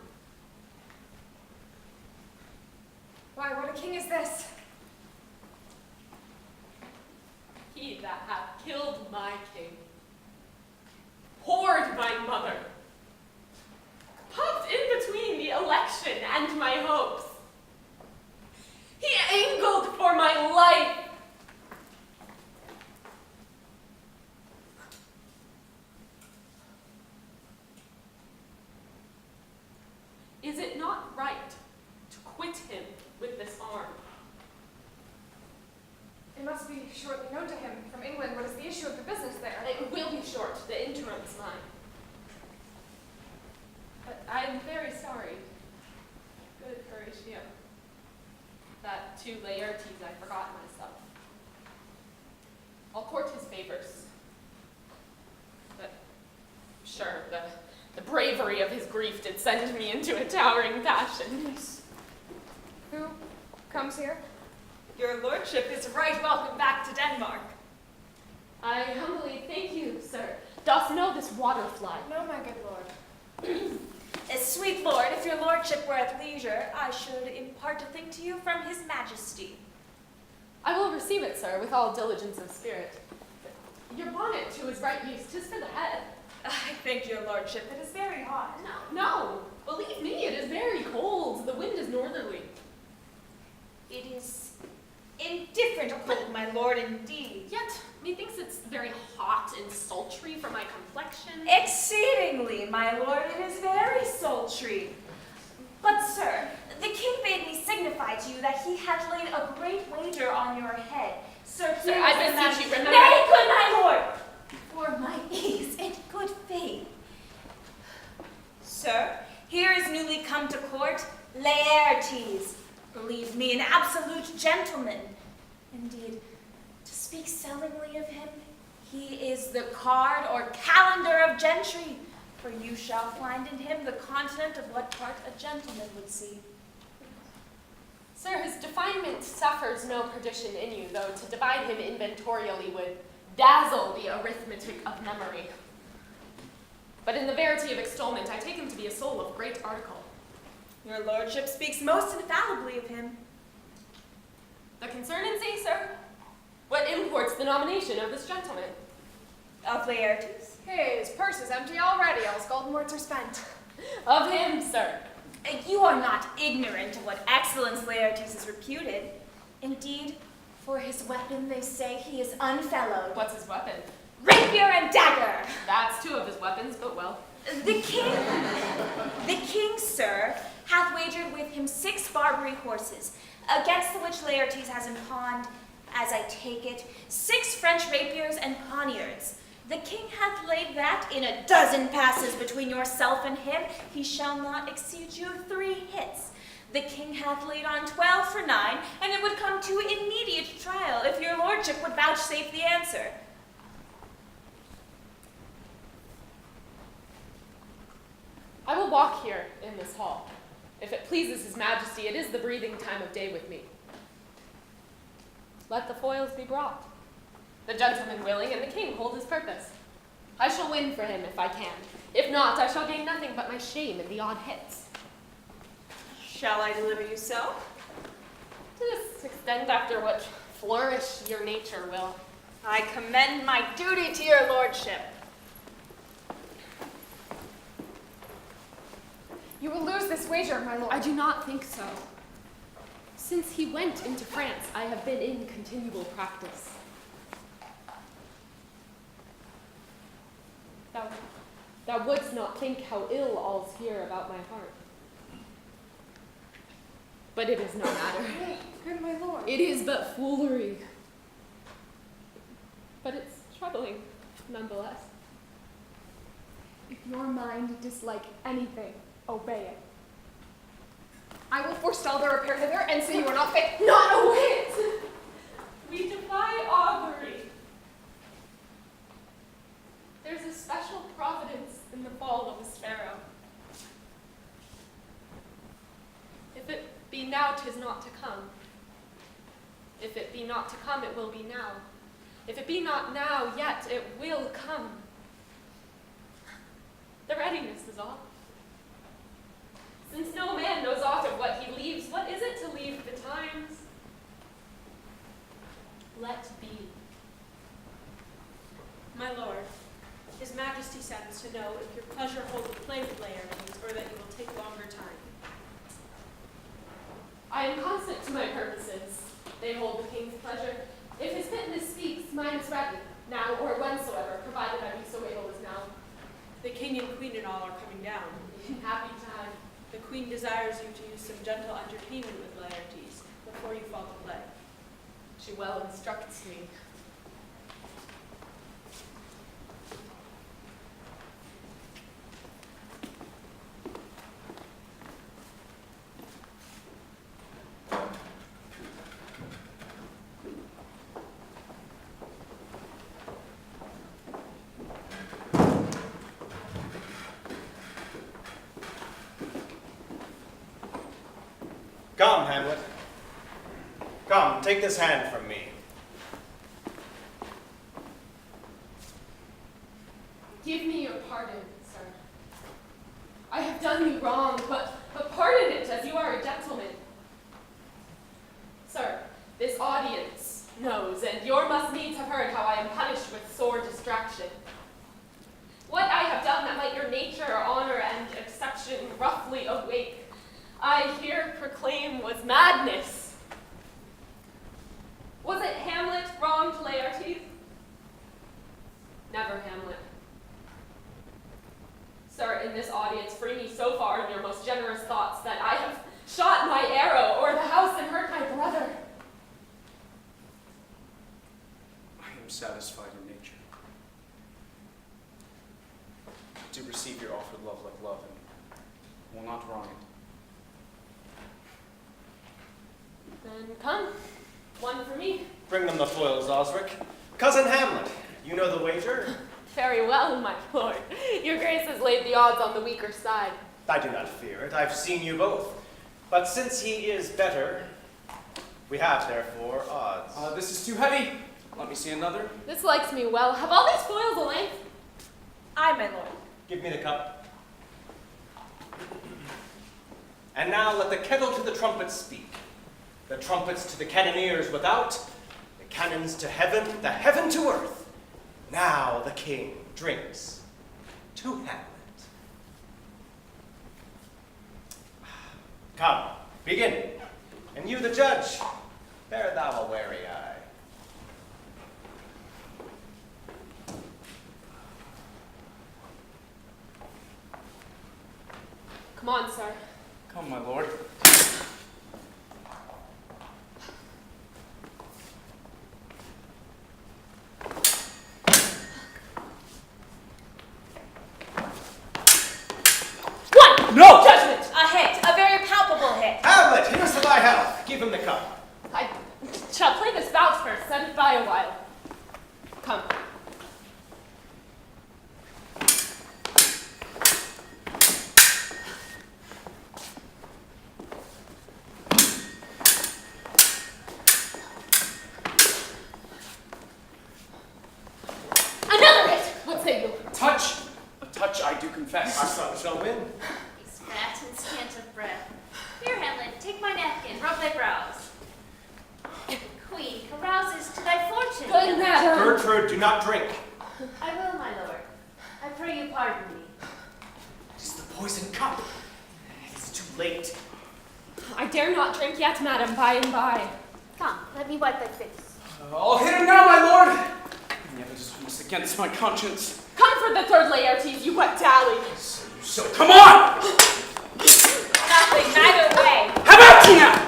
Why, what a king is this? He that hath killed my king, whored my mother, popped in between the election and my hopes. He angled for my life. Is it not right to quit him with this arm? It must be shortly known to him from England what is the issue of the business there. It will be short. The interim is mine. But I am very sorry, good Horatio, that to Laertes I forgot myself. I'll court his favors. But sure, the bravery of his grief did send me into a towering passion. Who comes here? Your lordship is right welcome back to Denmark. I humbly thank you, sir. Dost know this waterfly? No, my good lord. Sweet lord, if your lordship were at leisure, I should impart a thing to you from his majesty. I will receive it, sir, with all diligence of spirit. Your bonnet, to his right use, 'tis for the head. I thank your lordship, it is very hot. No, believe me, it is very cold. The wind is northerly. It is indifferent cold, my lord, indeed. Yet, methinks it's very hot and sultry for my complexion. Exceedingly, my lord, it is very sultry. But, sir, the king bade me signify to you that he had laid a great wager on your head. Sir, I beseech you, remember. Nay, good my lord, for my ease and good faith. Sir, here is newly come to court, Laertes. Believe me, an absolute gentleman. Indeed, to speak sellingly of him, he is the card or calendar of gentry, for you shall find in him the continent of what part a gentleman would see. Sir, his definement suffers no perdition in you, though to divide him inventorially would dazzle the arithmetic of memory. But in the verity of extolment, I take him to be a soul of great article. Your lordship speaks most infallibly of him. The concernancy, sir? What imports the nomination of this gentleman? Of Laertes? His purse is empty already, else golden words are spent. Of him, sir. You are not ignorant of what excellence Laertes is reputed. Indeed, for his weapon they say he is unfellowed. What's his weapon? Rapier and dagger! That's two of his weapons, but well. The king, sir, hath wagered with him 6 Barbary horses, against the which Laertes has impawned, as I take it, 6 French rapiers and poniards. The king hath laid that in a dozen passes between yourself and him, he shall not exceed you 3 hits. The king hath laid on 12 for 9, and it would come to immediate trial if your lordship would vouchsafe the answer. will walk here in this hall. If it pleases his majesty, it is the breathing time of day with me. Let the foils be brought. The gentleman willing and the king hold his purpose. I shall win for him if I can. If not, I shall gain nothing but my shame in the odd hits. Shall I deliver you so? To this extent, after which flourish your nature will. I commend my duty to your lordship. You will lose this wager, my lord. I do not think so. Since he went into France, I have been in continual practice. Thou wouldst not think how ill all's here about my heart. But it is no matter. Good my lord. It is but foolery. But it's troubling, nonetheless. If your mind dislike anything, obey it. I will forestall the repair hither and say you are not fit. Not a whit! We defy augury. There's a special providence in the fall of a sparrow. If it be now, 'tis not to come. If it be not to come, it will be now. If it be not now, yet it will come. The readiness is all. Since no man knows aught of what he leaves, what is it to leave the times? Let be. My lord, his majesty sends to know if your pleasure holds play with Laertes, or that you will take longer time. I am constant to my purposes. They hold the king's pleasure. If his fitness speaks, mine is ready, now or whensoever, provided I be so able as now. The king and queen and all are coming down. In happy time. The queen desires you to use some gentle entertainment with Laertes before you fall to play. She well instructs me. Come, Hamlet. Come, take this hand from me. Give me your pardon, sir. I have done you wrong, but pardon it, as you are a gentleman. Sir, this audience knows, and your must needs have heard how I am punished with sore distraction. What I have done that might your nature, honor, and exception roughly awake, I here proclaim was madness. Was it Hamlet wronged Laertes? Never Hamlet. Sir, in this audience, free me so far in your most generous thoughts that I have shot my arrow o'er the house and hurt my brother. I am satisfied in nature. I do receive your offered love like love, and will not wrong it. Then come, one for me. Bring them the foils, Osric. Cousin Hamlet, you know the wager? Very well, my lord. Your grace has laid the odds on the weaker side. I do not fear it. I've seen you both. But since he is better, we have, therefore, odds. This is too heavy. Let me see another. This likes me well. Have all these foils a length? Aye, my lord. Give me the cup. And now let the kettle to the trumpets speak. The trumpets to the cannoneers without, the cannons to heaven, the heaven to earth. Now the king drinks to Hamlet. Come, begin. And you, the judge, bear thou a wary eye. Come on, sir. Come, my lord. No! Judgment! A hit, a very palpable hit. Hamlet, here's to thy health. Give him the cup. I shall play this bout first, set it by a while. Come. some shall win. He's fat and scant of breath. Here, Hamlet, take my napkin, rub thy brows. Queen, carouses to thy fortune. Good madam. Gertrude, do not drink. I will, my lord. I pray you pardon me. It is the poisoned cup. It is too late. I dare not drink yet, madam, by and by. Come, let me wipe thy face. I'll hit him now, my lord! The evidence was against my conscience. Come for the third Laertes, you wet dally. So come on! Nothing, neither way. Have at you now!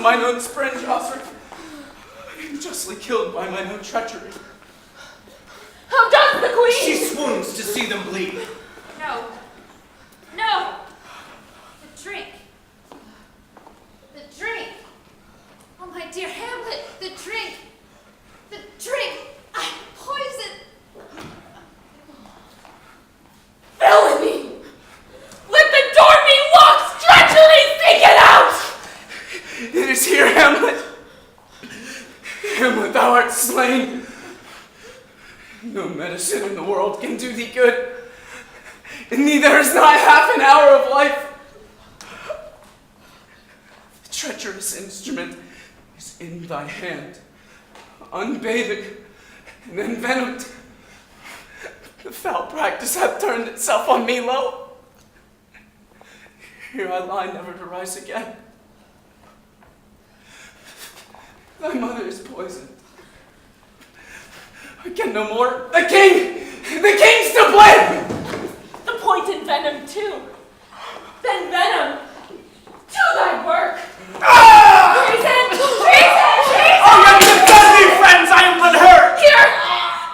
Mine own springe, Osric, justly killed by mine own treachery. How does the queen? She swoons to see them bleed. No. No! The drink. The drink. Oh, my dear Hamlet, the drink. The drink. I am poisoned. Villainy! Let the door be locked! Treachery! Seek it out! It is here, Hamlet. Hamlet, thou art slain. No medicine in the world can do thee good. In thee there is not half an hour of life. The treacherous instrument is in thy hand, unbathed and envenomed. The foul practice hath turned itself on me, lo. Here I lie, never to rise again. Thy mother is poisoned. I can no more. The king! The king's to blame! The pointed venom too. Then venom. Do thy work. Treason! Treason! Treason! Oh, you defend me, friends! I am unhurt! Here!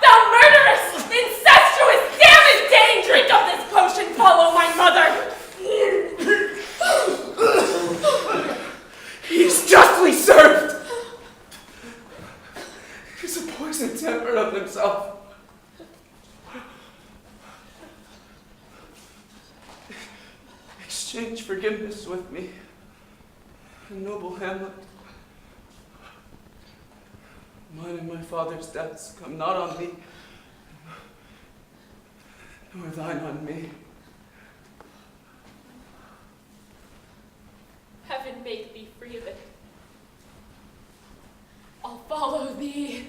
Thou murderous, incestuous, damned Dane! Drink of this potion, follow my mother! He is justly served! He's a poison temper of himself. Exchange forgiveness with me, noble Hamlet. Mine and my father's deaths come not on thee, nor thine on me. Heaven make thee free of it. I'll follow thee.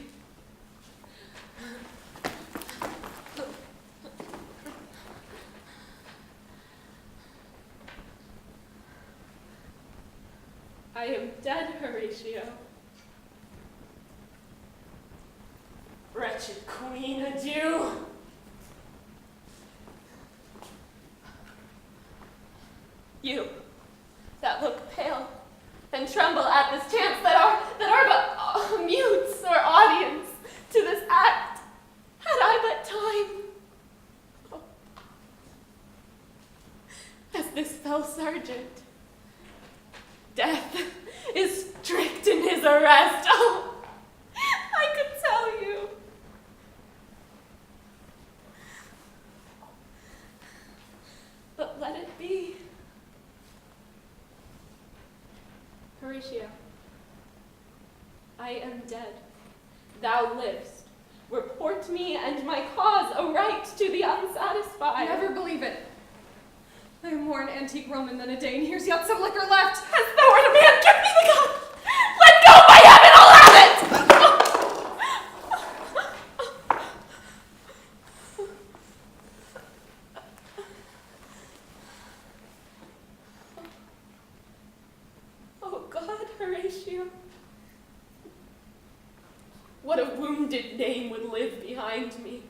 I am dead, Horatio. Wretched queen, adieu. You, that look pale and tremble at this chance that are but mutes or audience to this act, had I but time. Oh. As this fell sergeant, death is strict in his arrest. Oh, I could tell you. But let it be. Horatio, I am dead. Thou livest. Report me and my cause aright to the unsatisfied. Never believe it. I am more an antique Roman than a Dane. Here's yet some liquor left. As thou art a man, give me the cup! Let go, by heaven, I'll have it! Oh God, Horatio. What a wounded name would live behind me.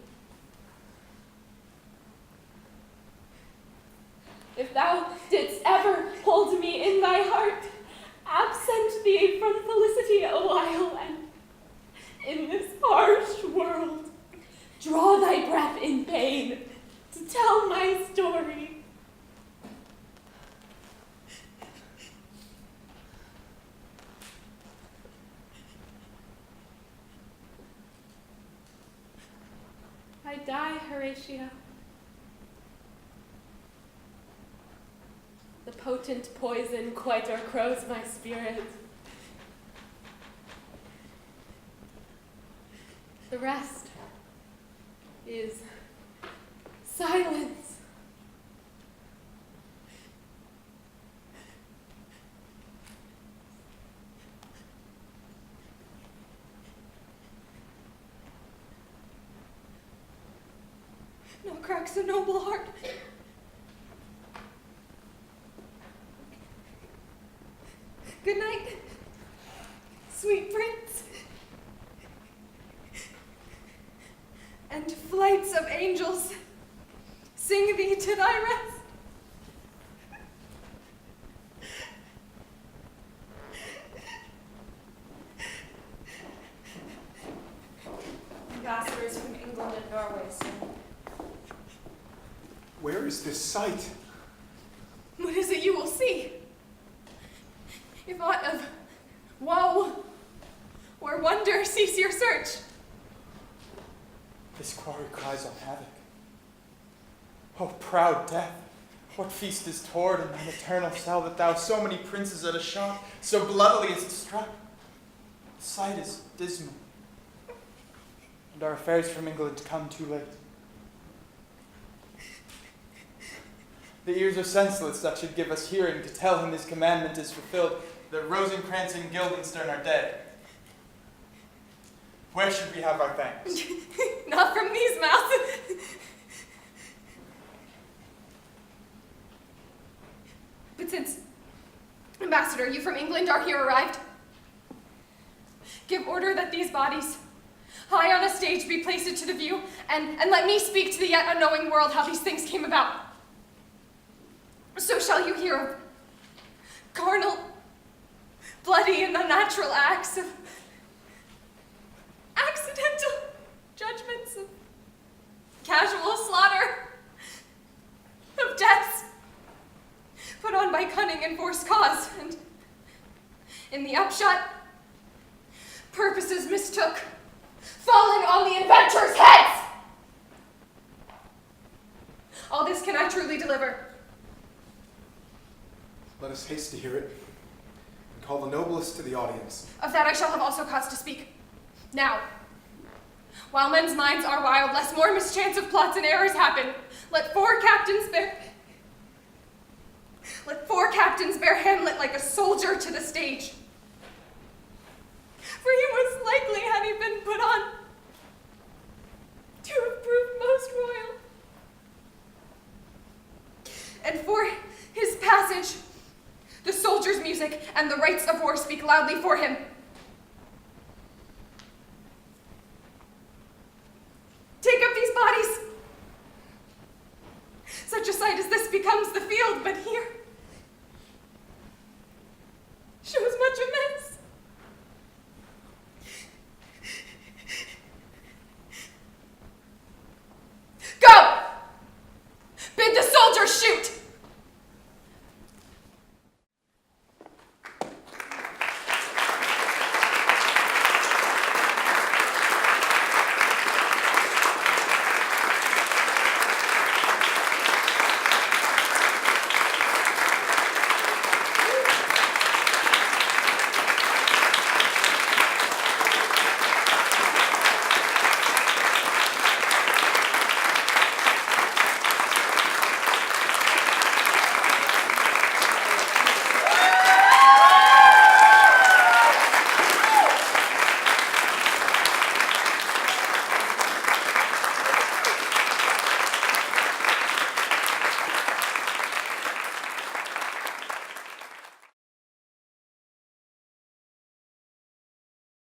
If thou didst ever hold me in thy heart, absent thee from felicity a while, and in this harsh world, draw thy breath in pain to tell my story. I die, Horatio. The potent poison quite o'ercrows my spirit. The rest is silence. No cracks a noble heart. Good night, sweet prince. And flights of angels sing thee to thy rest. Ambassadors from England and Norway, sir. Where is this sight? What is it you will see? If aught of woe or wonder cease your search. This quarry cries on havoc. O proud death, what feast is toward in thine eternal cell that thou so many princes at a shot, so bloodily hast struck? The sight is dismal, and our affairs from England come too late. The ears are senseless that should give us hearing to tell him his commandment is fulfilled. The Rosencrantz and Guildenstern are dead. Where should we have our thanks? Not from these mouths. But since, Ambassador, you from England are here arrived, give order that these bodies, high on a stage, be placed to the view, and let me speak to the yet unknowing world how these things came about. So shall you hear of carnal, bloody, and unnatural acts of accidental judgments, of casual slaughter, of deaths put on by cunning and forced cause, and in the upshot, purposes mistook, falling on the inventors' heads. All this can I truly deliver. Let us haste to hear it, and call the noblest to the audience. Of that I shall have also cause to speak. Now, while men's minds are wild, lest more mischance of plots and errors happen, let four captains bear Hamlet like a soldier to the stage. For he was likely, had he been put on, to have proved most royal. And for his passage, the soldier's music and the rites of war speak loudly for him. Take up these bodies. Such a sight as this becomes the field, but he